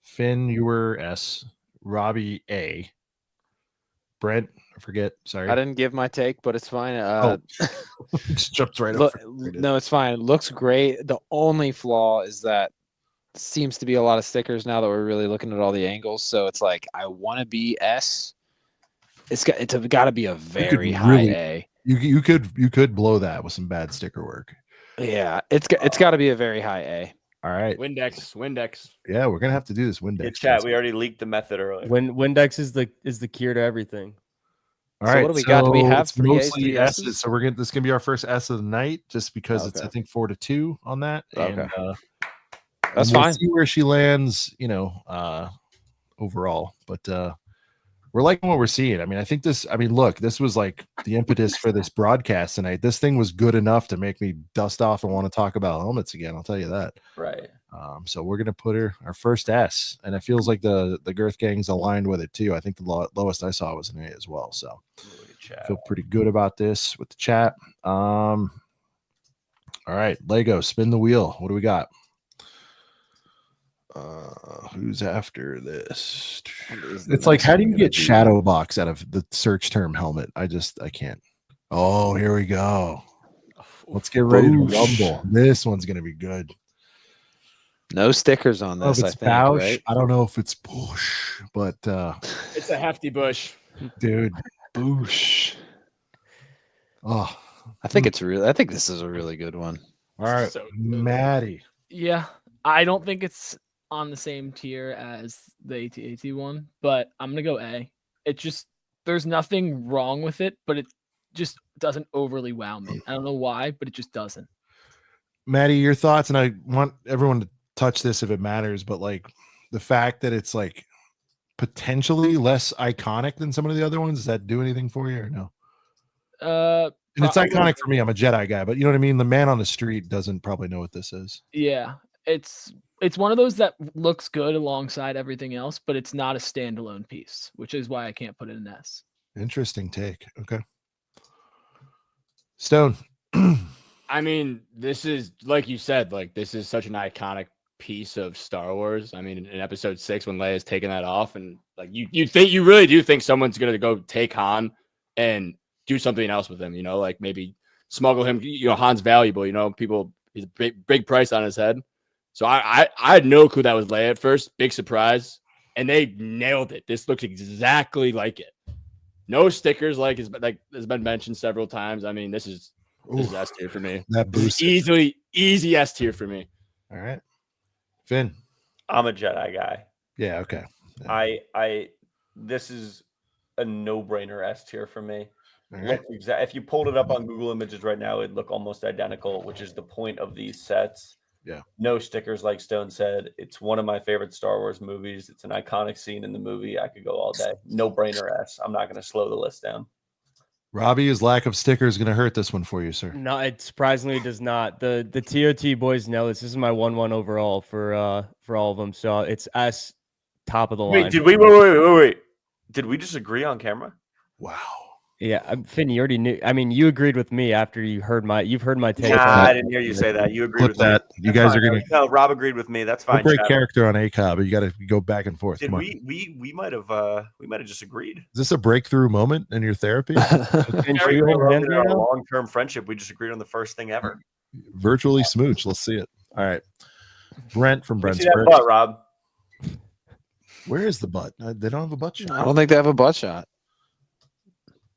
Finn, you were S. Robbie A. Brent, I forget. Sorry, I didn't give my take, but it's fine. Just jumped right up. No, it's fine. It looks great. The only flaw is that seems to be a lot of stickers now that we're really looking at all the angles. So it's like I want to be S. It's got to be a very high A. You could blow that with some bad sticker work. Yeah, it's got to be a very high A. All right. Windex. Yeah, we're gonna have to do this Windex. Yeah, chat. We already leaked the method earlier. Windex is the cure to everything. All So right. what do we got? Do we have it's 3 A's, mostly 3 S's? S's? So this is gonna be our first S of the night, just because it's I think 4-2 on that. And, Okay. and That's we'll fine. see where she lands, overall. But we're liking what we're seeing. I mean, I think this. I mean, look, this was like the impetus for this broadcast tonight. This thing was good enough to make me dust off and want to talk about helmets again. I'll tell you that. Right. So we're gonna put our first S, and it feels like the Girth Gang's aligned with it too. I think the lowest I saw was an A as well. So I feel pretty good about this with the chat. All right, Lego, spin the wheel. What do we got? Who's after this? It's like, how do you get shadow box out of the search term helmet? I can't. Oh, here we go. Let's get ready to rumble. This one's gonna be good. No stickers on this. I think. Boushh. Right? I don't know if it's Boushh, but it's a hefty bush, dude. Boushh. Oh, I think this is a really good one. All right, So Maddie. Yeah, I don't think it's on the same tier as the AT-AT one, but I'm gonna go A. It just there's nothing wrong with it, but it just doesn't overly wow me. I don't know why, but it just doesn't. Maddie, your thoughts, and I want everyone to touch this if it matters, but like the fact that it's like potentially less iconic than some of the other ones, does that do anything for you or no? And it's iconic for me. I'm a Jedi guy, but you know what I mean? The man on the street doesn't probably know what this is. Yeah, it's one of those that looks good alongside everything else, but it's not a standalone piece, which is why I can't put it in S. Interesting take. Okay. Stone. I mean, this is like you said, like this is such an iconic piece of Star Wars. I mean, in Episode 6, when Leia's taking that off, and like you really do think someone's gonna go take Han and do something else with him, like maybe smuggle him. Han's valuable, he's a big price on his head. So I had no clue that was Leia at first. Big surprise, and they nailed it. This looks exactly like it. No stickers, like has been mentioned several times. I mean, this is S tier for me. That boost easy S tier for me. All right, Finn. I'm a Jedi guy. Yeah. Okay. Yeah. This is a no-brainer S tier for me. Right. If you pulled it up on Google Images right now, it'd look almost identical, which is the point of these sets. Yeah. No stickers, like Stone said. It's one of my favorite Star Wars movies. It's an iconic scene in the movie. I could go all day. No brainer S. I'm not going to slow the list down. Robbie, his lack of stickers is going to hurt this one for you, sir. No, it surprisingly does not. The TOT boys know this. This is my 1-1 overall for all of them. So it's S, top of the line. Wait, did we wait? Did we just agree on camera? Wow. Yeah, Finn, you already knew. I mean, you agreed with me after you've heard my take. Nah, I didn't hear you say that. You agreed with that. Me. You guys are gonna. No, Rob agreed with me. That's fine. Great character on ACOB, but you got to go back and forth. Did Come on. we might have just agreed. Is this a breakthrough moment in your therapy? In our long-term friendship, we just agreed on the first thing ever. Virtually smooch. Let's see it. All right. Brent from Brent's. See that butt, Rob. Where is the butt? They don't have a butt shot. I don't think they have a butt shot.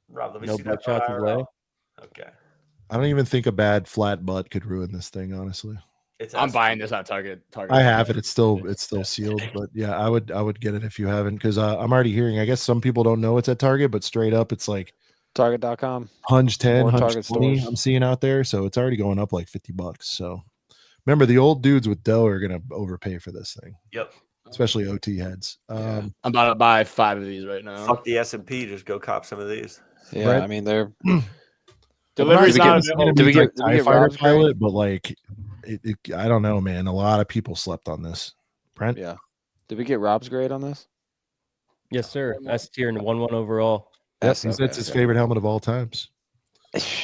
Rob, let me No see butt that shots butt of Leia. Okay. I don't even think a bad flat butt could ruin this thing, honestly. I'm buying this on Target. I have it. It's still sealed, but yeah, I would get it if you haven't, because I'm already hearing. I guess some people don't know it's at Target, but straight up, it's like Target.com. Hunch 10, More Hunch Target 20. stores. I'm seeing out there, so it's already going up like $50. So remember, the old dudes with dough are gonna overpay for this thing. Yep. Especially OT heads. I'm about to buy 5 of these right now. Fuck the S&P. Just go cop some of these. Yeah, Right. I mean they're delivery's not Did Did we get fighter Rob's grade? pilot? But like, I don't know, man. A lot of people slept on this. Brent. Yeah. Did we get Rob's grade on this? Yes, sir. S tier and 1-1 overall. Yes, he said it's his favorite helmet of all times.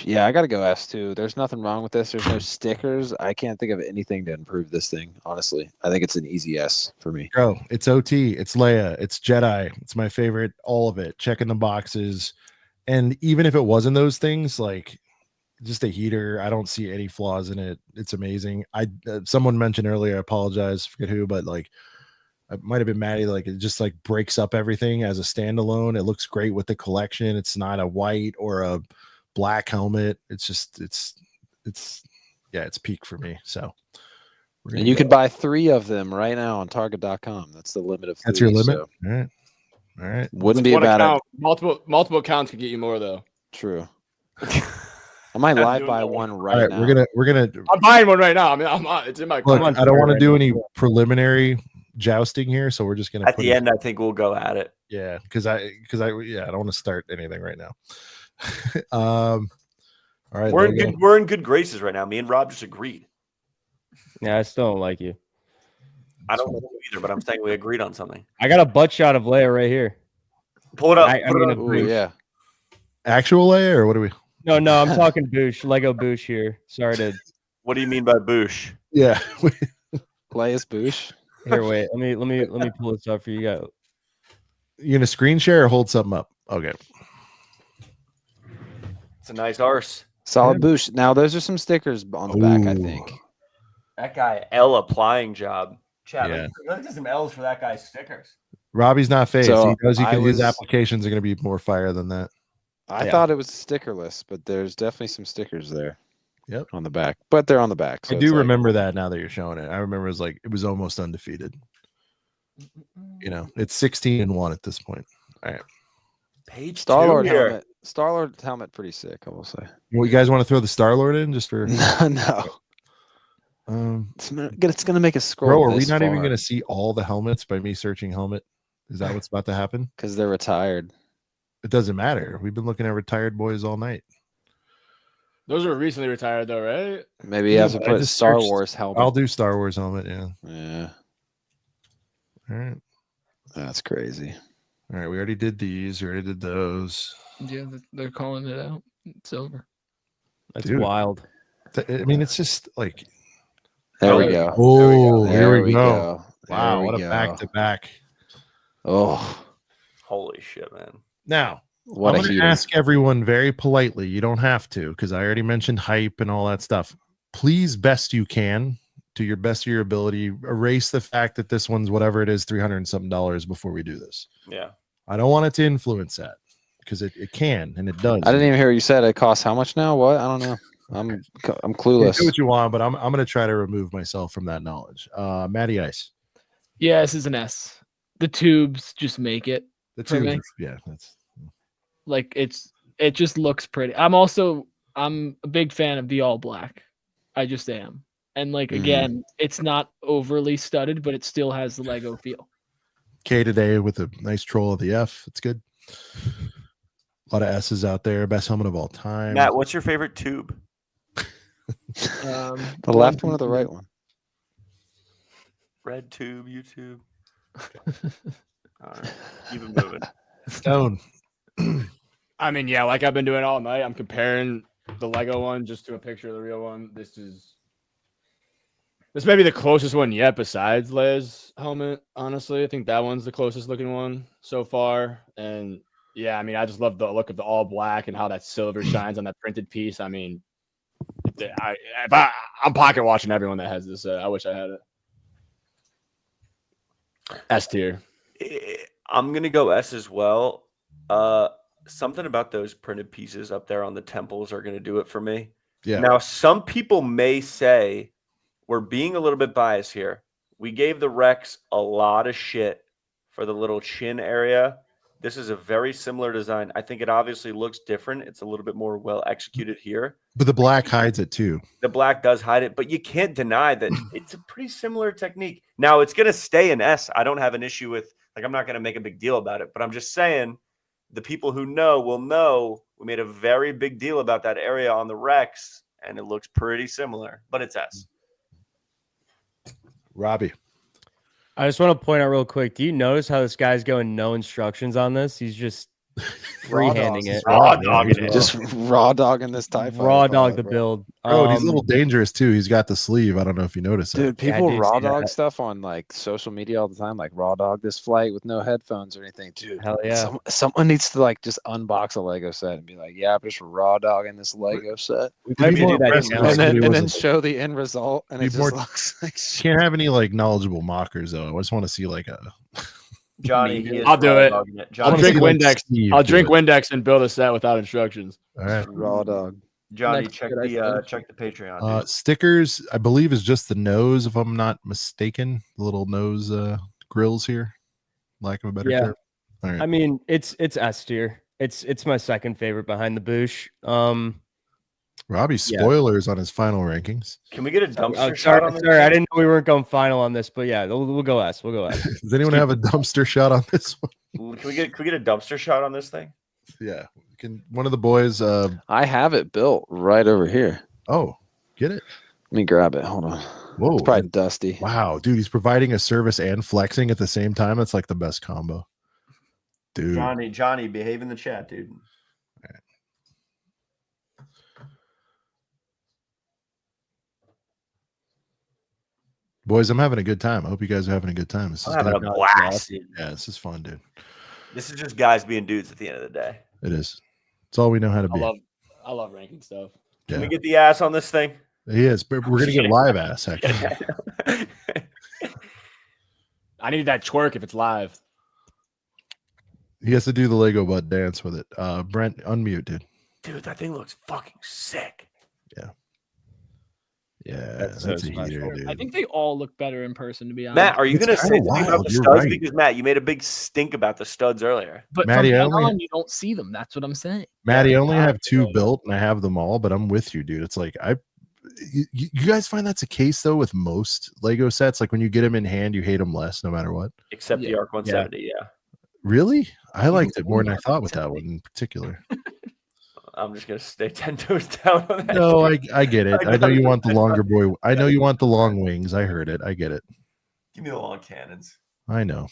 Yeah, I gotta go S2. There's nothing wrong with this. There's no stickers. I can't think of anything to improve this thing, honestly. I think it's an easy S for me. Bro, it's OT, it's Leia, it's Jedi. It's my favorite, all of it. Checking the boxes. And even if it wasn't those things, like just a heater, I don't see any flaws in it. It's amazing. Someone mentioned earlier, I apologize, forget who, but like it might have been Maddie, like it just like breaks up everything as a standalone. It looks great with the collection. It's not a white or a black helmet. It's just it's peak for me. So and you could buy 3 of them right now on Target.com. That's the limit of 3. That's your limit. So. All right. Wouldn't be a bad idea. Multiple accounts could get you more though. True. I might live buy one right now. We're gonna. I'm buying one right now. I mean, it's in my. Look, I don't want to do any preliminary jousting here, so we're just gonna. At the end, I think we'll go at it. Yeah, because I don't want to start anything right now. All right, we're in good graces right now. Me and Rob just agreed. Yeah, I still don't like you. I don't know either, but I'm saying we agreed on something. I got a butt shot of Leia right here. Pull it up. Ooh, yeah. Actual Leia, or what do we? No, I'm talking Boushh, Lego Boushh here. Sorry to. What do you mean by Boushh? Yeah, Leia's Boushh. Here, wait. Let me pull this up for you guys. You gonna screen share or hold something up? Okay. It's a nice arse. Solid Boushh. Now those are some stickers on the back, I think. That guy L applying job. Chat. Yeah. Look at some L's for that guy's stickers. Robbie's not phased. So he knows his applications are going to be more fire than that. I thought it was stickerless, but there's definitely some stickers there. Yep, on the back, but they're on the back. So I do remember that now that you're showing it. I remember it was almost undefeated. You know, it's 16-1 at this point. All right. Page Star-Lord helmet. Star-Lord helmet, pretty sick, I will say. Well, you guys want to throw the Star-Lord in just for? No. It's gonna make a scroll. Bro, are we not even gonna see all the helmets by me searching helmet? Is that what's about to happen? Because they're retired. It doesn't matter. We've been looking at retired boys all night. Those are recently retired though, right? Maybe you have to put a Star Wars helmet. I'll do Star Wars helmet. Yeah. Yeah. All right. That's crazy. All right. We already did these. We already did those. Yeah, they're calling it out. It's over. That's wild. I mean, it's just like. There we go. Oh, there we go. There Wow, we what a go. back-to-back. Oh. Holy shit, man. Now, what I'm going to ask everyone very politely. You don't have to, because I already mentioned hype and all that stuff. Please, best you can, to your best of your ability, erase the fact that this one's whatever it is, $300 and something before we do this. Yeah. I don't want it to influence that, because it can, and it does. I didn't even hear what you said. It costs how much now? What? I don't know. I'm clueless. Do what you want, but I'm going to try to remove myself from that knowledge. Matty Ice. Yeah, this is an S. The tubes just make it. The for me. tubes, yeah, that's like it just looks pretty. I'm a big fan of the all black. I just am. And like again, it's not overly studded, but it still has the Lego feel. K today with a nice troll of the F. It's good. A lot of S's out there. Best helmet of all time. Matt, what's your favorite tube? The left one or the right one? Red tube, YouTube. All right. Keep it moving. Stone. I mean, yeah, like I've been doing all night. I'm comparing the Lego one just to a picture of the real one. This may be the closest one yet besides Leia's helmet. Honestly, I think that one's the closest looking one so far. And yeah, I mean, I just love the look of the all black and how that silver shines on that printed piece. I mean, I'm pocket watching everyone that has this. I wish I had it. S tier. I'm gonna go S as well. Something about those printed pieces up there on the temples are gonna do it for me. Yeah. Now, some people may say we're being a little bit biased here. We gave the Rex a lot of shit for the little chin area. This is a very similar design. I think it obviously looks different. It's a little bit more well executed here. But the black hides it too. The black does hide it, but you can't deny that it's a pretty similar technique. Now, it's going to stay an S. I don't have an issue with, like, I'm not going to make a big deal about it, but I'm just saying the people who know will know we made a very big deal about that area on the Rex, and it looks pretty similar, but it's S. Robbie. I just want to point out real quick. Do you notice how this guy's going no instructions on this? He's just freehanding it. Raw dogging it. Just raw dogging this type. Raw dog the build. Oh, he's a little dangerous too. He's got the sleeve. I don't know if you noticed Dude, that. people raw dog stuff on like social media all the time, like raw dog this flight with no headphones or anything. Dude, hell yeah. Someone needs to like just unbox a Lego set and be like, yeah, I'm just raw dogging this Lego set. And then show the end result. And it just looks like shit. Can't have any like knowledgeable mockers though. I just want to see like a Johnny, he is I'll do it. I'll drink Windex. I'll drink Windex and build a set without instructions. All right, raw dog. Johnny, check the Patreon. Dude. Stickers, I believe, is just the nose, if I'm not mistaken. The little nose grills here, lack of a better term. All right. I mean, it's S tier. It's my second favorite behind the Boushh. Robbie's spoilers on his final rankings. Can we get a dumpster shot on this? Sorry, I didn't know we weren't going final on this, but yeah, we'll go S. We'll go S. Does anyone have a dumpster shot on this one? Can we get a dumpster shot on this thing? Yeah. Can one of the boys I have it built right over here. Oh, get it. Let me grab it. Hold on. Whoa. It's probably dusty. Wow, dude, he's providing a service and flexing at the same time. That's like the best combo. Dude. Johnny, behave in the chat, dude. Boys, I'm having a good time. I hope you guys are having a good time. This is having a blast. Yeah, this is fun, dude. This is just guys being dudes at the end of the day. It is. It's all we know how to be. I love ranking stuff. Can we get the ass on this thing? He is, but we're gonna get live ass actually. I need that twerk if it's live. He has to do the Lego butt dance with it. Brent, unmute, dude. Dude, that thing looks fucking sick. Yeah. Yeah, that's a heater, dude. I think they all look better in person, to be honest. Matt, are you going to say something about the You're studs? right. Because, Matt, you made a big stink about the studs earlier. But Matty, from now on, you don't see them. That's what I'm saying. Maddie, I only have 2 built, and I have them all, but I'm with you, dude. It's like you guys find that's a case though with most Lego sets. Like when you get them in hand, you hate them less, no matter what. Except the Arc 170, yeah. Really? I liked it more than I thought with that one in particular. I'm just gonna stay 10 toes down on that. No, I get it. I know you want the longer boy. I know you want the long wings. I heard it. I get it. Give me the long cannons. I know.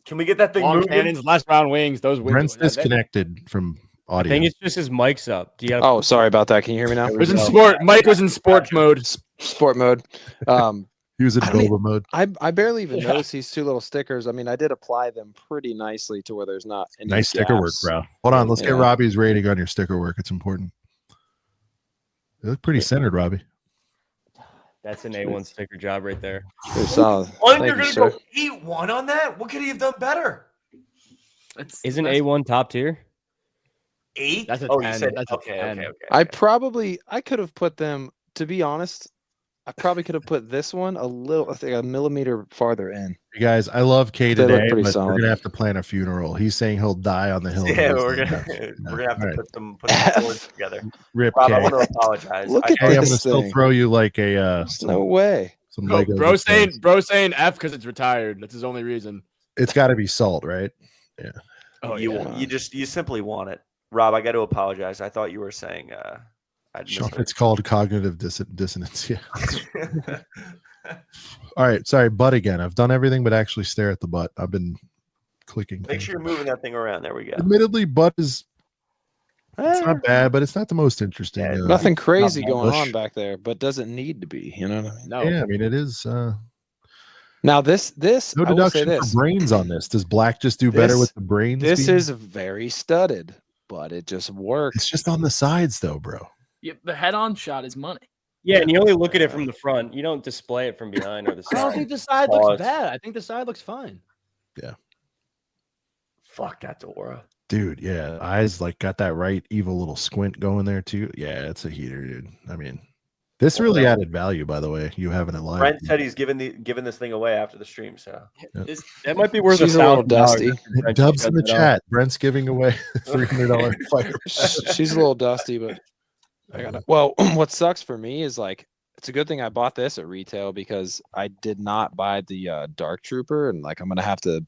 Can we get that thing long moving? cannons, less round wings? Those wings. Brent's disconnected from audio. I think it's just his mic's up. Do you have Oh, sorry about that. Can you hear me now? It was in sport. Mike was in sports mode. Sport mode. He was in Boba mode. I barely even noticed these 2 little stickers. I mean, I did apply them pretty nicely to where there's not any Nice sticker work, gaps. bro. Hold on. Let's get Robbie's rating on your sticker work. It's important. They look pretty centered, Robbie. That's an A1 sticker job right there. Pretty solid. Oh, you're going to go 8-1 on that? What could he have done better? Isn't A1 top tier? 8? That's a 10. You said, That's okay. I could have put them, to be honest, I probably could have put this one a millimeter farther in. You guys, I love Kay They look today, pretty but solid. we're gonna have to plan a funeral. He's saying he'll die on the hill. Yeah, we're gonna have to put some swords together. Rip Rob, Kay. I want to apologize. Look at Hey, I'm gonna this still thing. throw you like a No way. some Bro, Legos. bro saying F because it's retired. That's his only reason. It's got to be salt, right? Yeah. Oh, you simply want it. Rob, I got to apologize. I thought you were saying It's called cognitive dissonance. Yeah. All right. Sorry, butt again. I've done everything but actually stare at the butt. I've been clicking. Make sure you're moving that thing around. There we go. Admittedly, butt is it's not bad, but it's not the most interesting. Nothing crazy not going Bush. on back there, but doesn't need to be. You know what I mean? No. Yeah, I mean it is. Now this No I will say deduction this. for brains on this. Does black just do better with the brains? This being- is very studded, but it just works. It's just on the sides though, bro. Yeah, the head-on shot is money. Yeah, and you only look at it from the front. You don't display it from behind or the I side. don't think the side looks bad. I think the side looks fine. Yeah. Fuck that Dora. Dude, yeah. Eyes like got that right evil little squint going there too. Yeah, it's a heater, dude. I mean, this really added value, by the way. You having it live. Brent said he's giving this thing away after the stream. So That might be worth She's a little $1,000. dusty. Dubs in the chat. Brent's giving away $300 fire. She's a little dusty, but I got it. Well, what sucks for me is like it's a good thing I bought this at retail because I did not buy the Dark Trooper, and like I'm gonna have to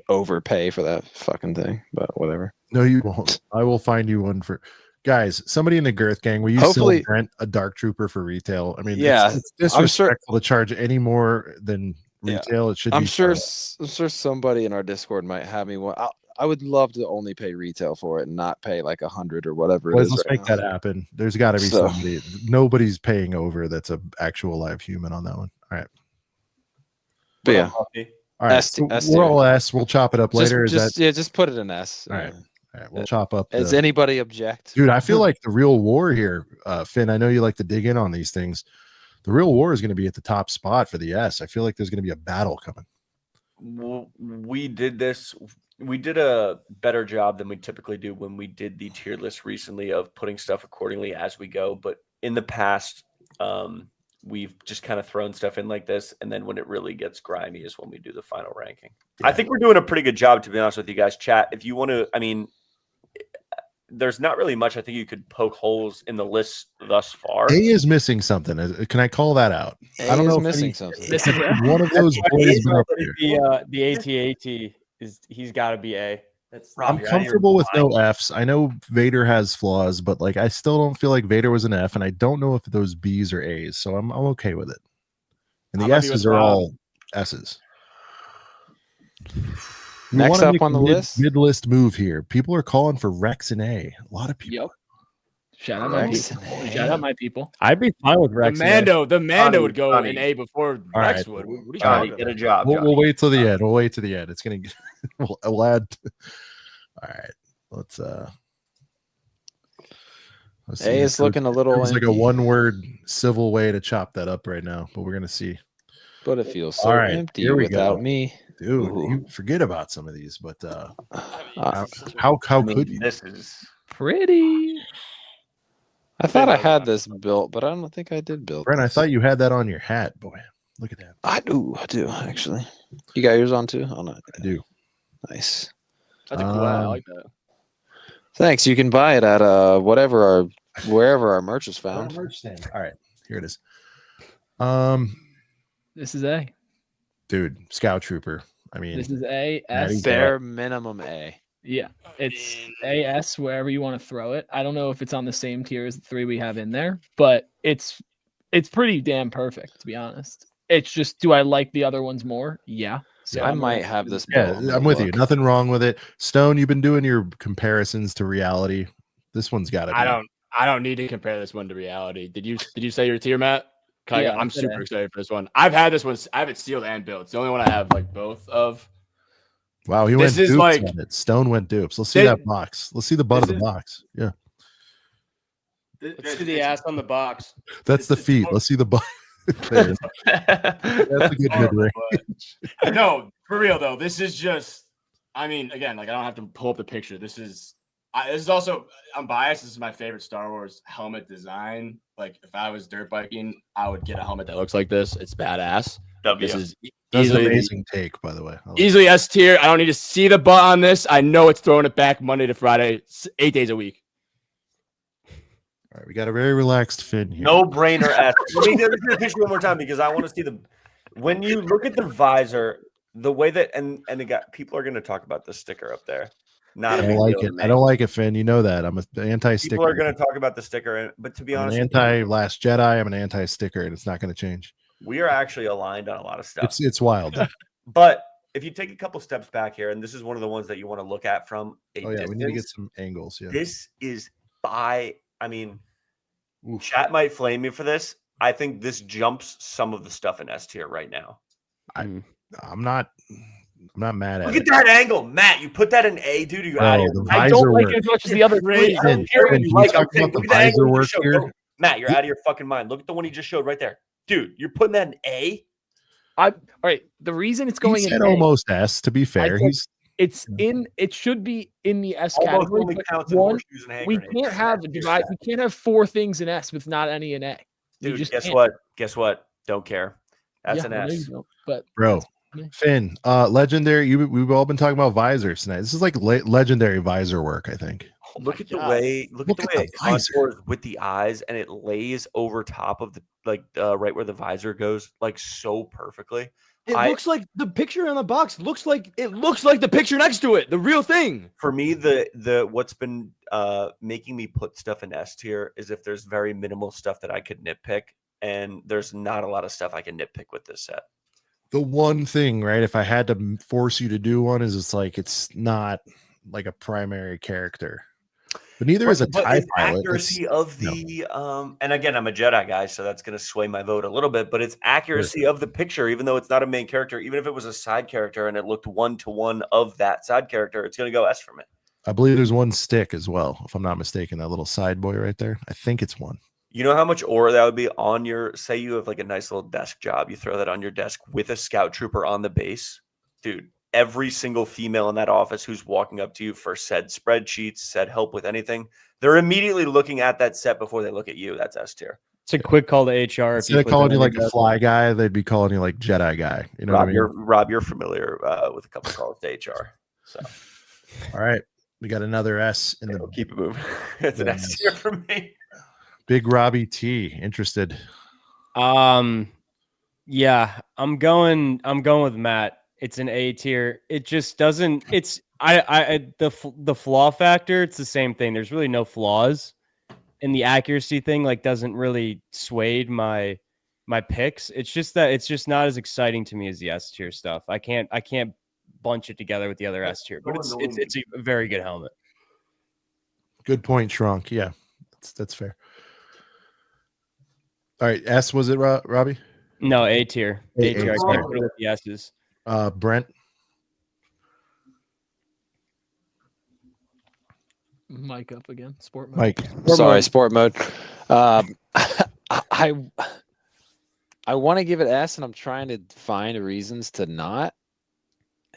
overpay for that fucking thing. But whatever. No, you won't. I will find you one for guys. Somebody in the Girth Gang. Will you Hopefully- sell Brent a Dark Trooper for retail? I mean, Yeah, it's disrespectful to charge any more than retail. It should. I'm be sure fair. somebody in our Discord might have me one. I would love to only pay retail for it and not pay like 100 or whatever it Boys, is. let's right make now. that happen. There's got to be So- somebody. Nobody's paying over. That's a actual live human on that one. All right. But yeah, All right. S- So S we're tier. all S. We'll chop it up later. Just put it in S. All right. All right. We'll chop up. Does the- anybody object? Dude, I feel like the real war here, Finn. I know you like to dig in on these things. The real war is going to be at the top spot for the S. I feel like there's going to be a battle coming. we did this. We did a better job than we typically do when we did the tier list recently of putting stuff accordingly as we go. But in the past, we've just kind of thrown stuff in like this, and then when it really gets grimy is when we do the final ranking. Yeah. I think we're doing a pretty good job, to be honest with you guys. Chat, if you want to, I mean, there's not really much I think you could poke holes in the list thus far. A is missing something. Can I call that out? I don't know if missing something. One of those boys been up here. The AT-AT is he's got to be A. I'm comfortable with no Fs. I know Vader has flaws, but like I still don't feel like Vader was an F, and I don't know if those Bs or As, so I'm okay with it. And the S's are all S's. Next up on the list, mid-list move here. People are calling for Rex and A. A lot of people. Yep. Shout out my people. Shout out my people. I'd be fine with Rex. The Mando would go in A before Rex would. What are you talking about? Get a job. We'll wait till the end. We'll wait till the end. It's gonna get. we'll add. All right. Let's A is looking a little. It's like a one-word civil way to chop that up right now, but we're gonna see. But it feels so empty without me. Dude, you forget about some of these, but how could you? This is pretty. I thought I had this built, but I don't think I did build. Brent, I thought you had that on your hat, boy. Look at that. I do actually. You got yours on too? Oh no, I do. Nice. That's a cool hat. I like that. Thanks. You can buy it at wherever our merch is found. Merch stand. All right, here it is. This is A. Dude, Scout Trooper. I mean, this is A, S. Bare minimum A. Yeah, it's AS wherever you want to throw it. I don't know if it's on the same tier as the 3 we have in there, but it's pretty damn perfect, to be honest. It's just, do I like the other ones more? Yeah. So I might have this. Yeah, I'm with you. Nothing wrong with it. Stone, you've been doing your comparisons to reality. This one's got to be. I don't need to compare this one to reality. Did you say your tier, Matt? Yeah, I'm super excited for this one. I've had this one. I have it sealed and built. It's the only one I have like both of. Wow, he went dupes on it. Stone went dupes. Let's see that box. Let's see the butt of the box. Yeah. Let's see the ass on the box. That's the feet. Let's see the butt. That's a good mid-range. No, for real though. This is just. I mean, again, like I don't have to pull up the picture. This is also. I'm biased. This is my favorite Star Wars helmet design. Like if I was dirt biking, I would get a helmet that looks like this. It's badass. This is easily an amazing take, by the way. Easily S tier. I don't need to see the butt on this. I know it's throwing it back Monday to Friday, 8 days a week. All right, we got a very relaxed Finn here. No brainer. S. Let me get the picture one more time because I want to see when you look at the visor, the way that and people are going to talk about the sticker up there. I don't like it. I don't like it, Finn. You know that. I'm an anti-sticker. People are going to talk about the sticker, but to be honest, anti-Last Jedi. I'm an anti-sticker, and it's not going to change. We are actually aligned on a lot of stuff. It's wild. But if you take a couple steps back here, and this is one of the ones that you want to look at from a distance, we need to get some angles. Yeah, this is chat might flame me for this. I think this jumps some of the stuff in S tier right now. I'm not mad at it. Look at that angle, Matt. You put that in A, dude. You I don't like it as much as the other three. I don't care what you like. I'm saying, look at the angle he just showed. Matt, you're out of your fucking mind. Look at the one he just showed right there. Dude, you're putting that in A? All right. The reason it's going in almost S, to be fair. It should be in the S category. We can't have a divide. We can't have 4 things in S with not any in A. Dude, guess what? Don't care. That's an S. But bro, Finn, legendary. We've all been talking about visors tonight. This is like legendary visor work, I think. Look at the way it contours with the eyes, and it lays over top of the right where the visor goes, like so perfectly. It looks like the picture on the box looks like the picture next to it, the real thing. For me, the what's been making me put stuff in S tier is if there's very minimal stuff that I could nitpick, and there's not a lot of stuff I can nitpick with this set. The one thing, right? If I had to force you to do one, is it's not like a primary character. But neither is a TIE pilot. Accuracy of the and again, I'm a Jedi guy, so that's going to sway my vote a little bit. But it's accuracy of the picture, even though it's not a main character. Even if it was a side character and it looked 1-to-1 of that side character, it's going to go S for me. I believe there's one stick as well, if I'm not mistaken. That little side boy right there. I think it's one. You know how much aura that would be on your? Say you have like a nice little desk job. You throw that on your desk with a scout trooper on the base. dude, every single female in that office who's walking up to you for said spreadsheets, said help with anything, they're immediately looking at that set before they look at you. That's S tier. It's a quick call to HR. Instead of calling you like a fly guy, they'd be calling you like Jedi guy. You know Rob, what I mean? Rob, you're familiar with a couple of calls to HR. So, all right, we got another S in the. We'll keep it moving. It's an S tier for me. Big Robbie T. Interested? Yeah, I'm going with Matt. It's an A tier. It just doesn't. It's the flaw factor. It's the same thing. There's really no flaws. And the accuracy thing like doesn't really sway my picks. It's just that it's just not as exciting to me as the S tier stuff. I can't bunch it together with the other S tier, but it's a very good helmet. Good point, Shrunk. Yeah, that's fair. All right, S, was it Robbie? No, A tier. A tier. I can't put it with the S's. Brent. Mic up again. Sport mode. Mike. Sport mode. I want to give it S, and I'm trying to find reasons to not.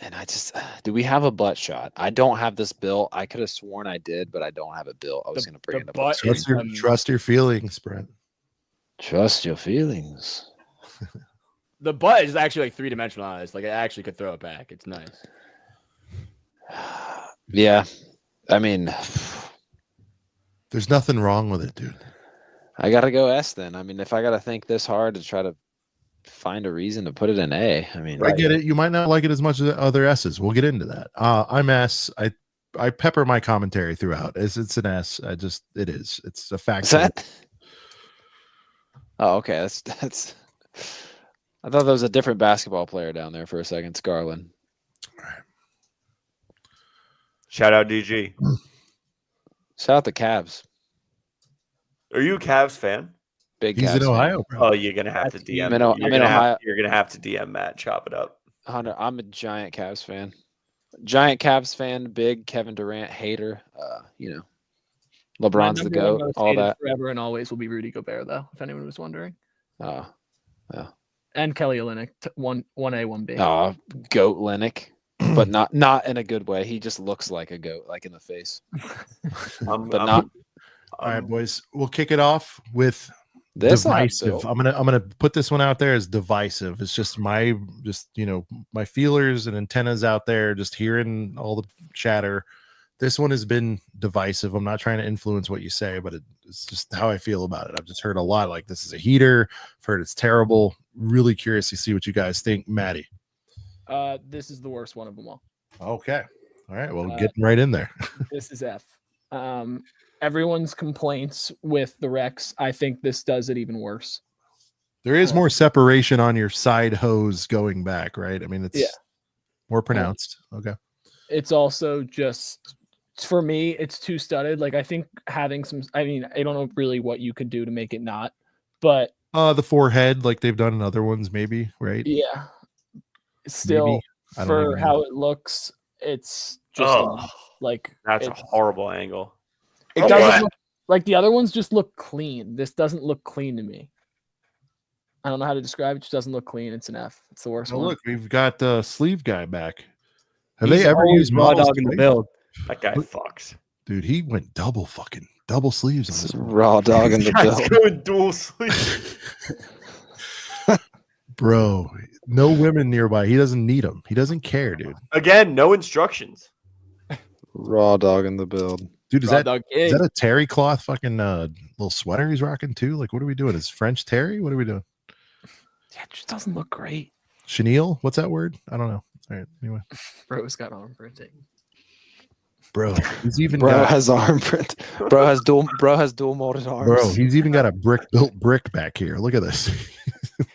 And I just, do we have a butt shot? I don't have this built. I could have sworn I did, but I don't have it built. I was going to bring it up. Trust your feelings, Brent. Trust your feelings. The butt is actually like 3-dimensionalized. Like I actually could throw it back. It's nice. Yeah. I mean, there's nothing wrong with it, dude. I got to go S then. I mean, if I got to think this hard to try to find a reason to put it in A, I mean, I get it. You might not like it as much as other S's. We'll get into that. I'm S. I pepper my commentary throughout. It's an S. It is. It's a fact. Is that? Oh, okay. That's. I thought that was a different basketball player down there for a second, Scarlin. Shout out DG. Shout out the Cavs. Are you a Cavs fan? Big. He's Cavs in Ohio, fan. bro. Oh, you're gonna have to DM. I'm in Ohio. You're gonna have to DM Matt. Chop it up. Hunter, I'm a giant Cavs fan. Giant Cavs fan. Big Kevin Durant hater. LeBron's the GOAT. All that. Forever and always will be Rudy Gobert, though. If anyone was wondering. Yeah. And Kelly Olynyk, 1A, 1B. Oh, GOAT Olynyk. But not in a good way. He just looks like a goat, like in the face. But not. All right, boys. We'll kick it off with this divisive. I'm gonna put this one out there as divisive. It's just my feelers and antennas out there, just hearing all the chatter. This one has been divisive. I'm not trying to influence what you say, but it's just how I feel about it. I've just heard a lot like this is a heater. I've heard it's terrible. Really curious to see what you guys think, Maddie. This is the worst one of them all. Okay. All right. Well, getting right in there. This is F. Everyone's complaints with the Rex. I think this does it even worse. There is more separation on your side hose going back, right? I mean, it's more pronounced. Okay. It's also just, for me, it's too studded. Like, I think having some, I mean, I don't know really what you could do to make it not, but. The forehead, like they've done in other ones, maybe, right? Yeah. Still, for how it looks, it's just like. That's a horrible angle. It doesn't look like the other ones just look clean. This doesn't look clean to me. I don't know how to describe it. It just doesn't look clean. It's an F. It's the worst one. Look, we've got Sleeve Guy back. Have they ever used raw dog in the build? That guy fucks. Dude, he went double sleeves on this one. Raw dog in the build. Going dual sleeves. Bro, no women nearby. He doesn't need them. He doesn't care, dude. Again, no instructions. Raw dog in the build. Dude, is that a terry cloth fucking little sweater he's rocking too? Like, what are we doing? Is French terry? What are we doing? Yeah, it just doesn't look great. Chenille? What's that word? I don't know. All right, anyway. Bro's got arm printing. Bro, he's even has arm print. Bro has dual molded arms. Bro, he's even got a built brick back here. Look at this.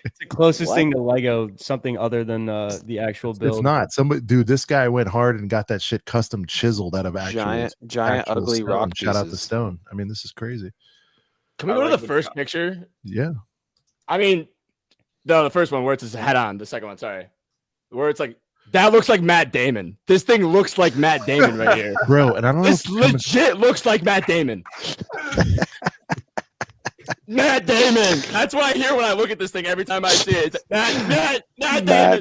It's the closest thing to Lego, something other than the actual build. It's not. Dude, this guy went hard and got that shit custom chiseled out of giant ugly stone. rock Shout out the pieces. stone. I mean, this is crazy. Can we go to the first picture? Yeah. I mean, no, the first one where it's head on. The second one, sorry, where it's like that looks like Matt Damon. This thing looks like Matt Damon right here, bro. And I don't know. This legit looks like Matt Damon. Matt Damon. That's what I hear when I look at this thing every time I see it. Matt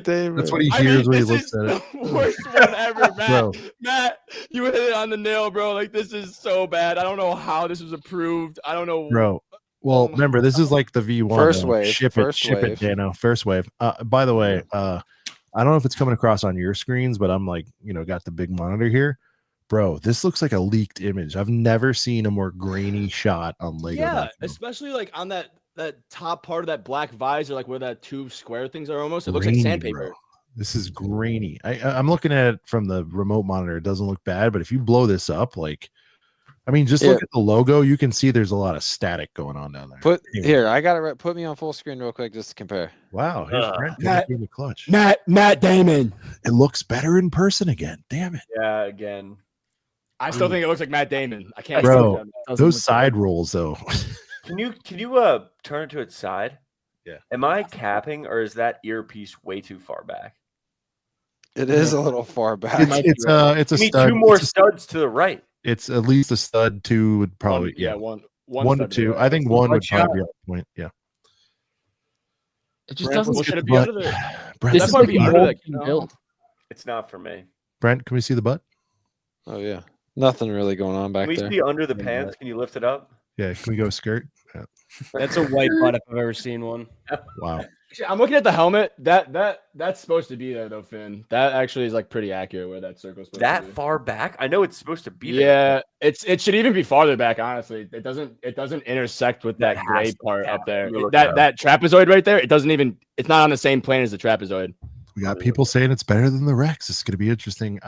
Damon. That's what he hears when he looks at it. The worst one ever, Matt. Bro. Matt, you hit it on the nail, bro. Like, this is so bad. I don't know how this was approved. I don't know. Bro. Well, remember, this is like the V1. First wave. Ship it, Dano. First wave. By the way, I don't know if it's coming across on your screens, but I'm like, got the big monitor here. Bro, this looks like a leaked image. I've never seen a more grainy shot on Lego. Yeah, especially like on that top part of that black visor, like where that two square things are almost. It looks like sandpaper. Bro. This is grainy. I'm looking at it from the remote monitor. It doesn't look bad, but if you blow this up, just look at the logo. You can see there's a lot of static going on down there. I got it. Put me on full screen real quick just to compare. Wow, here's Brent in the clutch. Matt Damon. It looks better in person again. Damn it. Yeah, again. I still think it looks like Matt Damon. I can't. Bro, those side rolls though. Can you turn it to its side? Yeah. Am I capping, or is that earpiece way too far back? It is a little far back. It's a stud. 2 more studs to the right. It's at least a stud. 2 would probably one to 2. I think 1 would probably be on point. Yeah. It just doesn't. Should it be under the? Brent, This is like the build. It's not for me. Brent, can we see the butt? Oh yeah. Nothing really going on back Can we there. see under the pants? Can you lift it up? Yeah. Can we go skirt? Yeah. That's a white butt if I've ever seen one. Wow. I'm looking at the helmet. That's supposed to be there though, Finn. That actually is like pretty accurate where that circle's supposed to be. Far back? I know it's supposed to be there. Yeah, it should even be farther back. Honestly, it doesn't intersect with that gray part up there. That trapezoid right there. It doesn't even. It's not on the same plane as the trapezoid. We got people saying it's better than the Rex. It's going to be interesting.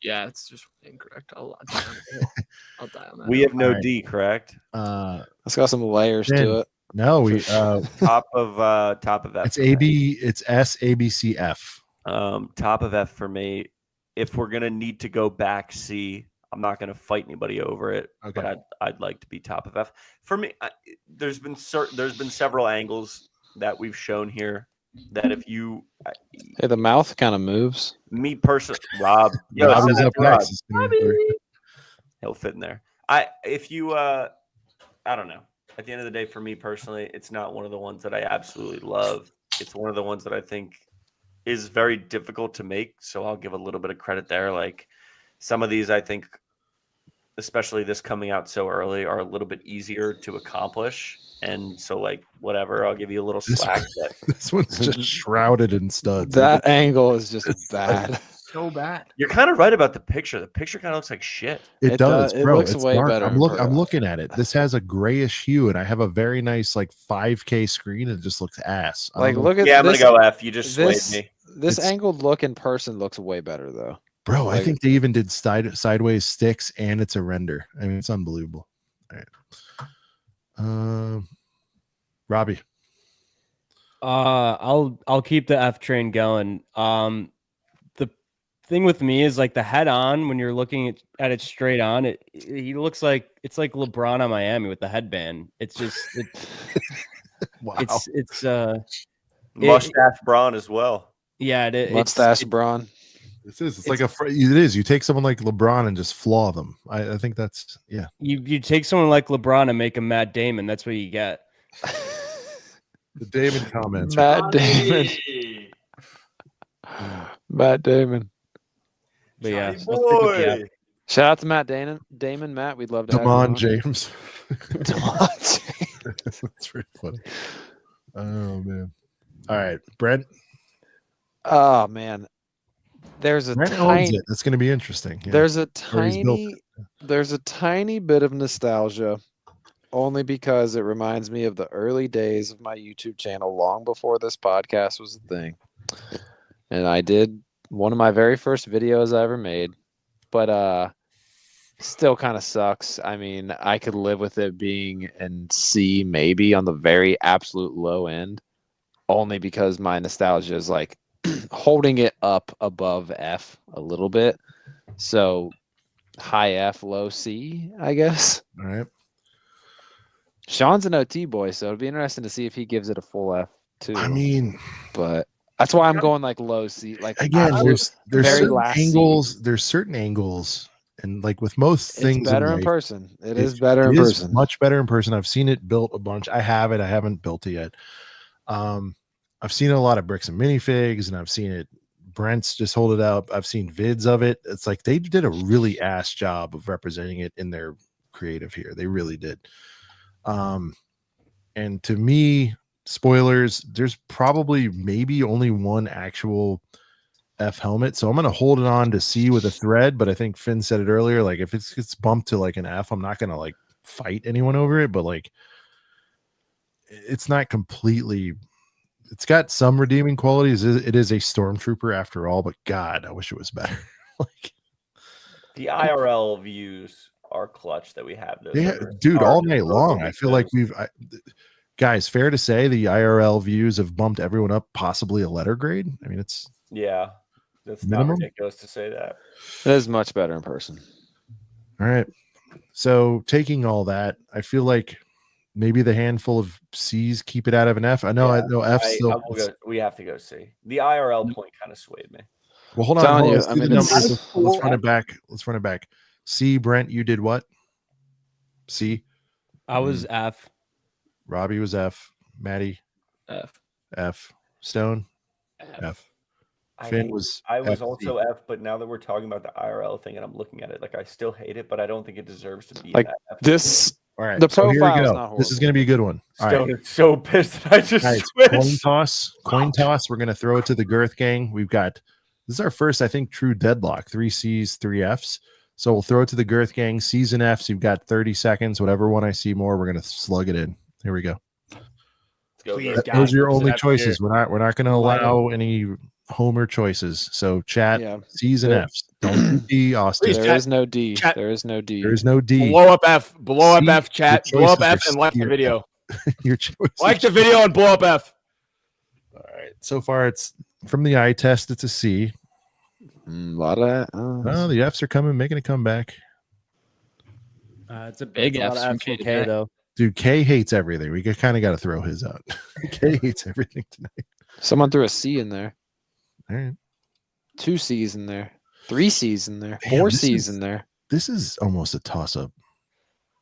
Yeah, it's just incorrect. I'll die on that. We have no D, correct? It's got some layers to it. No, we top of F. It's AB. It's S A B C F. Top of F for me. If we're gonna need to go back C, I'm not gonna fight anybody over it. Okay. But I'd like to be top of F. For me, there's been several angles that we've shown here that if you Hey, the mouth kind of moves. Me personally, Rob, Rob is up next. He'll fit in there. If you I don't know. At the end of the day, for me personally, it's not one of the ones that I absolutely love. It's one of the ones that I think is very difficult to make. So I'll give a little bit of credit there. Like some of these, I think, especially this coming out so early, are a little bit easier to accomplish. And so, like, whatever, I'll give you a little slack. This one's just shrouded in studs. That angle is just bad. So bad. You're kind of right about the picture. The picture kind of looks like shit. It does, bro. It looks it's way dark. better. I'm looking at it. This has a grayish hue, and I have a very nice 5K screen, and it just looks ass. Like, look at I'm this, gonna go F. You just swayed me. This angled look in person looks way better, though. Bro, I think they even did sideways sticks, and it's a render. I mean, it's unbelievable. All right. Robbie. I'll keep the F train going. The thing with me is like the head on when you're looking at it straight on, he looks like it's like LeBron on Miami with the headband. It's just wow. It's mustache Braun as well. Yeah, mustache Braun. It's like it is. You take someone like LeBron and just flaw them. I think that's You take someone like LeBron and make him Matt Damon. That's what you get. The Damon comments. Matt Damon. Matt Damon. But yeah, boy. Shout out to Matt Damon. Matt, we'd love to have Damon you on. James. Damon James. That's really funny. Oh man. All right, Brent. Oh man. There's a Brent owns it. That's going to be interesting. Yeah. There's a tiny bit of nostalgia, only because it reminds me of the early days of my YouTube channel, long before this podcast was a thing. And I did one of my very first videos I ever made, but still kind of sucks. I mean, I could live with it being in C, maybe on the very absolute low end, only because my nostalgia is like holding it up above F a little bit. So high F, low C, I guess. All right. Sean's an OT boy, so it'll be interesting to see if he gives it a full F too. I mean, but that's why I'm going like low C. Like again, there's very certain last angles. C. There's certain angles And like with most things, it's better in life, person. It is better in person. Much better in person. I've seen it built a bunch. I haven't built it yet. I've seen a lot of bricks and minifigs, and I've seen it. Brent's just hold it up. I've seen vids of it. It's like they did a really ass job of representing it in their creative here. They really did. And to me, spoilers, there's probably maybe only one actual F helmet. So I'm going to hold it on to C with a thread. But I think Finn said it earlier. Like if it gets bumped to like an F, I'm not going to like fight anyone over it. But like it's not completely, it's got some redeeming qualities. It is a stormtrooper after all, but God, I wish it was better. Like the IRL views are clutch that we have. Yeah, dude, all night long. I feel like guys, fair to say the IRL views have bumped everyone up possibly a letter grade. I mean, it's that's minimum? not ridiculous to say that. It is much better in person. All right. So taking all that, I feel like maybe the handful of C's keep it out of an F. I know F still. We have to go C. The IRL point kind of swayed me. Well, hold on. Let's do the numbers. Let's run it back. Let's run it back. C, Brent, you did what? C. I was F. Robbie was F. Maddie. F. Stone. F. Finn was. I was F, also C. F, but now that we're talking about the IRL thing and I'm looking at it, like I still hate it, but I don't think it deserves to be like in that F. this. All right. The So here profile we is go. not horrible. This is going to be a good one. All Stone right. is so pissed that I just Guys, switched. Coin toss. We're going to throw it to the Girth gang. We've got, this is our first, I think, true deadlock. 3 C's, 3 F's. So we'll throw it to the Girth gang. C's and F's. You've got 30 seconds. Whatever one I see more, we're going to slug it in. Here we go. Please, Those are your only F choices. here. We're not going to allow any homer choices. So chat, C's and F's. Don't do D, Austin. Please, There is no D. Chat. There is no D. There is no D. Blow up F. Blow up C, F. Chat. your Blow up choices F are and like the your- video. Your choice. Like the video and blow up F. All right. So far, it's from the eye test. It's a C. A lot of that. Oh, the F's are coming, making a comeback. It's a Big lot F's of from F's K for today. K though. Dude, K hates everything. We kind of got to throw his out. K hates everything tonight. Someone threw a C in there. All right. 2 C's in there. 3 C's in there. Damn, 4 this C's is- in there. This is almost a toss up.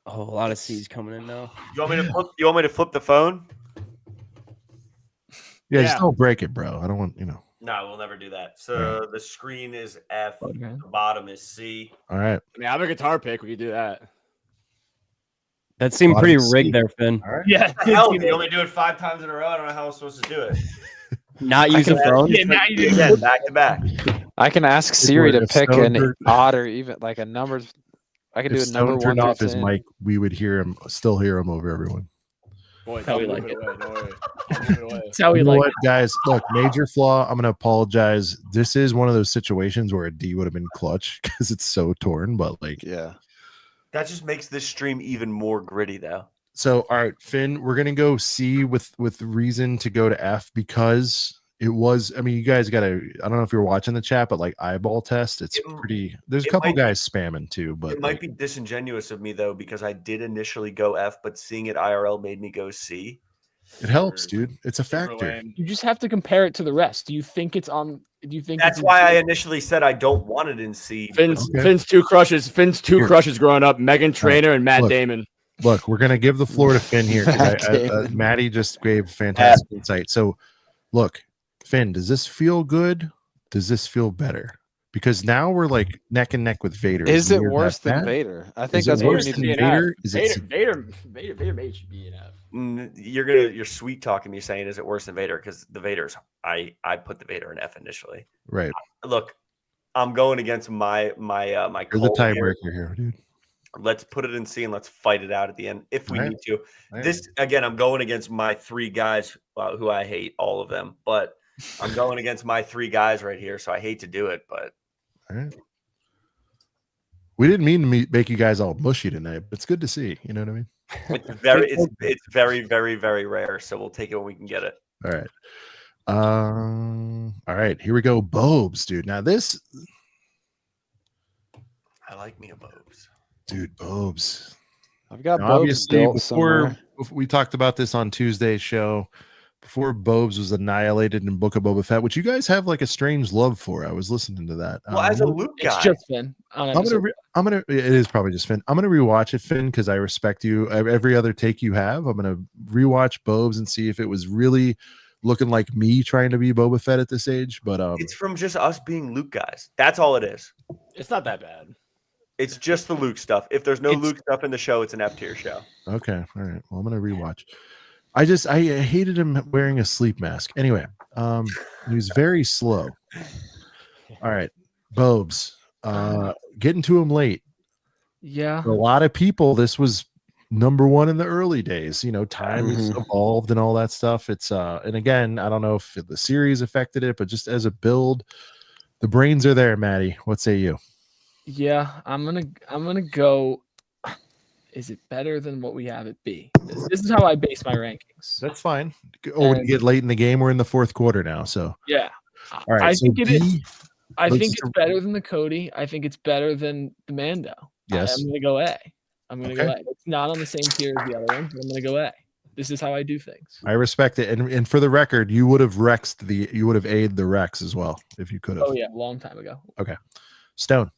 Oh, a lot of C's coming in now. You want me to flip the phone? Yeah, just don't break it, bro. I don't want, No, we'll never do that. So the screen is F, Okay. the bottom is C. All right. I mean, I have a guitar pick. We could do that. That seemed Bottom pretty C. rigged there, Finn. All right. Yeah. Hell, you only do it 5 times in a row. I don't know how I'm supposed to do it. Not use a phone. Yeah, now you didn't Again, back to back. I can ask Siri to If pick Stone an turned- odd or even like a number. I can do If a number Stone 1 turned off through his 10. mic, we would still hear him over everyone. Boy, How we don't like move it. away. Don't worry. Don't move it away. That's how we You know like what, guys? Look, major flaw. I'm going to apologize. This is one of those situations where a D would have been clutch because it's so torn, but like, Yeah. That just makes this stream even more gritty, though. so all right, Finn, we're gonna go C with reason to go to F because it was. I mean, you guys got to. I don't know if you're watching the chat, but like eyeball test, it's pretty. There's a it couple might- guys spamming too, but It might be disingenuous of me, though, because I did initially go F, but seeing it IRL made me go C. it helps, dude. It's a factor. You just have to compare it to the rest. Do you think it's on? Do you think That's it's why I initially said I don't want it in C. Finn's two crushes. Finn's two crushes growing up: Megan Trainor and Matt Look. Damon. Look, we're gonna give the floor to Finn here. 'Cause Maddie just gave fantastic insight. So, look, Finn, does this feel good? Does this feel better? Because now we're like neck and neck with Vader. Is it Weird worse that than bad? Vader? I think Is it that's what we worse need than to do. Vader? Is it Vader may should be an F. You're sweet talking me saying, is it worse than Vader? Because the Vader's I put the Vader in F initially. right? Look, I'm going against my You're the cult here. tiebreaker here, dude. Let's put it in C and let's fight it out at the end if we All right. need to. All right. This again, I'm going against my 3 guys who I hate, all of them, but I'm going against my 3 guys right here, so I hate to do it, but All right. We didn't mean to make you guys all mushy tonight, but it's good to see. You know what I mean? it's very, very, very rare. So we'll take it when we can get it. All right. All right. Here we go. Bobes, dude. Now this, I like me a Bobes. dude, Bobes. I've got Now, Bobes obviously built before somewhere. we talked about this on Tuesday's show. Bobes was annihilated in Book of Boba Fett, which you guys have like a strange love for. I was listening to that. Well, as a Luke guy, it's just Finn. It is probably just Finn. I'm gonna rewatch it, Finn, because I respect you. Every other take you have, I'm gonna rewatch Bobes and see if it was really looking like me trying to be Boba Fett at this age. But it's from just us being Luke guys. That's all it is. It's not that bad. It's just the Luke stuff. If there's no Luke stuff in the show, it's an F tier show. Okay, all right. Well, I'm gonna rewatch. I hated him wearing a sleep mask. Anyway, he was very slow. All right, Bobes, getting to him late. Yeah, For a lot of people, this was number one in the early days. You know, time has evolved and all that stuff. It's and again, I don't know if the series affected it, but just as a build, the brains are there. Maddie, what say you? Yeah, I'm gonna go. Is it better than what we have it be? This is how I base my rankings. That's fine. Oh, when you get late in the game, we're in the fourth quarter now. So yeah, all right. I so think it is. I let's- think it's better than the Cody. I think it's better than the Mando. Yes. I'm gonna go A. I'm gonna go Okay. A. It's not on the same tier as the other ones, but I'm gonna go A. This is how I do things. I respect it, and for the record, you would have aided the Rex as well if you could have. Oh yeah, a long time ago. Okay, Stone.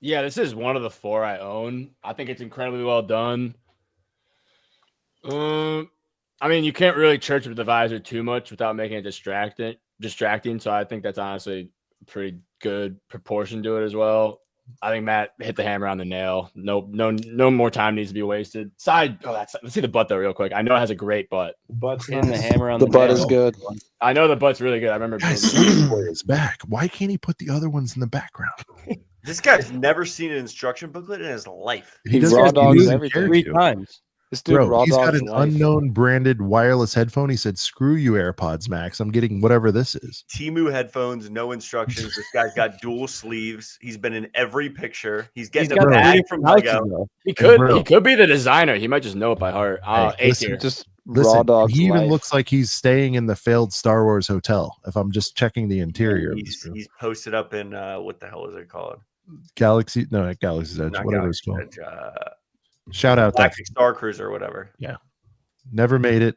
Yeah, this is one of the 4 I own. I think it's incredibly well done. I mean, you can't really church with the visor too much without making it distracting. So I think that's honestly a pretty good proportion to it as well. I think Matt hit the hammer on the nail. No more time needs to be wasted. Let's see the butt though, real quick. I know it has a great butt. Butt's hitting the hammer on The the butt nail. is good. I know the butt's really good. I remember. Guys, Slave Boy is back. Why can't he put the other ones in the background? This guy's never seen an instruction booklet in his life. He doesn't raw have to dogs use everything. 3 times. This dude Bro, raw he's dogs got an life. unknown branded wireless headphone. He said, "Screw you, AirPods Max. I'm getting whatever this is." Timu headphones, no instructions. This guy's got dual sleeves. He's been in every picture. He's getting got a bag three from pouches, Lego. though. He bro. could be the designer. He might just know it by heart. Hey, A tier. Just Listen, raw dogs. he even life. looks like he's staying in the failed Star Wars hotel. If I'm just checking the interior of this room. He's posted up in what the hell is it called? Galaxy's Edge, Not whatever it's Galaxy's called. Edge, Shout out that Galactic Star Cruiser or whatever. Yeah, never made it.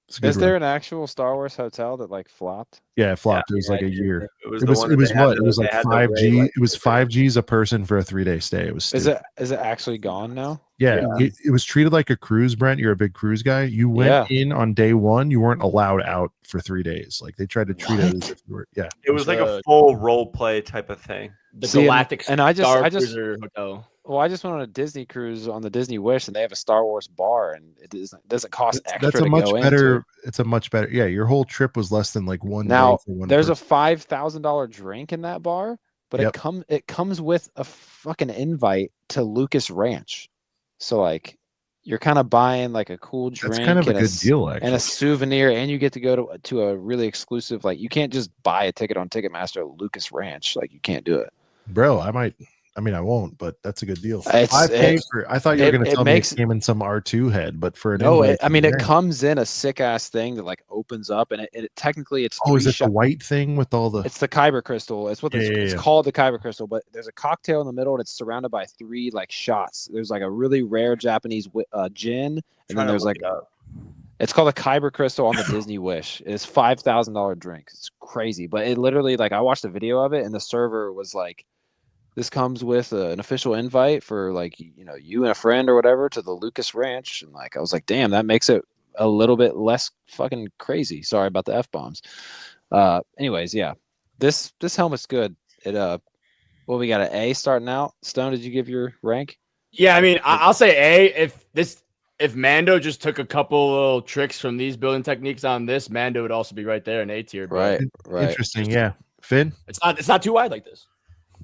It's a good Is there run. an actual Star Wars hotel that like flopped? Yeah, it flopped. It was like a year. It was It the was one it that was they had what? It was they like had the 5G. gray, like, It was 5Gs a person for a 3-day stay. It was Is stupid. it actually gone now? Yeah, it was treated like a cruise, Brent. You're a big cruise guy. You went in on day one. You weren't allowed out for 3 days. Like they tried to treat it as if you were. Yeah, It was like a full role play type of thing. The See, Galactic and I just Cruiser Hotel. Well, I just went on a Disney cruise on the Disney Wish, and they have a Star Wars bar, and it doesn't cost extra. That's a to much go better. into. It's a much better. Yeah, your whole trip was less than like one. Now day for one there's person. a $5,000 drink in that bar, but Yep. it comes with a fucking invite to Lucas Ranch. So like, you're kind of buying like a cool drink. That's kind of a and good deal, and actually. a souvenir, and you get to go to a really exclusive. Like, you can't just buy a ticket on Ticketmaster at Lucas Ranch. Like, you can't do it. Bro, I might. I mean, I won't, but that's a good deal. I I thought you were going to tell me it came in some R2 head, but for an No, invite I mean, it there. comes in a sick ass thing that like opens up, and it technically it's Oh, is 3 it the white thing with all the? It's the Kyber crystal. It's what it's yeah. called, the Kyber crystal. But there's a cocktail in the middle, and it's surrounded by 3 like shots. There's like a really rare Japanese gin, and then there's like it's called a Kyber crystal on the Disney Wish. It's $5,000 drink. It's crazy, but it literally like I watched a video of it, and the server was like, "This comes with an official invite for like you and a friend or whatever to the Lucas Ranch," and like I was like, "Damn, that makes it a little bit less fucking crazy." Sorry about the F-bombs. Anyways, yeah, this helmet's good. It well, we got an A starting out. Stone, did you give your rank? Yeah, I mean, I'll say A. If Mando just took a couple little tricks from these building techniques on this, Mando would also be right there in A tier. Right. Interesting. Yeah, Finn. It's not too wide like this.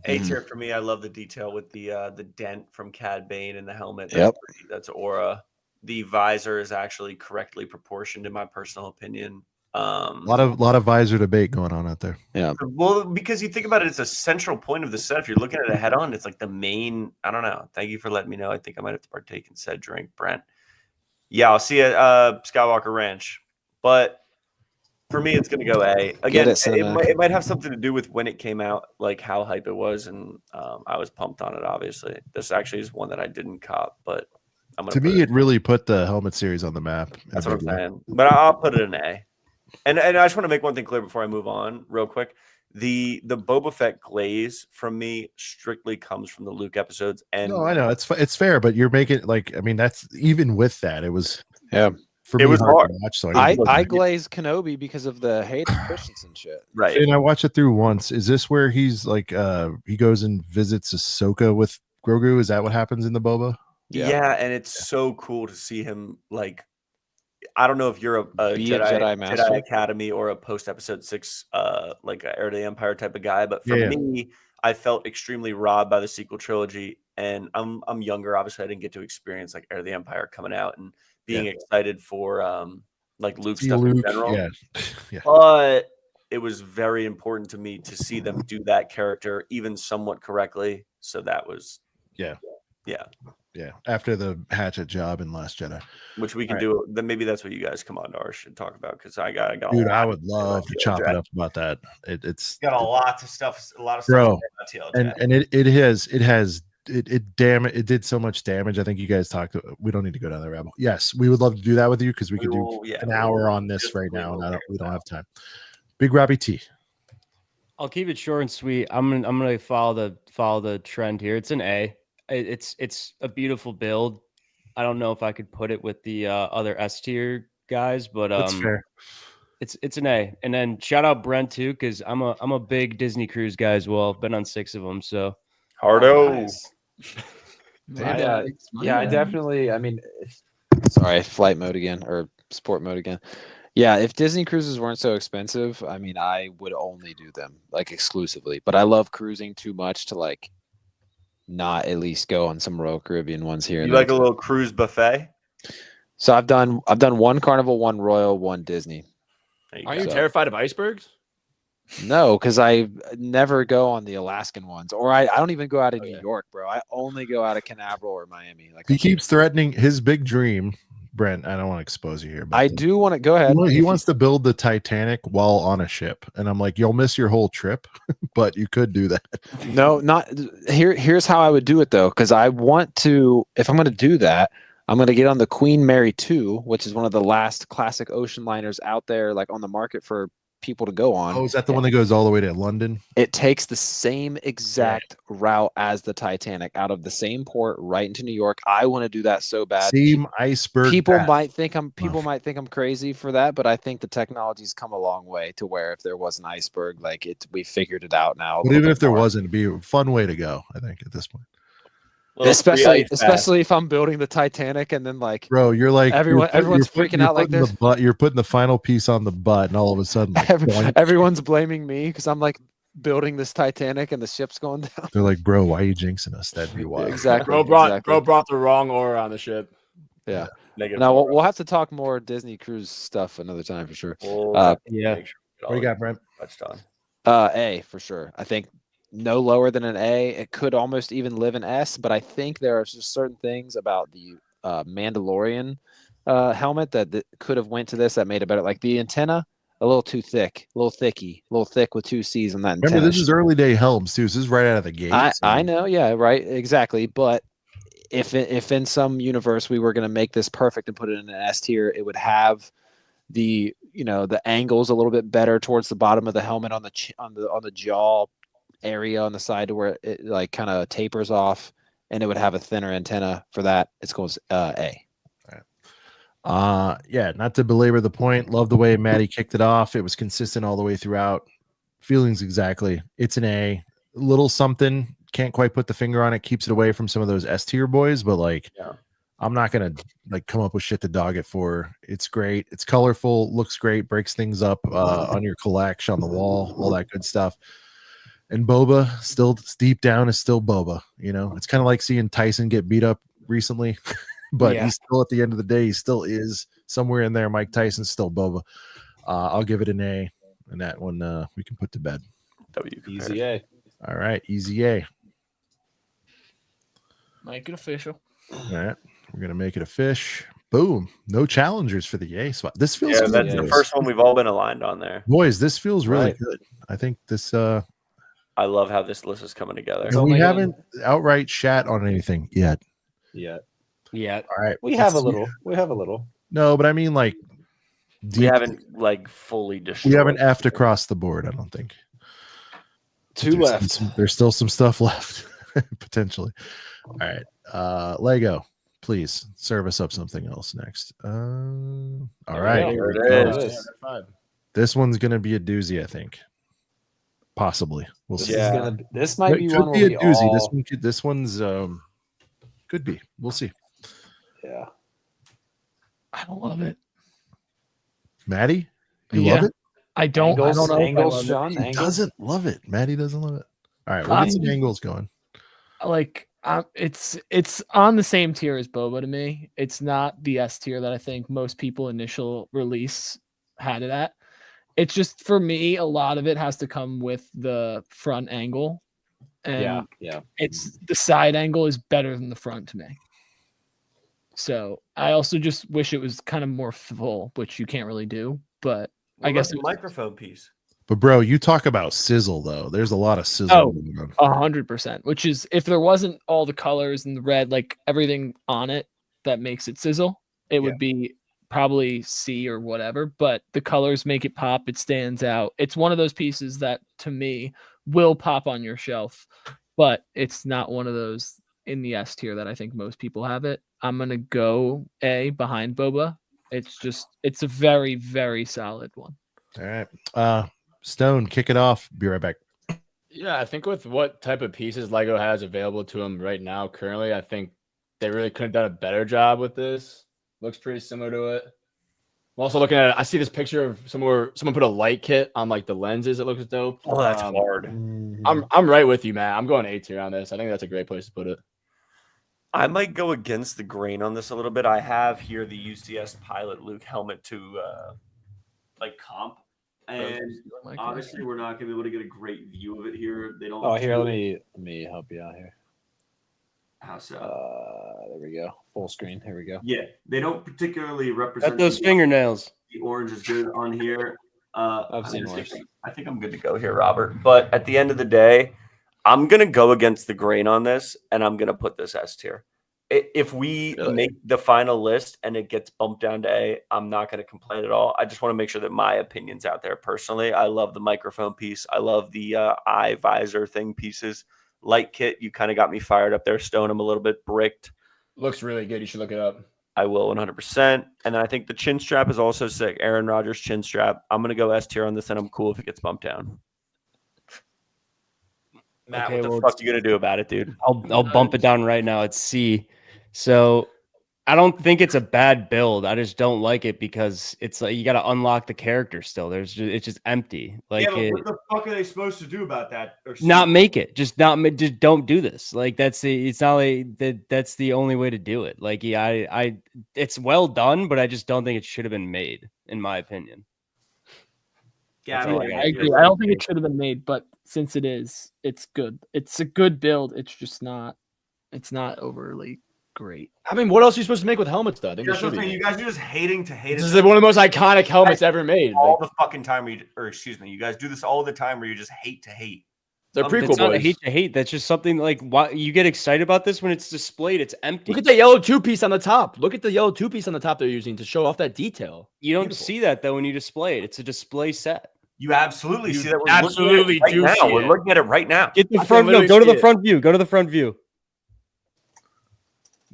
A tier for me. I love the detail with the dent from Cad Bane in the helmet. Yep. That's aura. The visor is actually correctly proportioned, in my personal opinion. A lot of visor debate going on out there. Yeah. Well, because you think about it, it's a central point of the set. If you're looking at it head on, it's like the main. I don't know. Thank you for letting me know. I think I might have to partake in said drink, Brent. Yeah, I'll see you at Skywalker Ranch, but for me, it's going to go A. Again, it might have something to do with when it came out, like how hype it was, and I was pumped on it, obviously. This actually is one that I didn't cop, but To me, it really put the helmet series on the map. That's what I'm saying. But I'll put it an A. And I just want to make one thing clear before I move on real quick. The Boba Fett glaze from me strictly comes from the Luke episodes. And no, I know it's fair, but you're making like, I mean, that's even with that, it was for it me was hard. to watch. So I glazed Kenobi because of the Hayden Christensen shit. Right. And I watched it through once. Is this where he's like he goes and visits Ahsoka with Grogu? Is that what happens in the Boba? Yeah, and it's so cool to see him like. I don't know if you're a Jedi Academy or a post Episode 6 like a Heir of the Empire type of guy, but for me, I felt extremely robbed by the sequel trilogy, and I'm younger. Obviously, I didn't get to experience like Heir of the Empire coming out and being excited for like Luke stuff in general. Yeah. But it was very important to me to see them do that character even somewhat correctly. So that was yeah. After the hatchet job in Last Jedi, which we can do. Then maybe that's what you guys come on to our should talk about because I got. Dude, I would love to chop it up about that. It's got a lot of stuff, bro, and it did so much damage. I think you guys talked. We don't need to go down the rabbit hole. Yes, we would love to do that with you because we could do an hour on this right now, and we don't have time. Big Robbie T. I'll keep it short and sweet. I'm gonna follow the trend here. It's an A. It's a beautiful build. I don't know if I could put it with the other S tier guys, but that's fair. It's an A. And then shout out Brent too, because I'm a big Disney cruise guy as well. I've been on 6 of them, so hardo. I definitely. I mean, sorry, flight mode again or sport mode again. Yeah, if Disney cruises weren't so expensive, I mean, I would only do them like exclusively. But I love cruising too much to like not at least go on some Royal Caribbean ones here. You like a little cruise buffet? So I've done one Carnival, one Royal, one Disney. Are you terrified of icebergs? No, because I never go on the Alaskan ones, or I don't even go out of New York, bro. I only go out of Canaveral or Miami. Like he keeps threatening his big dream. Brent, I don't want to expose you here, but I do want to go ahead. He wants to build the Titanic while on a ship, and I'm like, you'll miss your whole trip, but you could do that. No, not here. Here's how I would do it though, because I want to. If I'm going to do that, I'm going to get on the Queen Mary 2, which is one of the last classic ocean liners out there, like on the market for people to go on. Oh, is that the one that goes all the way to London? It takes the same exact route as the Titanic, out of the same port right into New York. I want to do that so bad. Same iceberg. People might think I'm crazy for that, but I think the technology's come a long way to where if there was an iceberg, like we figured it out now. But even if there wasn't, it'd be a fun way to go, I think, at this point. Especially if I'm building the Titanic and then like, bro, you're like everyone's freaking out like this. You're putting the final piece on the butt, and all of a sudden, like, everyone's blaming me because I'm like building this Titanic and the ship's going down. They're like, bro, why are you jinxing us? That'd be wild. Exactly. Bro brought the wrong aura on the ship. Yeah. Now we'll have to talk more Disney cruise stuff another time for sure. What do you got, Brent? Touched on. A for sure. I think no lower than an A. It could almost even live an S, but I think there are just certain things about the Mandalorian helmet that could have went to this that made it better. Like the antenna, a little too thick, a little thick with 2 C's on that antenna. Remember, this is early day helms too. So this is right out of the gate. I know, yeah, right, exactly. But if in some universe we were going to make this perfect and put it in an S tier, it would have the angles a little bit better towards the bottom of the helmet on the jaw area on the side to where it like kind of tapers off, and it would have a thinner antenna for that. It goes A. Yeah, not to belabor the point. Love the way Maddie kicked it off. It was consistent all the way throughout. Feelings exactly. It's an A. Little something. Can't quite put the finger on it. Keeps it away from some of those S tier boys, but like, I'm not gonna like come up with shit to dog it for. It's great. It's colorful. Looks great. Breaks things up on your collection, on the wall, all that good stuff. And Boba, still deep down, is still Boba. It's kind of like seeing Tyson get beat up recently, but he's still, at the end of the day, he still is somewhere in there. Mike Tyson's still Boba. I'll give it an A, and that one we can put to bed. Easy A. All right, easy A. Make it official. All right, we're gonna make it a fish. Boom. No challengers for the A spot. This feels good. That's the first one we've all been aligned on there. Boys, this feels really good. I think this I love how this list is coming together. And we haven't outright shat on anything yet. Yeah. All right. We have a little. We have a little. No, but I mean, like, We haven't like fully destroyed. we haven't effed across the board. I don't think. Two left. There's still some stuff left, potentially. All right. Lego, please serve us up something else next. All right. There it is. This one's gonna be a doozy, I think. Possibly. We'll see. This might be It one could where be a we doozy. all... This one's could be. We'll see. Yeah. I don't love it. Maddie, you love it? I don't know. Angles, Sean. He doesn't love it. Maddie doesn't love it. All right, we'll get some angles going. Like, it's on the same tier as Boba to me. It's not the S tier that I think most people initial release had it at. It's just, for me, a lot of it has to come with the front angle. And it's the side angle is better than the front to me. So I also just wish it was kind of more full, which you can't really do. But I guess the microphone piece. But bro, you talk about sizzle though. There's a lot of sizzle. 100%. Which is, if there wasn't all the colors and the red, like everything on it that makes it sizzle, it would be probably C or whatever. But the colors make it pop. It stands out. It's one of those pieces that, to me, will pop on your shelf. But it's not one of those in the S tier that I think most people have it. I'm gonna go A behind Boba. It's a very, very solid one. All right. Stone, kick it off. Be right back. Yeah, I think with what type of pieces Lego has available to them right now, currently, I think they really could have done a better job with this. Looks pretty similar to it. I'm also looking at it. I see this picture of someone put a light kit on like the lenses. It looks dope. Oh, that's hard. I'm right with you, man. I'm going A tier on this. I think that's a great place to put it. I might go against the grain on this a little bit. I have here the UCS Pilot Luke helmet to like comp, and obviously we're not going to be able to get a great view of it here. They don't. Oh, here, let me help you out here. How so? There we go. Full screen. Here we go. Yeah, they don't particularly represent. Got those fingernails. The orange is good on here. I've seen worse. I think I'm good to go here, Robert. But at the end of the day, I'm going to go against the grain on this, and I'm going to put this S tier. If we make the final list and it gets bumped down to A, I'm not going to complain at all. I just want to make sure that my opinion's out there personally. I love the microphone piece. I love the eye visor thing pieces. Light kit, you kind of got me fired up there. Stone, I'm a little bit bricked. Looks really good. You should look it up. I will 100%. And then I think the chin strap is also sick. Aaron Rodgers chin strap. I'm going to go S tier on this, and I'm cool if it gets bumped down. Matt, what the fuck are you going to do about it, dude? I'll bump it down right now. It's C. So I don't think it's a bad build. I just don't like it because it's like you got to unlock the character still. It's just empty. Like, yeah, but what the fuck are they supposed to do about that? Not make it. Just don't do this. Like that's the only way to do it. Like it's well done, but I just don't think it should have been made, in my opinion. Yeah, I agree. I don't think it should have been made, but since it is, it's good. It's a good build. It's just not. It's not overly great. I mean, what else are you supposed to make with helmets, though? I think you guys are just hating to hate it. This is one of the most iconic helmets ever made. All the fucking time, you guys do this all the time where you just hate to hate. They're prequel It's not boys. hate to hate. That's just something like why you get excited about this when it's displayed. It's empty. Look at the yellow two-piece on the top. Look at the yellow two-piece on the top they're using to show off that detail. You don't see that though when you display it. It's a display set. You absolutely see that. We're looking at it right now. We're looking at it right now. Get the front. No, go to the front view. Go to the front view.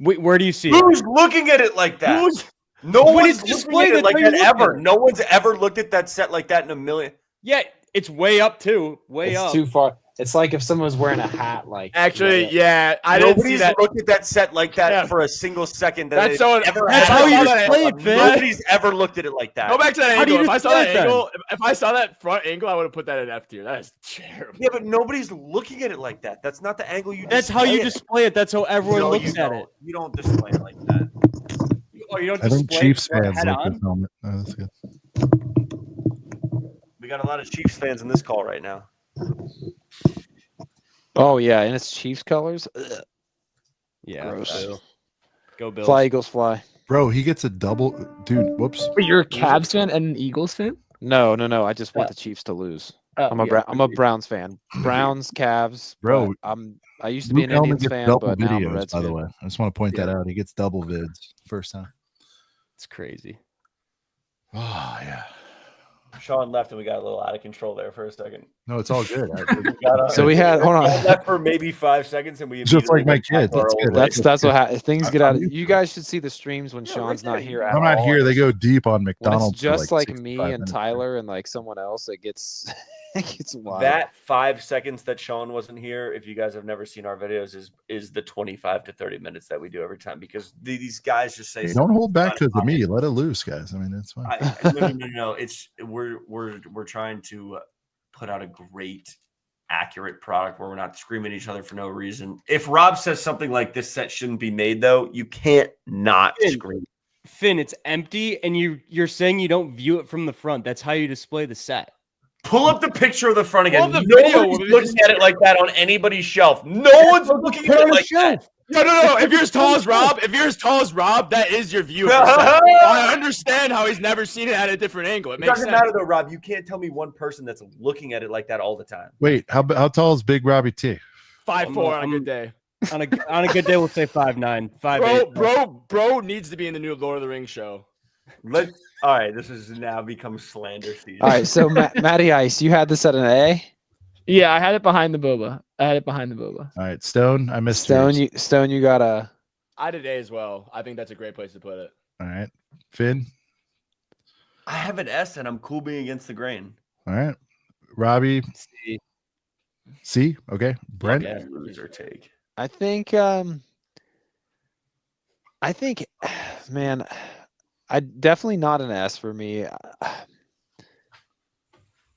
Wait, where do you see it? Who's looking at it like that? No one's displayed it like that ever. No one's ever looked at that set like that in a million. Yeah, it's way up too. Way up. It's too far. It's like if someone was wearing a hat. Like actually, yeah, I didn't see that. Looked at that set like that for a single second. That's how you display it, Finn. Nobody's ever looked at it like that. Go back to that angle. If I saw that angle, if I saw that front angle, I would have put that in F tier. That is terrible. Yeah, but nobody's looking at it like that. That's not the angle you. That's how you display it. That's how everyone looks at it. You don't display it like that. You don't I think display Chiefs it fans head like on. this helmet. Oh, that's good. We got a lot of Chiefs fans in this call right now. Oh yeah, and it's Chiefs colors. Ugh. Yeah. Gross. Go Bills. Fly Eagles fly. Bro, he gets a double. Dude, whoops. Wait, you're a Cavs fan and an Eagles fan? No. I just want the Chiefs to lose. I'm a Browns fan. Browns, Cavs, bro. I used to be an Indians fan, but now I'm a Reds by the fan. way. I just want to point that out. He gets double vids first time. It's crazy. Oh yeah. Sean left and we got a little out of control there for a second. No, it's all good. So we had hold on left for maybe 5 seconds and we just like my kids. That's good. That's what happens. Things get out of you guys should see the streams when Sean's not here. I'm not here. They go deep on McDonald's. It's just like me and Tyler and like someone else. It gets wild. That 5 seconds that Sean wasn't here, if you guys have never seen our videos, is the 25 to 30 minutes that we do every time because these guys just say don't hold back because of me. Let it loose, guys. I mean, it's fine. No. It's we're trying to put out a great, accurate product where we're not screaming at each other for no reason. If Rob says something like this set shouldn't be made, though, you can't not scream. Finn, it's empty, and you're saying you don't view it from the front. That's how you display the set. Pull up the picture of the front again. The video looking at it like that on anybody's shelf. No one's looking at it like that. No. If you're as tall as Rob, that is your view. I understand how he's never seen it at a different angle. It makes sense. Matter though, Rob. You can't tell me one person that's looking at it like that all the time. Wait, how tall is Big Robbie T? 5'4" on a good day. On a good day, we'll say 5'9", 5'8". Bro needs to be in the new Lord of the Rings show. All right, this has now become slander season. All right, so Matty Ice, you had this at an A? Yeah, I had it behind the Boba. All right, Stone, I missed Stone. Stone, you got a. I did A as well. I think that's a great place to put it. All right, Finn. I have an S, and I'm cool being against the grain. All right, Robbie. C. Okay, Brent. Yeah, loser take. I think, man, I definitely not an S for me.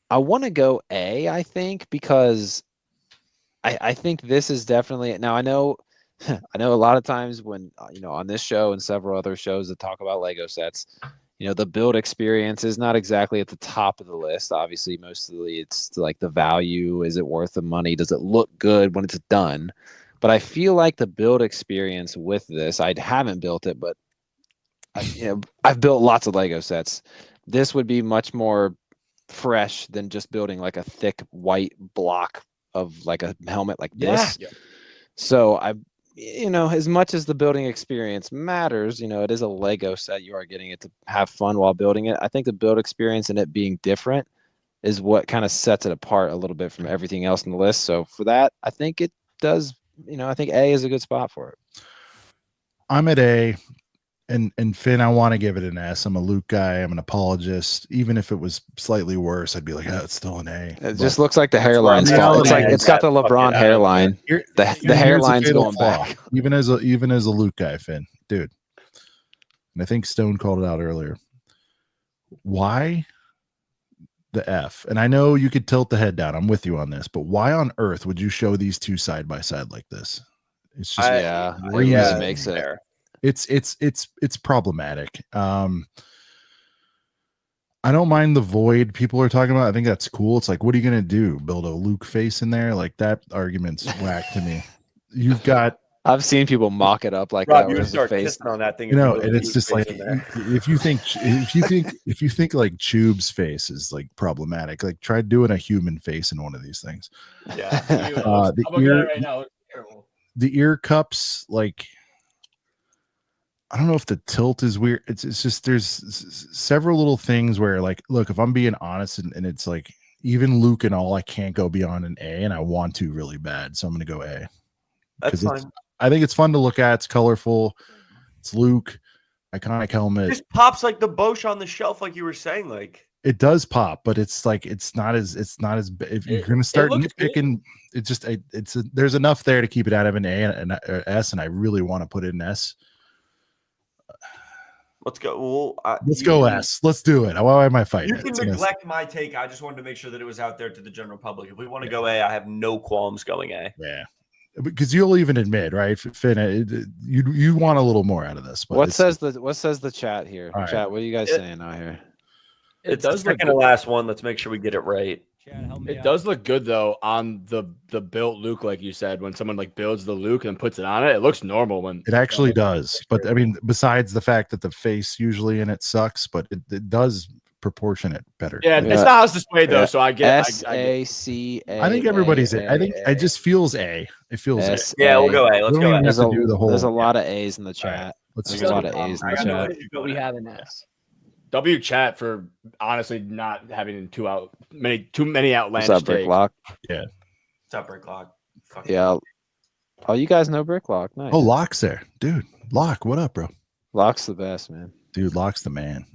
I want to go A, I think, because I think this is definitely now. I know a lot of times when on this show and several other shows that talk about Lego sets, the build experience is not exactly at the top of the list. Obviously, mostly it's like the value. Is it worth the money? Does it look good when it's done? But I feel like the build experience with this, I haven't built it, but I've built lots of Lego sets. This would be much more fresh than just building like a thick white block of like a helmet like this. Yeah. So as much as the building experience matters, it is a Lego set. You are getting it to have fun while building it. I think the build experience and it being different is what kind of sets it apart a little bit from everything else on the list. So for that, I think it does. I think A is a good spot for it. I'm at A, and Finn, I want to give it an S. I'm a Luke guy. I'm an apologist. Even if it was slightly worse, I'd be like, it's still an A. It just looks like the hairline's fault. It's like it's got the LeBron hairline. The hairline's going back. Even as a Luke guy, Finn, dude. And I think Stone called it out earlier. Why the F? And I know you could tilt the head down. I'm with you on this, but why on earth would you show these two side by side like this? It's just it makes it. It's problematic. I don't mind the void people are talking about. I think that's cool. It's like, what are you gonna do? Build a Luke face in there? Like that argument's whack to me. You've got. I've seen people mock it up like Rob, that. You start kissing on that thing, and it's just like if you think like Chube's face is like problematic, like try doing a human face in one of these things. Yeah, the ear cups, like. I don't know if the tilt is weird. It's just there's several little things where like, look, if I'm being honest and it's like even Luke and all, I can't go beyond an A and I want to really bad. So I'm going to go A. That's fine. I think it's fun to look at. It's colorful. It's Luke, iconic helmet. It just pops like the Boushh on the shelf. Like you were saying, like it does pop, but it's like, it's not as if you're going to start nitpicking, there's enough there to keep it out of an A and an S. And I really want to put it in S. Let's go. Well, let's go S. Let's do it. Why am I fighting? You can neglect my take. I just wanted to make sure that it was out there to the general public. If we want to go A, I have no qualms going A. Yeah, because you'll even admit, right, Finn, you want a little more out of this. But what says the chat here? Chat, right. What are you guys saying out here? It's the second to last one. Let's make sure we get it right. It does look good though on the built Luke, like you said. When someone like builds the Luke and puts it on it, it looks normal. When it actually does, but I mean, besides the fact that the face usually in it sucks, but it does proportionate better. Yeah, it's not how it's displayed though, so I get SACA. I think everybody's I think it just feels A. It feels A. Yeah, we'll go A. Let's We don't go even A. have to do the whole. There's a lot of A's in the chat. Right, let's There's just a lot do of it. A's in the chat. But we have an S. W chat for honestly not having too many outlandish What's up, Brick takes. Lock? Yeah. What's up, Brick Lock? Yeah. Oh, you guys know Brick Lock. Nice. Oh, Lock's there, dude. Lock, what up, bro? Lock's the best, man. Dude, Lock's the man.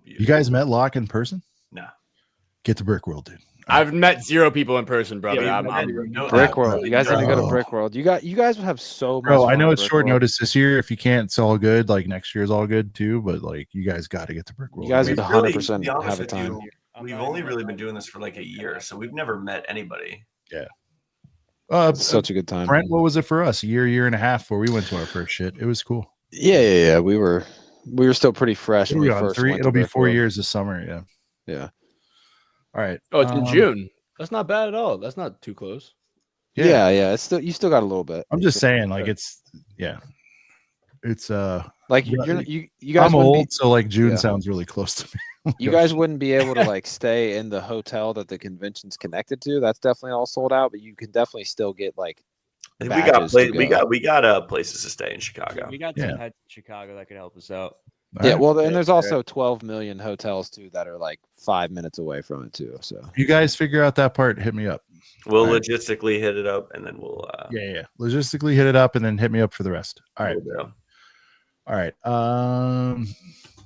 You guys met Lock in person? No. Get to Brick World, dude. I've met 0 people in person, brother. Yeah, I'm Brick World. You guys need to go to Brick World. You guys would have so much. Bro, I fun know at it's Brick short World. notice this year. If you can't, it's all good. Like next year's all good too. But like, you guys got to get to Brick World. You guys would We've 100% to be honest have a with time. you, we've only really been doing this for like a year, so we've never met anybody. Yeah. It's such a good time. Brent, what was it for us? A year and a half before we went to our first shit. It was cool. Yeah. We were still pretty fresh when we It'll be first three. went to It'll be Brick 4 World. years this summer. Yeah. Yeah. All right. Oh, it's in June. That's not bad at all. That's not too close. Yeah. It's still you still got a little bit. I'm just saying, like it's like you guys I'm wouldn't old, be, so like June yeah. sounds really close to me. You guys wouldn't be able to like stay in the hotel that the convention's connected to. That's definitely all sold out, but you can definitely still get like We badges to go. we got places to stay in Chicago. We got some heads in Chicago that could help us out. Yeah, well, and there's also 12 million hotels too that are like 5 minutes away from it too. So You guys figure out that part. Hit me up. We'll All right. logistically hit it up, and then we'll Yeah. Logistically hit it up, and then hit me up for the rest. All right. All right.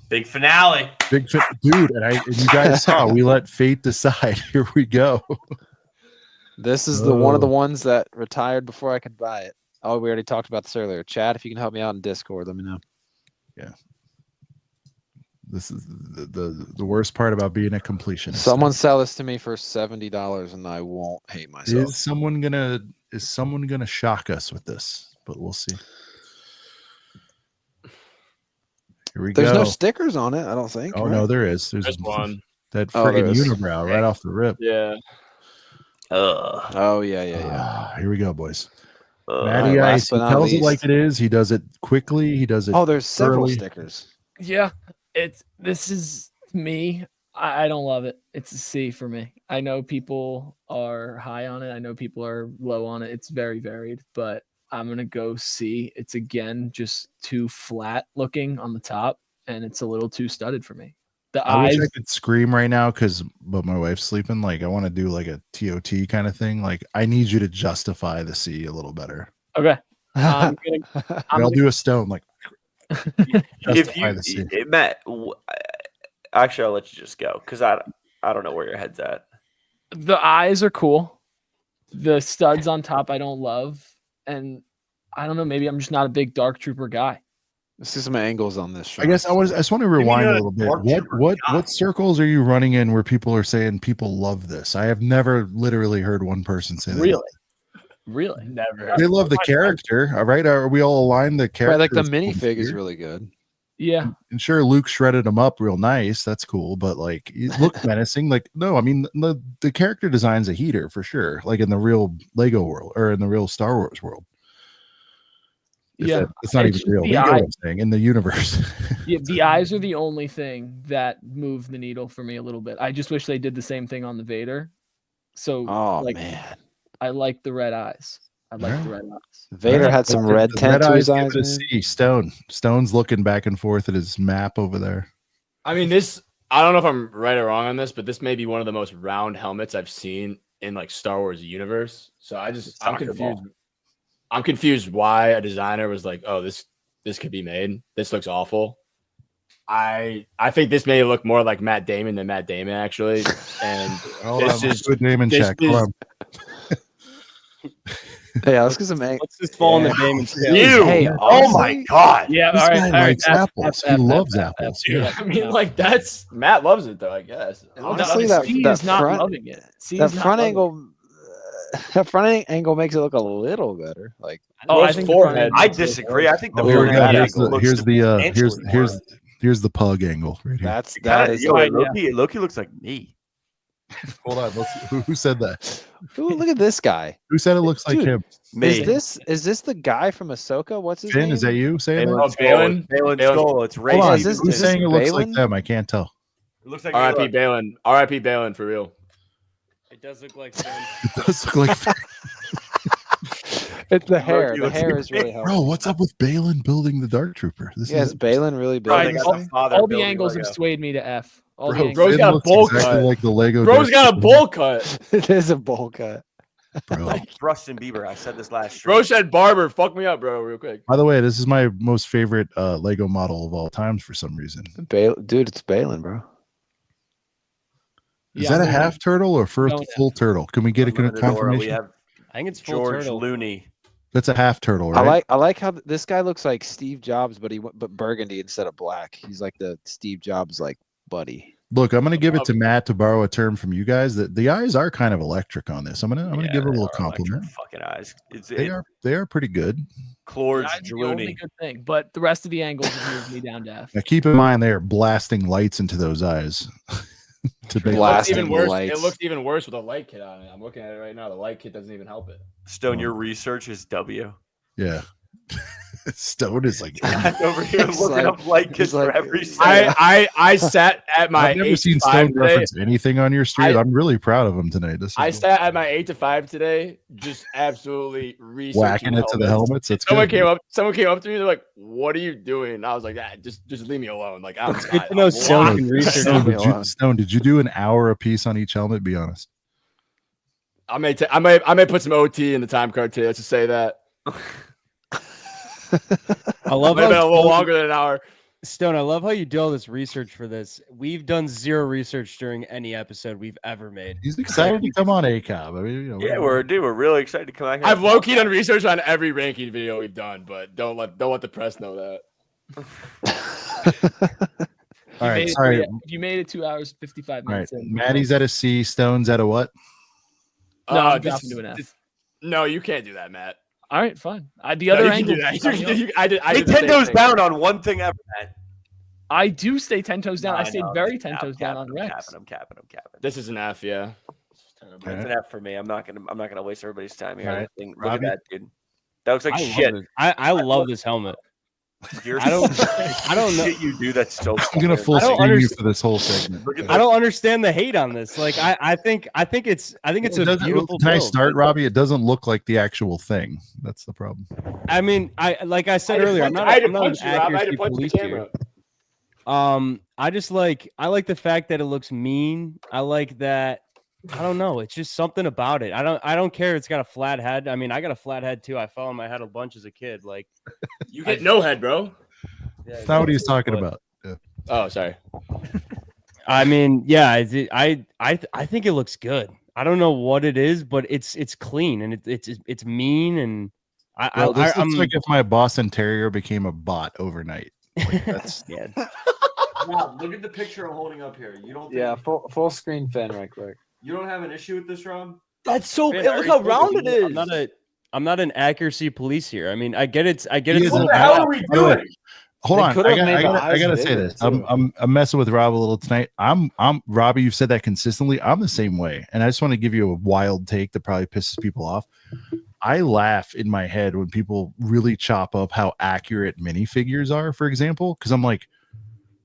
Big finale. Dude, and you guys saw we let fate decide. Here we go. this is the one of the ones that retired before I could buy it. Oh, we already talked about this earlier. Chad, if you can help me out in Discord, let me know. Yeah. This is the worst part about being a completionist. Someone sell this to me for $70 and I won't hate myself. Is someone gonna shock us with this? But we'll see. Here we There's go. no stickers on it, I don't think. Oh right? no, there is. There's one. That Oh, there friggin' is. unibrow right off the rip. Yeah. Oh yeah. Here we go, boys. Alright, Matty last Ice, he but not tells it least. like it is. He does it quickly. He does it. Oh, there's several early. stickers. Yeah, this is me. I don't love it. It's a C for me. I know people are high on it. I know people are low on it. It's very varied, but I'm gonna go C. It's again just too flat looking on the top, and it's a little too studded for me. The I eyes. wish I could scream right now but my wife's sleeping. Like I want to do like a TOT kind of thing. Like I need you to justify the C a little better. Okay. I'll do a stone. Like If justify the C. Matt, actually, I'll let you just go because I don't know where your head's at. The eyes are cool. The studs on top I don't love, and I don't know. Maybe I'm just not a big Dark Trooper guy. Let's see some angles on this. I guess I just want to rewind a little bit. What circles are you running in where people are saying people love this? I have never literally heard one person say that. Really, never. They love the character. All right, are we all aligned? The character, Right, like the is cool minifig is here. really good. Yeah, and sure, Luke shredded him up real nice. That's cool, but like, it looked menacing. Like, no, I mean the character design's a heater for sure. Like in the real Lego world or in the real Star Wars world. It's not even real. You know what I'm saying, in the universe. Yeah, the eyes are the only thing that move the needle for me a little bit. I just wish they did the same thing on the Vader. So, man, I like the red eyes. I like the red eyes. Vader had some red tint to his eyes. Give it a C. Stone's looking back and forth at his map over there. I mean, I don't know if I'm right or wrong on this, but this may be one of the most round helmets I've seen in like Star Wars universe. So I'm confused. I'm confused why a designer was like, "Oh, this could be made. This looks awful." I think this may look more like Matt Damon than Matt Damon actually. And this is good name and check. Yeah, let's get some angles. Let's just fall in the Damon scale. Hey, oh my god! Yeah, this all guy right. likes apples. He loves apples. Yeah, I mean, like that's Matt loves it though. I guess. Honestly, C that is not front, loving it. C that is not front loving angle, that front angle makes it look a little better. Like, I think the front angle I looks good. disagree. I think the Here we front go. angle looks Here's the pug angle right here. that is. Loki looks like me. Hold on. Who said that? Ooh, look at this guy. Who said it looks like Dude, him? Me. Is this the guy from Ahsoka? What's his Finn, name? is that you saying that? Balin. Balin Skull. It's Hold on. racist. Is Who's this saying it looks like Balin? them? I can't tell. It looks like R.I.P. Balin. R.I.P. Balin for real. It does look like It does look like it's the hair. The hair is really helpful. Bro, what's up with Balin building the Dark Trooper? Is Balin really building? All the angles have swayed me to F. All the angles. Bro's got a bowl cut. Like the Lego. Bro's got a bowl cut. It is a bowl cut. Bro. Justin Bieber. I said this last Bro said barber. Fuck me up, bro, real quick. By the way, this is my most favorite Lego model of all times for some reason. Dude, it's Balin, bro. Is that a half turtle or first full turtle? Can we get a confirmation? We have I think it's full George turtle. Looney. That's a half turtle, right? I like how this guy looks like Steve Jobs, but burgundy instead of black. He's like the Steve Jobs like buddy. Look, I'm gonna give it to Matt to borrow a term from you guys. That the eyes are kind of electric on this. I'm gonna give it a little compliment. Fucking eyes. They are pretty good. George The only Looney. good thing, but the rest of the angles have moved me down to F. Now keep in mind they are blasting lights into those eyes. It looks even worse with a light kit on it. I'm looking at it right now. The light kit doesn't even help it. Stone, your research is W. Yeah. Stone is like over here looking up light kits for every I sat at my I've never seen Stone reference anything on your stream. I'm really proud of him tonight. I sat at my 8 to 5 today, just absolutely researching whacking it to the helmets. That's someone good. came up to me. They're like, "What are you doing?" And I was like, just leave me alone. Like, I'm good to know Stone can research. Stone, did you do an hour a piece on each helmet? Be honest. I may put some OT in the time card today. Let's just say that. I love how a little longer than an hour. Stone, I love how you do all this research for this. We've done zero research during any episode we've ever made. He's excited to come on ACOB. I mean, we're really excited to come back. I've low key done research on every ranking video we've done, but don't let the press know that. All right, sorry. You made it 2 hours 55 minutes. All right, Maddie's at a C. Stone's at a what? No, I'm dropping to an F. No, you can't do that, Matt. All right, fine. The other angle. I did. 10 toes down on one thing ever, Matt. I do stay 10 toes down. I stayed very 10 toes down on Rex. I'm capping. This is an F, yeah. It's an F for me. I'm not gonna waste everybody's time here. Right. Look at that, dude. That looks like shit. I love this helmet. I don't know. You do that's so. I'm gonna full screen you for this whole segment. I don't understand the hate on this. Like, I think it's a beautiful. Can I build. start, Robbie? It doesn't look like the actual thing. That's the problem. I mean, like I said earlier, I'm not an accuracy police here. I like the fact that it looks mean. I like that. I don't know. It's just something about it. I don't care. It's got a flat head. I mean, I got a flat head too. I fell on my head a bunch as a kid. Like, you get no head, bro. Yeah, that's not what he's talking about. Yeah. Oh, sorry. I mean, yeah. I think it looks good. I don't know what it is, but it's clean and it's mean and this looks like if my Boston Terrier became a bot overnight. Like that's yeah. Rob, look at the picture I'm holding up here. You don't? Yeah, full screen Finn right quick. You don't have an issue with this, Rob? That's so. Look how round it is. I'm not an accuracy police here. I mean, I get it. What the hell are we doing? Hold on, I gotta say this. I'm messing with Rob a little tonight. I'm Robbie. You've said that consistently. I'm the same way, and I just want to give you a wild take that probably pisses people off. I laugh in my head when people really chop up how accurate minifigures are, for example, because I'm like,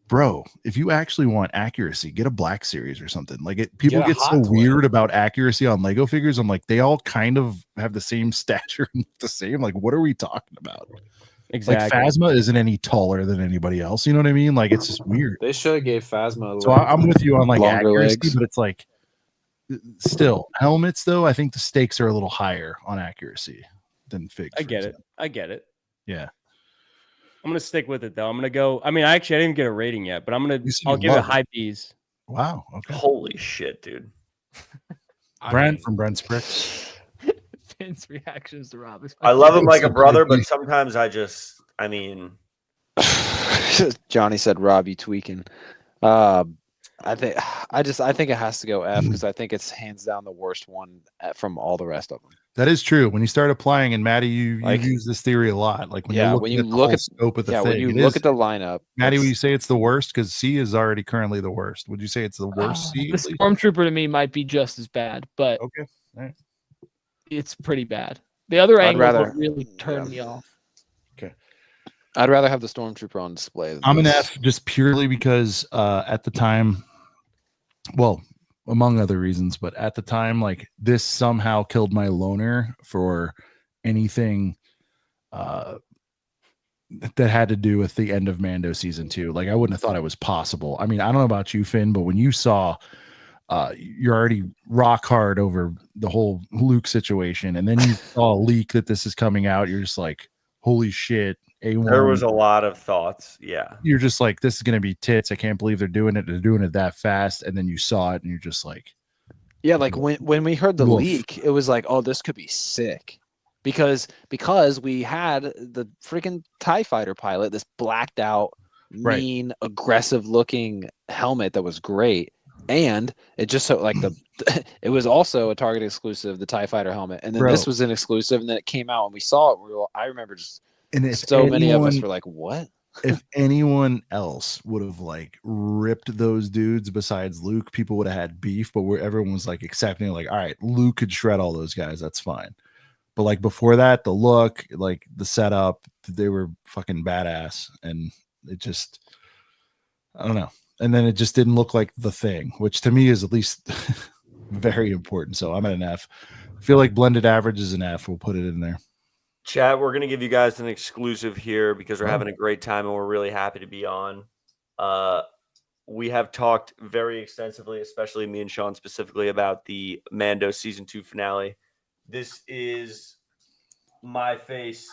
bro, if you actually want accuracy, get a Black Series or something. Like people get so weird about accuracy on Lego figures. I'm like, they all kind of have the same stature and the same. Like, what are we talking about? Exactly. Like Phasma isn't any taller than anybody else. You know what I mean? Like, it's just weird. They should have gave Phasma. So I'm with you on like accuracy, legs. but it's like still helmets though. I think the stakes are a little higher on accuracy than figs. I get it. Yeah. I'm gonna stick with it though. I'm gonna go. I mean, I didn't even get a rating yet, but I'll give it high B's. Wow. Okay. Holy shit, dude. Brent from Brent's Bricks. Finn's reactions to Rob. I love him like a brother, but sometimes I mean, Johnny said Robbie tweaking. I think it has to go F because I think it's hands down the worst one from all the rest of them. That is true. When you start applying, and Maddie, you use this theory a lot. Like when you look at the scope of the thing, when you look at the lineup, Maddie, would you say it's the worst? Because C is already currently the worst. Would you say it's the worst C? The Stormtrooper to me might be just as bad, but okay, all right. It's pretty bad. The other angles really turn me off. Okay, I'd rather have the Stormtrooper on display. I'm an F just purely because at the time well, among other reasons, but at the time, like this somehow killed my loner for anything that had to do with the end of Mando season 2. Like I wouldn't have thought it was possible. I mean, I don't know about you, Finn, but when you saw you're already rock hard over the whole Luke situation, and then you saw a leak that this is coming out, you're just like, holy shit. A1. There was a lot of thoughts. Yeah. You're just like, this is going to be tits. I can't believe they're doing it. They're doing it that fast. And then you saw it and you're just like, yeah, like when we heard the leak, it was like, oh, this could be sick. Because we had the freaking TIE fighter pilot, this blacked out, mean, aggressive looking helmet that was great. And it just so like it was also a Target exclusive, the TIE fighter helmet. And then this was an exclusive, and then it came out and we saw it. I remember just many of us were like, what? If anyone else would have like ripped those dudes besides Luke, people would have had beef, but where everyone was like accepting, like, all right, Luke could shred all those guys, that's fine. But like before that, the look, like the setup, they were fucking badass, and it just, I don't know. And then it just didn't look like the thing, which to me is at least very important. So I'm at an F. I feel like blended average is an F. We'll put it in there. Chat, we're going to give you guys an exclusive here because we're having a great time and we're really happy to be on. We have talked very extensively, especially me and Sean specifically, about the Mando season 2 finale. This is my face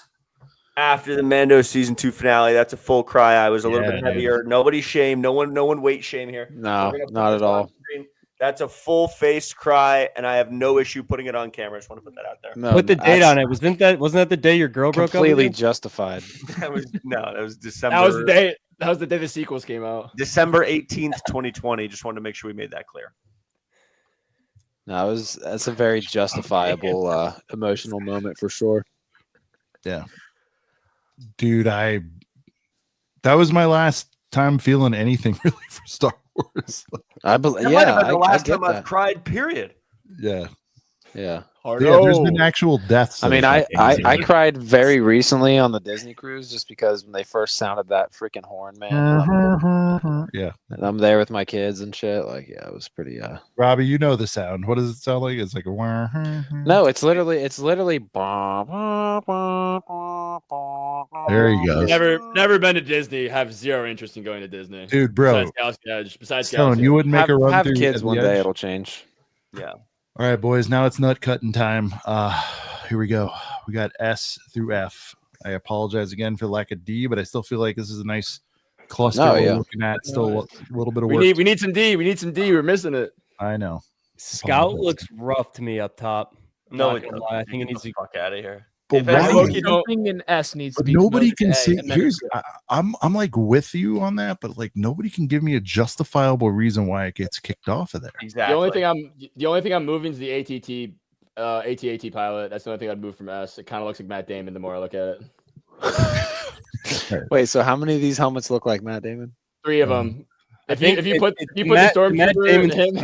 after the Mando season 2 finale. That's a full cry. I was a little bit heavier. Nobody shame. No one weight shame here. No, not at all. That's a full face cry, and I have no issue putting it on camera. I just want to put that out there. No, put the date on it. Wasn't that the day your girl broke up? Completely justified. That was December. That was the day the sequels came out. December 18th, 2020. Just wanted to make sure we made that clear. No, that's a very justifiable emotional moment for sure. Yeah. Dude, that was my last time feeling anything really for Star Wars. I believe. That might have been the last time I've cried. Period. Yeah. Yeah. There's been actual deaths. I mean, I cried very recently on the Disney cruise just because when they first sounded that freaking horn, man. Yeah. And I'm there with my kids and shit. Like, yeah, it was pretty. Robbie, you know the sound. What does it sound like? It's like a. No, it's literally. There you go. Never been to Disney. Have zero interest in going to Disney, dude, bro. Besides Stone, you wouldn't make a run have through kids one day. Edge? It'll change. Yeah. All right, boys. Now it's nut cutting time. Here we go. We got S through F. I apologize again for the lack of D, but I still feel like this is a nice cluster we're looking at. Still a little bit of work. We need some D. We need some D. We're missing it. I know. Scout looks rough to me up top. No, I think it needs to fuck out of here. But something in S needs to be. Nobody can see. Here's I'm like with you on that, but like nobody can give me a justifiable reason why it gets kicked off of there. Exactly. The only thing I'm moving is the AT-AT pilot. That's the only thing I'd move from S. It kind of looks like Matt Damon the more I look at it. Wait, so how many of these helmets look like Matt Damon? 3 of them. If you put the Stormtrooper and him,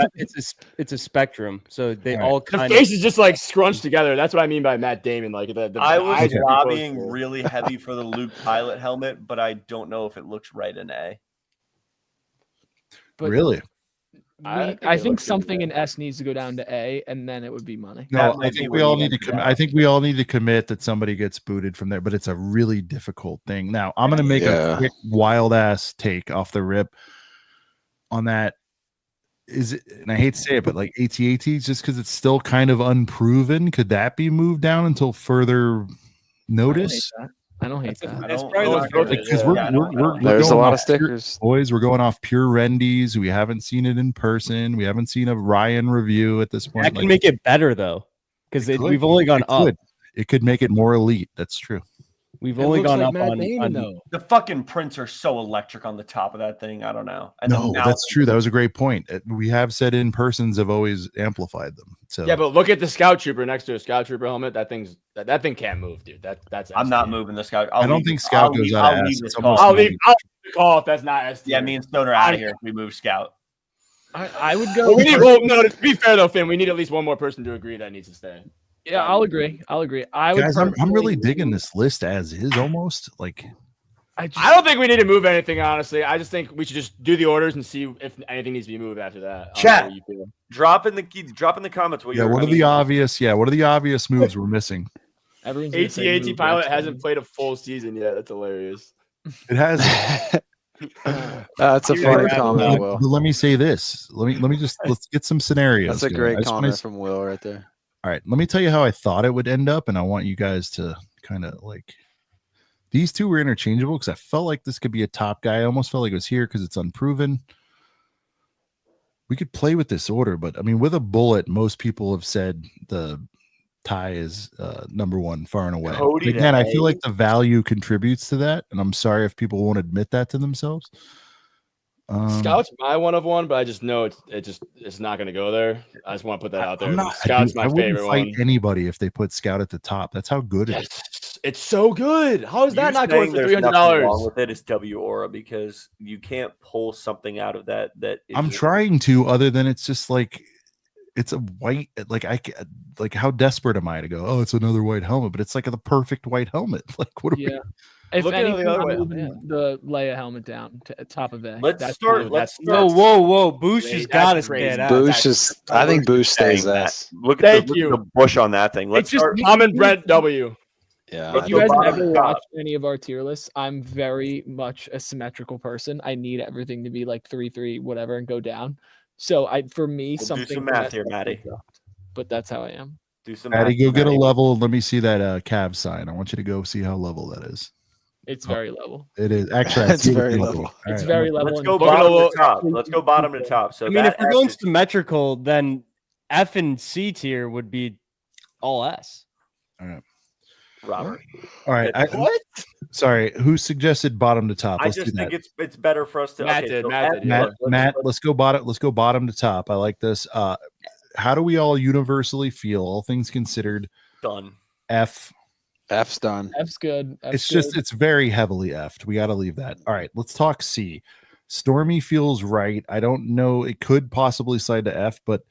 it's a spectrum. So they all kind the face is just like scrunched together. That's what I mean by Matt Damon. Like I was lobbying really heavy for the Luke pilot helmet, but I don't know if it looks right in A. But really? I think something in S needs to go down to A, and then it would be money. No, I think we all need to. I think we all need to commit that somebody gets booted from there, but it's a really difficult thing. Now I'm going to make a quick wild ass take off the rip on that. Is it, and I hate to say it, but like AT-AT, just because it's still kind of unproven, could that be moved down until further notice? I don't hate that. Because there's a lot of stickers. Boys, we're going off pure rendies. We haven't seen it in person. We haven't seen a Ryan review at this point. That can make it better though, because we've only gone up. It could make it more elite. That's true. We've only gone up on the fucking prints are so electric on the top of that thing. I don't know. And no, that's true. That was a great point. We have said in persons have always amplified them. So yeah, but look at the Scout Trooper next to a Scout Trooper helmet. That thing can't move, dude. That's I'm not moving the Scout. I don't think Scout goes out of S. I'll leave the call if that's not S. Yeah, me and Stone are out of here if we move Scout. I would go. No, to be fair though, Finn, we need at least one more person to agree that needs to stay. Yeah, I'll agree. Guys, I'm really digging this list as is almost like. I don't think we need to move anything, honestly. I just think we should just do the orders and see if anything needs to be moved after that. Chat, drop in the comments. What are the obvious? Yeah, what are the obvious moves we're missing? Everyone's AT-AT pilot hasn't played a full season yet. That's hilarious. It has. That's a funny comment, Will. Let me say this. Let's get some scenarios. That's a great comment from Will right there. All right, let me tell you how I thought it would end up, and I want you guys to kind of like. These two were interchangeable because I felt like this could be a top guy. I almost felt like it was here because it's unproven. We could play with this order, but I mean, with a bullet, most people have said the tie is number one far and away. Again, I feel like the value contributes to that, and I'm sorry if people won't admit that to themselves. Scout's my one of one, but I just know it's not going to go there. I just want to put that out there. Scout's my favorite one. Anybody if they put Scout at the top, that's how good it is. It's so good. How is that not going for $300? Wrong with it is W aura because you can't pull something out of that. I'm trying to. Other than it's just like it's a white. Like how desperate am I to go? Oh, it's another white helmet, but it's like the perfect white helmet. Like what? Yeah. If anything, the Leia helmet down to top of it. Let's start. Whoa! Boushh has got us dead out. Boushh is. I think Boushh stays S. Look at the bush on that thing. Let's start. Common Brent W. Yeah. If you guys have ever watched any of our tier lists, I'm very much a symmetrical person. I need everything to be like 3-3, whatever, and go down. So for me, something. Do some math here, Maddie. But that's how I am. Do some. Maddie, go get a level. Let me see that Cav sign. I want you to go see how level that is. It's very level. It is actually. It's very level. It's very level. Let's go bottom to top. Let's go bottom to top. So I mean, if we're going symmetrical, then F and C tier would be all S. All right. Robert. All right. What? Sorry. Who suggested bottom to top? I just think it's better for us to. Matt did. Matt, let's go bottom. Let's go bottom to top. I like this. How do we all universally feel, all things considered? Done. F's done. F's good. It's very heavily F'd. We got to leave that. All right, let's talk C. Stormy feels right. I don't know. It could possibly slide to F, but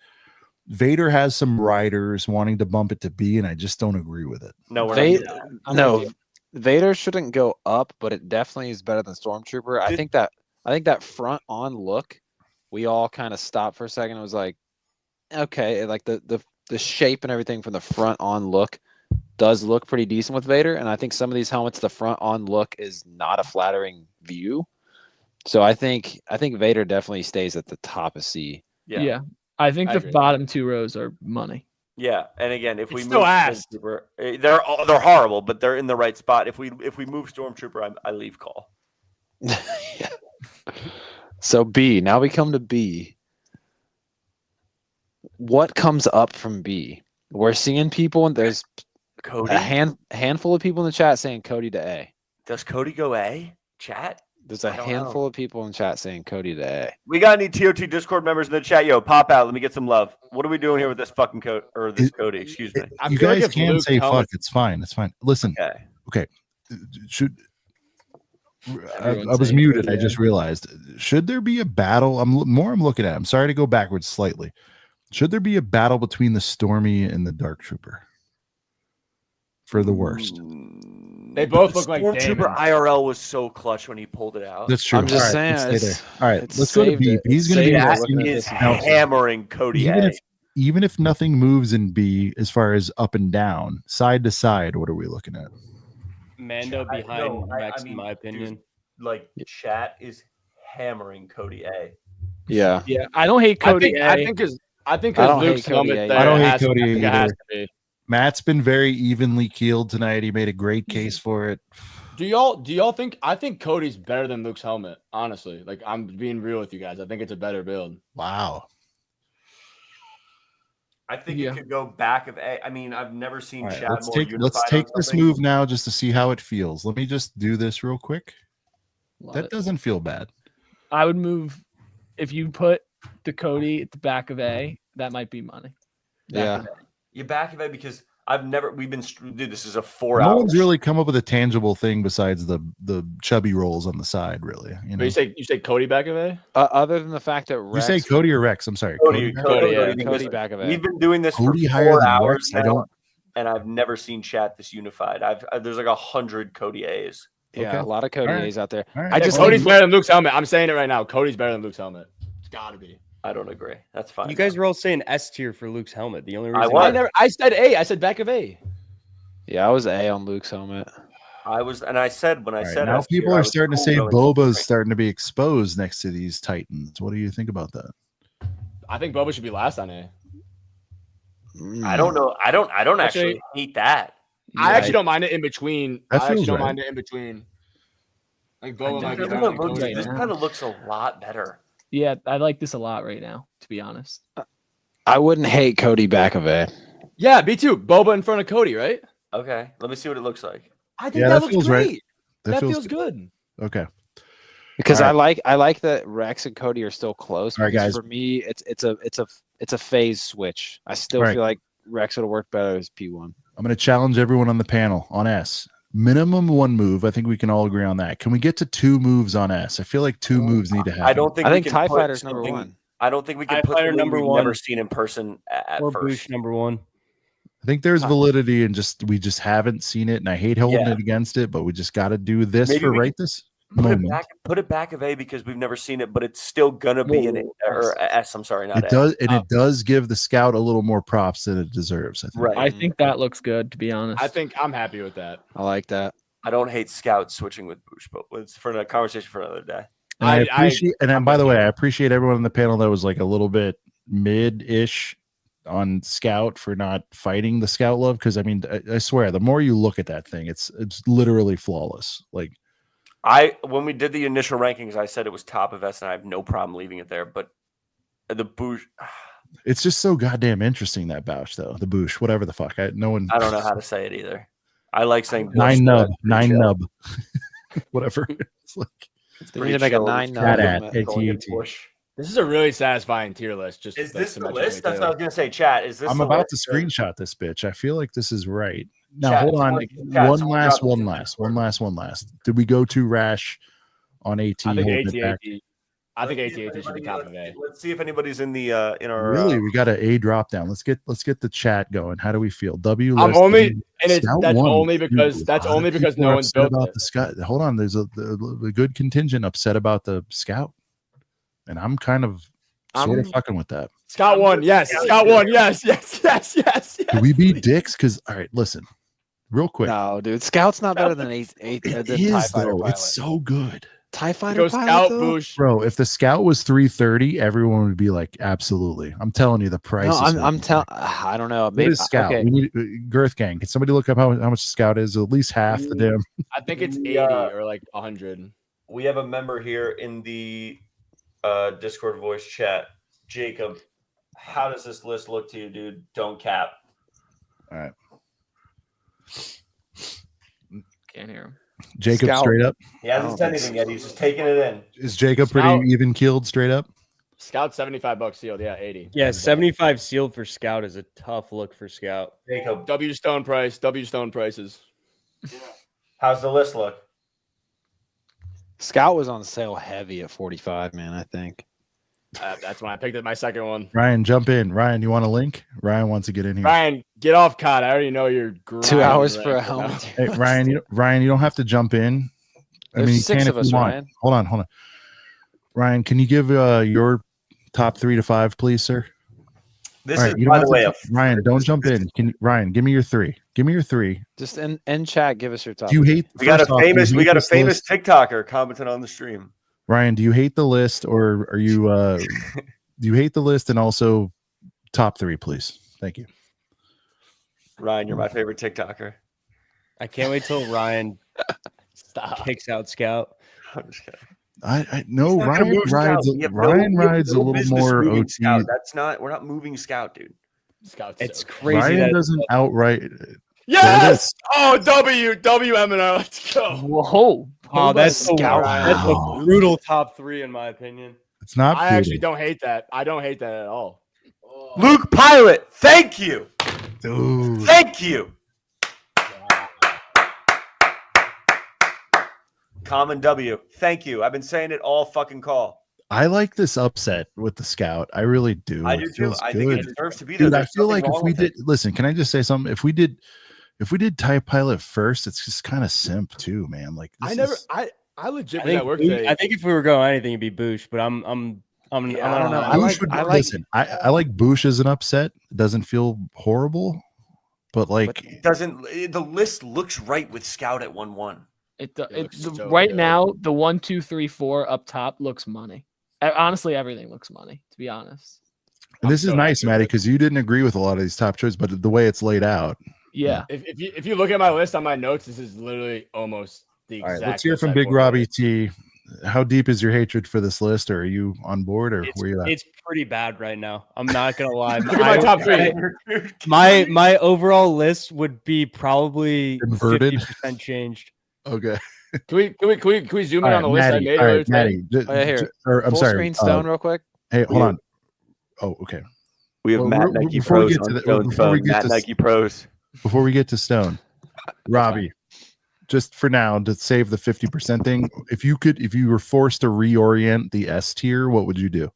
Vader has some riders wanting to bump it to B, and I just don't agree with it. No, Vader shouldn't go up, but it definitely is better than Stormtrooper. I think that front on look, we all kind of stopped for a second. It was like, okay, like the shape and everything from the front on look does look pretty decent with Vader, and I think some of these helmets, the front on look is not a flattering view. So I think Vader definitely stays at the top of C. Yeah. I think the bottom two rows are money. Yeah, and again, if we move Stormtrooper, they're horrible, but they're in the right spot. If we move Stormtrooper, I leave call. Yeah. So B. Now we come to B. What comes up from B? We're seeing people, and there's Cody. A handful of people in the chat saying Cody to A. Does Cody go A? Chat? There's a handful of people in chat saying Cody to A. We got any TOT Discord members in the chat? Yo, pop out. Let me get some love. What are we doing here with this fucking Cody? Excuse me. You guys can say fuck. It's fine. It's fine. Listen. Okay. I was muted. I just realized. Should there be a battle? I'm looking at. I'm sorry to go backwards slightly. Should there be a battle between the Stormy and the Dark Trooper? For the worst. They both look like Stormtrooper IRL was so clutch when he pulled it out. That's true. I'm just saying. All right, let's go to B. He's going to be hammering Cody. Even if nothing moves in B as far as up and down, side to side, what are we looking at? Mando behind Rex, in my opinion. Like chat is hammering Cody A. Yeah. Yeah. I don't hate Cody A. I think Luke's helmet there. I don't hate Cody either. Matt's been very evenly keeled tonight. He made a great case for it. Do y'all think? I think Cody's better than Luke's helmet. Honestly, like I'm being real with you guys. I think it's a better build. Wow. I think it could go back of A. I mean, I've never seen Chad more unified. Let's take this move now just to see how it feels. Let me just do this real quick. That doesn't feel bad. I would move if you put the Cody at the back of A. That might be money. You back of it because this is a 4 hour. No one's really come up with a tangible thing besides the chubby rolls on the side, really. You know? But you say Cody back of A? Other than the fact that Rex, you say Cody or Rex? I'm sorry, Cody back of A. We've been doing this Cody for 4 hours now, and I've never seen chat this unified. There's like 100 Cody A's. Yeah, a lot of Cody A's out there. Right. I just Cody's better than Luke's helmet. I'm saying it right now. Cody's better than Luke's helmet. It's gotta be. I don't agree. That's fine. You guys were all saying S tier for Luke's helmet. The only reason I said A. I said back of A. Yeah, I was A on Luke's helmet. I was, and I said when I said now S people tier, I are was starting to cool say going Boba's straight. starting to be exposed next to these Titans. What do you think about that? I think Boba should be last on A. I don't know. I don't actually hate that. I actually don't mind it in between. That I actually feels don't right. mind it in between. Like Boba might be This better than Cody. kind of looks a lot better. Yeah, I like this a lot right now, to be honest. I wouldn't hate Cody back of A. Yeah, me too. Boba in front of Cody, right? Okay, let me see what it looks like. I think that looks feels great. right. That feels good. Okay. Because All right. I like that Rex and Cody are still close. All right, because guys. For me, it's a phase switch. I still All right. feel like Rex would have worked better as P1. I'm going to challenge everyone on the panel on S. Minimum 1 move. I think we can all agree on that. Can we get to 2 moves on S? I feel like 2 moves need to happen. I don't think. I we think can TIE put Fighter's number something- 1. I don't think we can TIE put Fighter something number we've 1. never seen in person at Or first. Boushh number 1. I think there's validity and we just haven't seen it, and I hate holding Yeah. it against it, but we just got to do this Maybe for we right this Put moment. it back of A because we've never seen it, but it's still gonna be an or S. I'm sorry, not It A. does, and it does give the scout a little more props than it deserves. I think. Right. I think that looks good, to be honest. I think I'm happy with that. I like that. I don't hate scouts switching with Boushh, but it's for a conversation for another day. And I appreciate, and by the way, I appreciate everyone on the panel that was like a little bit mid-ish on Scout for not fighting the Scout love, because I mean, I swear, the more you look at that thing, it's literally flawless. Like, When we did the initial rankings, I said it was top of S, and I have no problem leaving it there. But the Boushh, it's just so goddamn interesting, that Boushh, though. The Boushh, whatever the fuck. I don't know how to say it either. I like saying nine Boushh, nub, chill. nub, whatever. It's like They need to make a 9 nub. This is a really satisfying tier list. Just Is like, this the symmetrically, list? That's too. what I was gonna say. Chat, is this? I'm the about to list? screenshot this bitch. I feel like this is right. Now Chat, hold on. chat, One someone last. drop this Did we go too rash on AT? I think holding it back? I think AT should be top of A. Let's see if anybody's in the in our. Really, we got an A drop down. Let's get the chat going. How do we feel? W. I'm list, only, W, and it's, Scout that's one. only because Dude, that's a lot only of because people no are one's upset built about it. the Scout. Hold on, there's a good contingent upset about the Scout, and I'm kind of sort of fucking with that. Scout one, yes. Scout one, yes. Do we be dicks? Because all right, listen, real quick. No, dude, Scout's not better than TIE It Fighter though. pilot. It's so good. TIE Fighter Go pilot, Scout, though? Boushh. Bro, if the Scout was 330, everyone would be like, absolutely. I'm telling you, the price. No, is I'm telling. I don't know. What Maybe is Scout? okay. We need Girth Gang. Can somebody look up how much Scout is? At least half the damn. I think it's 80 or like 100. We have a member here in the Discord voice chat, Jacob. How does this list look to you, dude? Don't cap. All right, Can't hear him. Jacob, Scout. straight up. He hasn't said anything yet. He's just taking it in. Is Jacob Scout. pretty even keeled straight up? Scout $75 sealed. Yeah, 80. Yeah, 75 sealed for Scout is a tough look for Scout. Jacob, W Stone prices. how's the list look? Scout was on sale heavy at 45, man. I think. That's when I picked up my second one. Ryan, jump in. Ryan, you want a link? Ryan wants to get in here. Ryan, get off COD. I already know you're 2 hours grinding for a right now. helmet. Hey, Ryan, you don't have to jump in. I There's mean, you 6 can of if us, you want. Ryan. Hold on. Ryan, can you give your top 3 to 5, please, sir? This All is, right, you don't by have the way, to, Ryan, don't jump in. Ryan, give me your 3. Give me your 3. Just in chat, give us your top. Do you hate? we got a first off, do you famous hate this list? TikToker commenting on the stream. Ryan, do you hate the list, or are you? Do you hate the list and also top 3, please? Thank you. Ryan, you're my favorite TikToker. I can't wait till Ryan Stop. kicks out Scout. I'm just kidding. I know He's not gonna Ryan move rides. Scout. We have Ryan we have rides a no little business more moving OT. Scout. We're not moving Scout, dude. Scout's It's so crazy Ryan that doesn't outright. Yes! Oh, WMNR. Let's go. Whoa. Oh, that's so Scout. that's a brutal top 3 in my opinion. It's not. I actually brutal. don't hate that. I don't hate that at all. Luke Pilot, thank you. Dude. Thank you. Common W, thank you. I've been saying it all fucking call. I like this upset with the Scout. I really do. I It do too. feels I think good. it deserves to be there. Dude, I There's feel nothing like if wrong we with it. did, listen, can I just say something? If if we did TIE Pilot first, it's just kind of simp too, man. Like I legit I was at think, work Boushh- today. I think if we were going anything, it'd be Boushh. But I'm I don't know. Listen, I like Boushh as an upset. It doesn't feel horrible, but like it doesn't. The list looks right with Scout at 1-1. Right now, the 1, 2, 3, 4 up top looks money. Honestly, everything looks money. To be honest. And this is nice, Maddie, because you didn't agree with a lot of these top choices, but the way it's laid out. Yeah. If you look at my list on my notes, this is literally almost the exact. All right, let's hear from Big Robbie T. How deep is your hatred for this list, or are you on board, or where you at? It's pretty bad right now. I'm not gonna lie. Look at my top 3. My overall list would be probably Inverted? 50% changed. Okay. Can we zoom in on the list I made earlier today? Here. I'm Full sorry. screen Stone real quick. Hey, hold on. Oh, okay. We have Matt Nike Pros on Stone's phone. Matt Nike Pros. Before we get to Stone, Robbie, just for now to save the 50% thing, if you were forced to reorient the S tier, what would you do?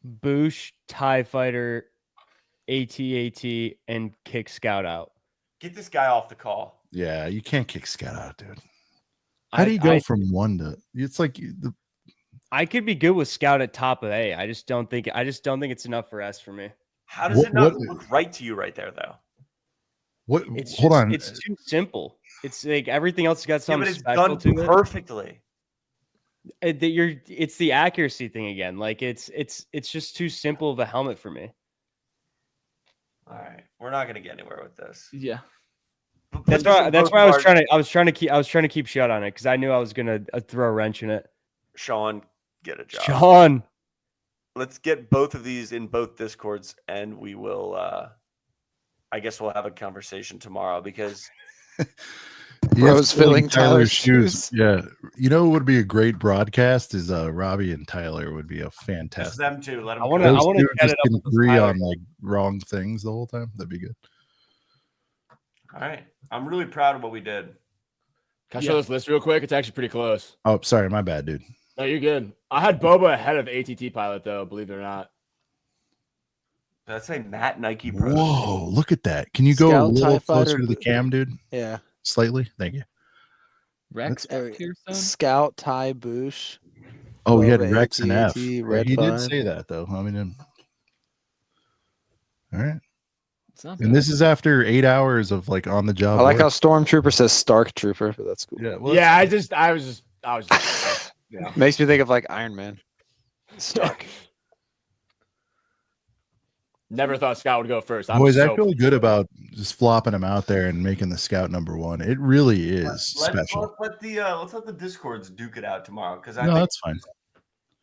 Boushh, TIE Fighter, AT-AT, and kick Scout out. Get this guy off the call. Yeah, you can't kick Scout out, dude. How do you go from 1 to? It's like I could be good with Scout at top of A. I just don't think it's enough for S for me. How does it not look right to you right there, though? What? Hold on. It's too simple. It's like everything else has got something special to it. Perfectly. It's the accuracy thing again. Like it's just too simple of a helmet for me. All right, we're not gonna get anywhere with this. Yeah. That's why I was trying to keep shut on it because I knew I was gonna throw a wrench in it. Sean, get a job. Sean, let's get both of these in both Discords, and we will. I guess we'll have a conversation tomorrow because Bro's filling Tyler's shoes. Yeah, you know, what would be a great broadcast is Robbie and Tyler would be a fantastic. Just them two. Let them. I want to just agree on like wrong things the whole time. That'd be good. All right, I'm really proud of what we did. Can I show this list real quick? It's actually pretty close. Oh, sorry, my bad, dude. No, you're good. I had Boba ahead of ATT Pilot, though. Believe it or not. Did I say Matt Nike Pros? Whoa, look at that! Can you go a little closer to the cam, dude? Yeah, slightly. Thank you. Rex, Scout, TIE, Boushh. Oh, we had Rex and F. AT-AT, Right, he did say that though. I mean, all right. And this is after 8 hours of like on the job. I like how Stormtrooper says Stark Trooper, but that's cool. Yeah, well, yeah. I was just yeah. Makes me think of like Iron Man. Stark. Never thought Scout would go first. Boys, I feel good about just flopping him out there and making the Scout #1. It really is special. Let's let the Discords duke it out tomorrow because I no, think that's fine.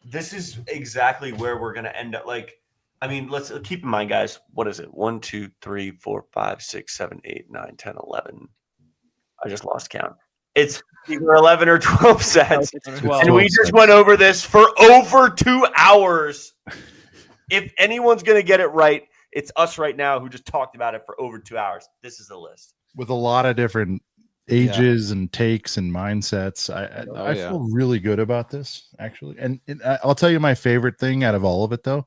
This is exactly where we're gonna end up. Like, I mean, let's keep in mind, guys. What is it? 1, 2, 3, 4, 5, 6, 7, 8, 9, 10, 11. I just lost count. It's either 11 or 12 sets, and we just went over this for over 2 hours. If anyone's going to get it right, it's us right now who just talked about it for over 2 hours. This is the list. With a lot of different ages and takes and mindsets. I feel really good about this, actually. And I'll tell you my favorite thing out of all of it, though.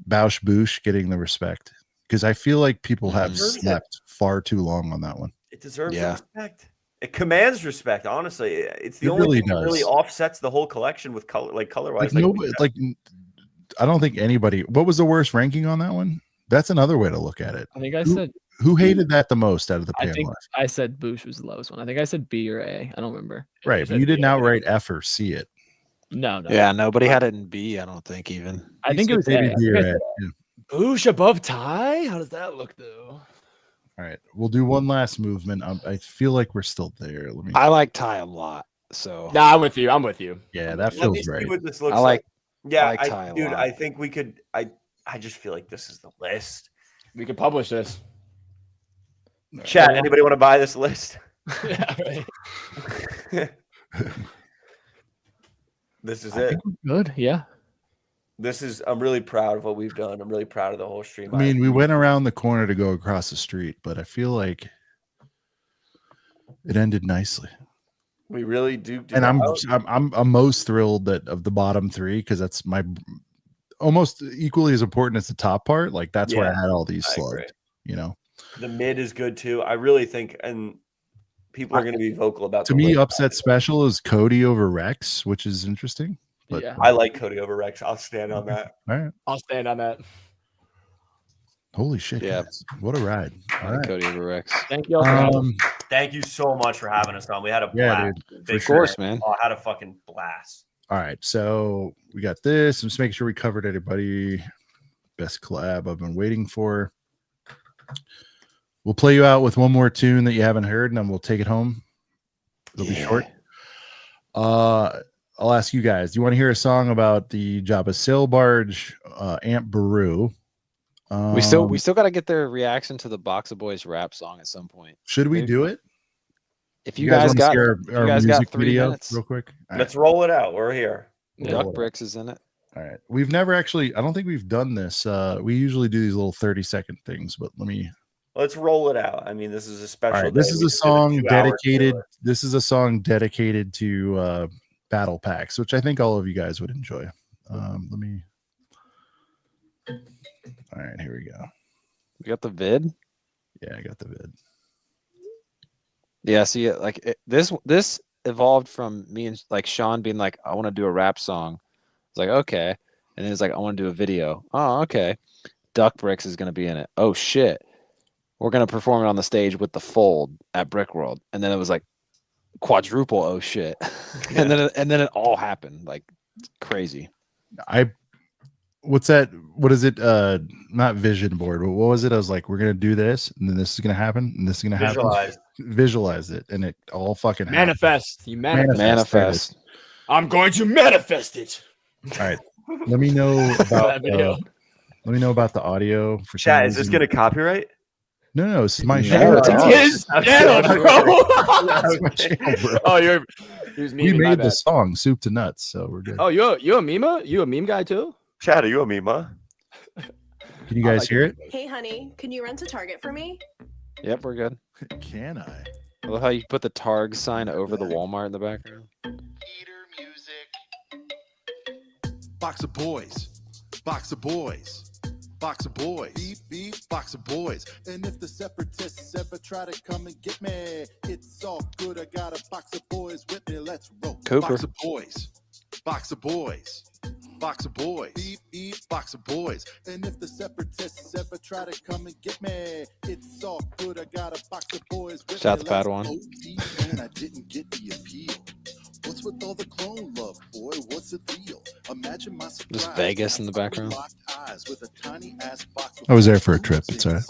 Boushh getting the respect. Because I feel like people have slept far too long on that one. It deserves respect. It commands respect, honestly. It's the It only really thing that really does. offsets the whole collection with color, like color-wise. I don't think anybody. What was the worst ranking on that one? That's another way to look at it. I think I said. Who hated that the most out of the panel? I think I said Boushh was the lowest one. I think I said B or A. I don't remember. Right, but you didn't outright F or C it. No. Yeah, nobody had it in B. I don't think even. I think it was A. Boushh above TIE. How does that look, though? All right, we'll do one last movement. I feel like we're still there. I like TIE a lot. So. Nah, I'm with you. Yeah, that feels right. See what this looks I like. Yeah, like TIE a dude, lot. I think we could. I just feel like this is the list. We could publish this. Chat. Anybody want to buy this list? Yeah, right. This is it. Good. Yeah. This is. I'm really proud of what we've done. I'm really proud of the whole stream. I mean, we went around the corner to go across the street, but I feel like it ended nicely. We really do. And I'm most thrilled that of the bottom 3 because that's my almost equally as important as the top part. Like that's where I had all these slugged. You know. The mid is good too. I really think, and people are going to be vocal about. To me, upset special is Cody over Rex, which is interesting. But I like Cody over Rex. I'll stand on that. All right. I'll stand on that. Holy shit! Yeah. Guys. What a ride! All right. Cody over Rex. Thank you all for having us. Thank you so much for having us on. We had a blast. Dude, of course, man. Oh, I had a fucking blast. All right, so we got this. I'm just making sure we covered everybody. Best collab I've been waiting for. We'll play you out with one more tune that you haven't heard, and then we'll take it home. It'll be short. I'll ask you guys. Do you want to hear a song about the Jabba sail barge, Aunt Beru? We still got to get their reaction to the Box of Boys rap song at some point. Should we do it? If you guys got our music 3 video minutes real quick. Let's roll it out. We're here. Duck Bricks is in it. All right. We've never actually, I don't think we've done this. We usually do these little 30-second things, but let's roll it out. I mean, this is a special. All right, this is a song dedicated. This is a song dedicated to battle packs, which I think all of you guys would enjoy. All right, here we go. You got the vid? Yeah, I got the vid. Yeah, see, this evolved from me and like Sean being like, I want to do a rap song. It's like, okay. And then it's like, I want to do a video. Oh, okay. Duck Bricks is going to be in it. Oh, shit. We're going to perform it on the stage with the Fold at Brick World. And then it was like quadruple, oh, shit. Yeah. and then it all happened. Like, crazy. What's that? What is it? Not vision board, but what was it? I was like, we're going to do this, and then this is going to happen, and this is going to happen. Visualize it, and it all fucking manifest. Happens. You manifest. I'm going to manifest it. All right. Let me know about let me know about the audio for chat. Is this going to copyright? No, this is my show. It's his channel, bro. Oh, we made the song soup to nuts, so we're good. Oh, you a meme? You a meme guy too? Chad, are you a meme? Can you guys hear it? Hey, honey, can you rent a Target for me? Yep, we're good. Can I? I love how you put the Targ sign over the Walmart in the background. Box of boys, box of boys, box of boys, beep, beep, box of boys. And if the separatists ever try to come and get me, it's all good. I got a box of boys with me. Let's roll. Cooper. Box of boys, box of boys, box of boys, beep, beep, box of boys. And if the separatists ever try to come and get me, it's all good. I got a box of boys with Shout me. out to Padawan. And I didn't get the appeal. What's with all the clone love, boy? What's the deal? Imagine my surprise. Just Vegas in the background. With a tiny ass box I was there for a trip. It's all right.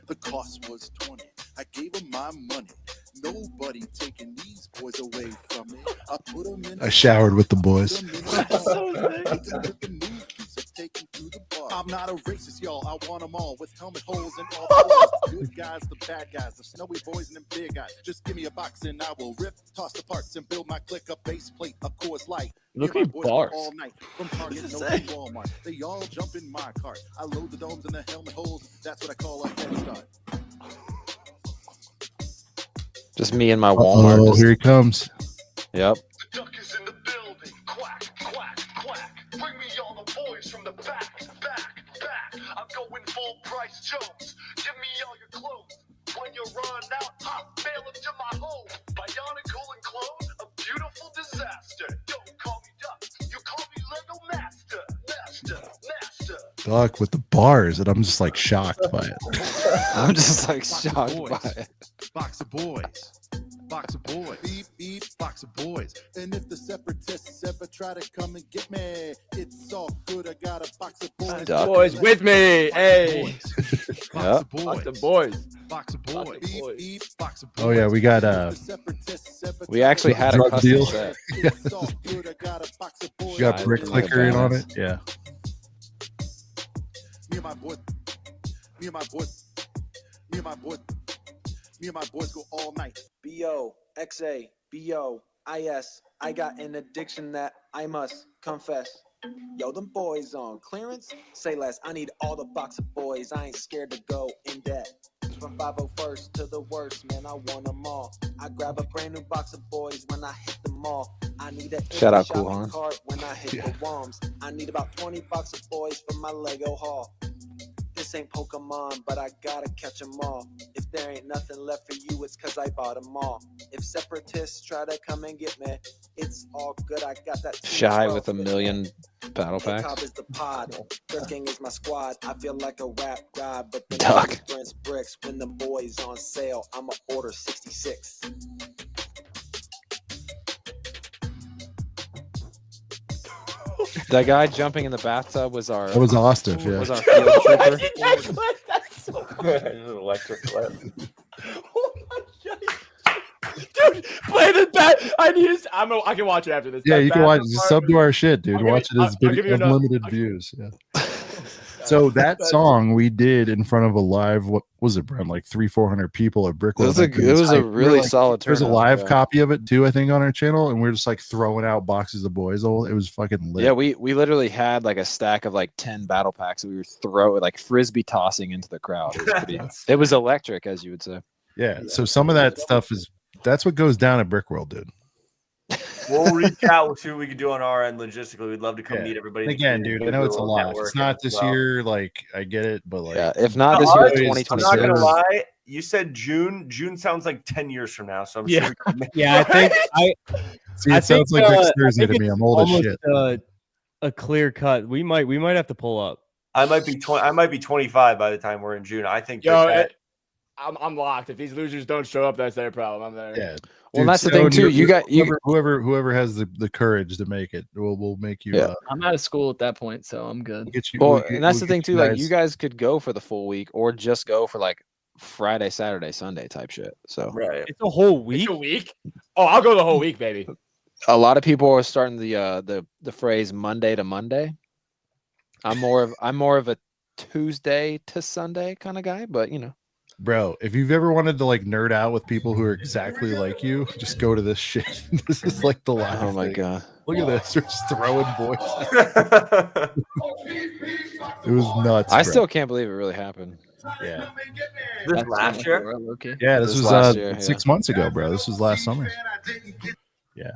The cost was 20. I gave them my money. Nobody taking these boys away from me. I put them in. I showered with the boys. I'm not a racist, y'all. I want them all with helmet holes and all the good guys, the bad guys, the snowy boys and them big guys. Just give me a box and I will rip, toss the parts and build my click up base plate of Coors Light. Look at bars. All night from Target no to Walmart. They all jump in my cart. I load the domes and the helmet holes. That's what I call a head start. Just me and my Walmart. Oh, here he comes. Yep. The duck is in the building. Quack, quack, quack. Bring me all the boys from the back, back, back. I'm going full price Jones. Give me all your clothes. When you run out, I'll mail them to my home. Bionicle and clone, a beautiful disaster. Don't call me Duck, you call me Lego Master. Duck with the bars, and I'm just like shocked by it. I'm just like shocked by it. Box of boys. Box of boys. Beep, beep, box of boys. And if the separatists ever try to come and get me, it's all good. I got a box of boys. Boys with me. Hey. Box of boys. Box of boys. Box of boys. Beep, beep, box of boys. Oh yeah, we got we actually had a custom deal. set. You got brick clicker in on it. Yeah. Me and my boy. Me and my boy. Me and my boy. Me and my boys go all night. B-O-X-A-B-O-I-S. I got an addiction that I must confess. Yo, them boys on clearance? Say less. I need all the box of boys. I ain't scared to go in debt. From 501st to the worst, man, I want them all. I grab a brand new box of boys when I hit the mall. I need a Shout out shopping Cool Han. cart when I hit the WOMs. I need about 20 box of boys for my Lego haul. This ain't Pokemon, but I gotta catch 'em all. If there ain't nothing left for you, it's 'cause I bought 'em all. If separatists try to come and get me, it's all good. I got that. Shy with 1 million battle packs. ACOB is the pod. First gang is my squad. I feel like a rap guy, but the Duck. Brent's bricks. When the boys on sale, I'ma order 66. That guy jumping in the bathtub was our. That was Austin. Yeah. Was our field trooper. That's so Electric clip. Oh my god. Dude, play the bat. I can watch it after this. Yeah, That you can bat watch. part- Just sub to our shit, dude. I'll give Watch you- it as I'll give you another- unlimited views. Yeah. So that song we did in front of a live, what was it, Brent? Like 300-400 people at Brickwell. It was a really solid There's a turnout, live yeah. copy of it too, I think, on our channel, and we're just like throwing out boxes of boys. It was fucking lit. Yeah, we literally had like a stack of like 10 battle packs that we were throwing like frisbee tossing into the crowd. It was, pretty, it was electric, as you would say. Yeah. So some of that stuff that's what goes down at Brickworld, dude. We'll reach out. We'll see what we can do on our end logistically. We'd love to come Yeah. meet everybody. in the Again, dude, I community, know it's a do lot. network It's not as this well. year. Like, I get it, but like, Yeah, if not this No, year, I'm 2026. not gonna lie. You said June. June sounds like 10 years from now. So I'm Yeah. sure. we can make- Yeah, I think see, it sounds like next Thursday to me. I'm old as shit. A clear cut. We might have to pull up. I might be 20. I might be 25 by the time we're in June. I think. I'm locked. If these losers don't show up, that's their problem. I'm there. Yeah. Well, Dude, that's the thing too. Whoever has the courage to make it, we'll make you. Yeah. I'm out of school at that point, so I'm good. Get you. Well, and that's the thing too. Like, you guys could go for the full week, or just go for like Friday, Saturday, Sunday type shit. So right, it's a whole week. It's a week. Oh, I'll go the whole week, baby. a lot of people are starting the phrase Monday to Monday. I'm more of a Tuesday to Sunday kind of guy, but you know. Bro, if you've ever wanted to like nerd out with people who are exactly like you, just go to this shit. This is like the live. Oh my thing. god! Look at this. We're just throwing boys. It was nuts. I bro. still can't believe it really happened. Yeah. This last year? Okay. Yeah, this was last year, 6 months ago, bro. This was last summer. Yeah.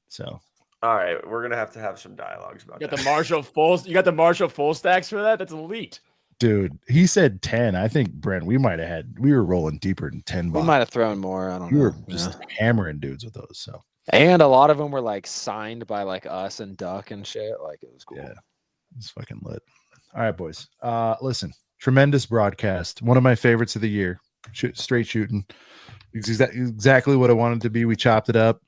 So. All right, we're gonna have to have some dialogues about You that. got the Marshall full. You got the Marshall full stacks for that. That's elite. Dude, he said 10. I think, Brent, we were rolling deeper than 10 We boxes. might have thrown more. I don't We know. were just hammering dudes with those. So, And a lot of them were like signed by like us and Duck and shit. Like it was cool. yeah, it's fucking lit. All right, boys. Listen, tremendous broadcast. One of my favorites of the year. Straight shooting. Exactly what I wanted to be. We chopped it up.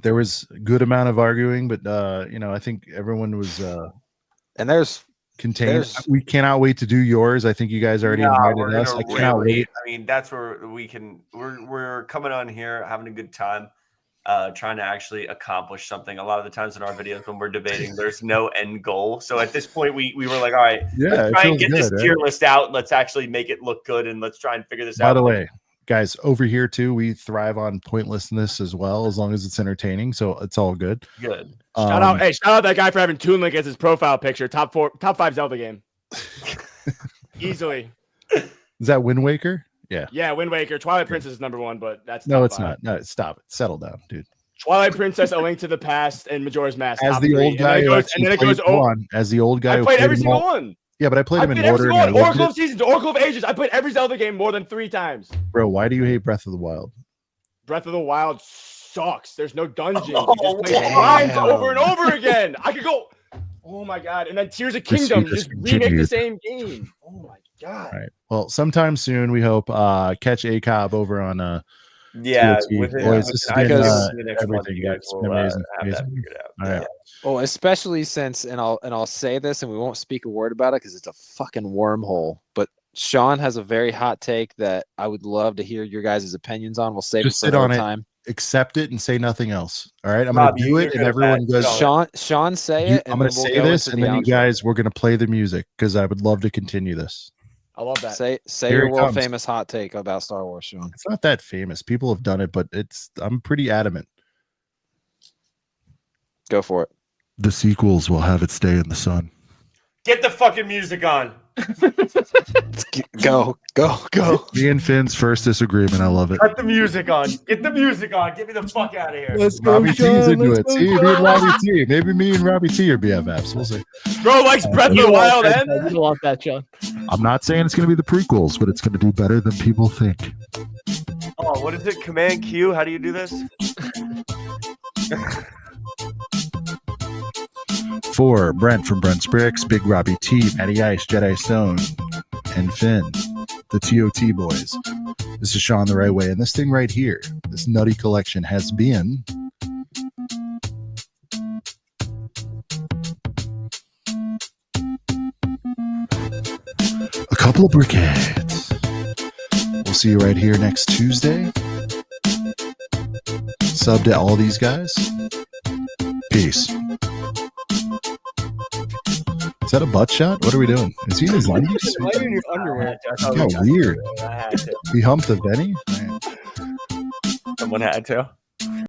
There was a good amount of arguing, but I think everyone was and there's contained. We cannot wait to do yours. I think you guys already invited us. I cannot wait. I mean, that's where we're coming on here, having a good time, trying to actually accomplish something. A lot of the times in our videos when we're debating, there's no end goal. So at this point, we were like, all right, let's try and get this tier list out. Let's actually make it look good, and let's try and figure this out. By the way, guys, over here too, we thrive on pointlessness as well, as long as it's entertaining. So it's all good. Good. Shout out that guy for having Toon Link as his profile picture. Top 5 Zelda game. Easily. Is that Wind Waker? Yeah. Yeah, Wind Waker. Twilight Princess is #1, but that's No, top it's 5. not. No, stop it. Settle down, dude. Twilight Princess, A Link to the Past, and Majora's Mask. As top the 3. old guy who actually played one, as the old guy I who played every them single all- one. Yeah, but I played them in every order. single And I one. loved Oracle it. of Seasons, Oracle of Ages. I played every Zelda game more than 3 times. Bro, why do you hate Breath of the Wild? Breath of the Wild sucks. There's no dungeons. Oh, You just play shrines over and over again. I could go. Oh my god! And then Tears of Kingdom, This just remake the continued. same game. Oh my god! All right. Well, sometime soon we hope catch ACOB over on Yeah, TOT. within- Boys, this has I been guess the next month everything. you guys It's will, been amazing. have that amazing. figured out. All right. Yeah. Well, especially since, and I'll say this, and we won't speak a word about it because it's a fucking wormhole. But Sean has a very hot take that I would love to hear your guys' opinions on. We'll save Just it for sit on another it, time. accept it, and say nothing else. All right, I'm Rob, gonna do you're it, and good at everyone that. goes. Sean, say it. And I'm gonna then we'll say go this, into and the then you outro. guys, we're gonna play the music because I would love to continue this. I love that. Say Here your it world comes. famous hot take about Star Wars, Sean. It's not that famous. People have done it, but I'm pretty adamant. Go for it. The sequels will have it stay in the sun. Get the fucking music on. Go. Me and Finn's first disagreement. I love it. Cut the music on. Get the music on. Get me the fuck out of here. Let's go, Robbie T's into it. See, me and Robbie T. Maybe me and Robbie T are BFFs. We'll see. Bro likes Breath of the Wild, You don't want that, John. I'm not saying it's going to be the prequels, but it's going to do better than people think. Oh, what is it? Command Q? How do you do this? For Brent from Brent's Bricks, Big Robbie T, Matty Ice, Jedi Stone, and Finn, the TOT boys. This is Sean the Right Way, and this thing right here, this nutty collection has been a couple of briquettes. We'll see you right here next Tuesday. Sub to all these guys. Peace. Is that a butt shot? What are we doing? Is he in his undies? Why are you in your underwear? It's kind of weird. I had to. He humped the Benny? Someone had to.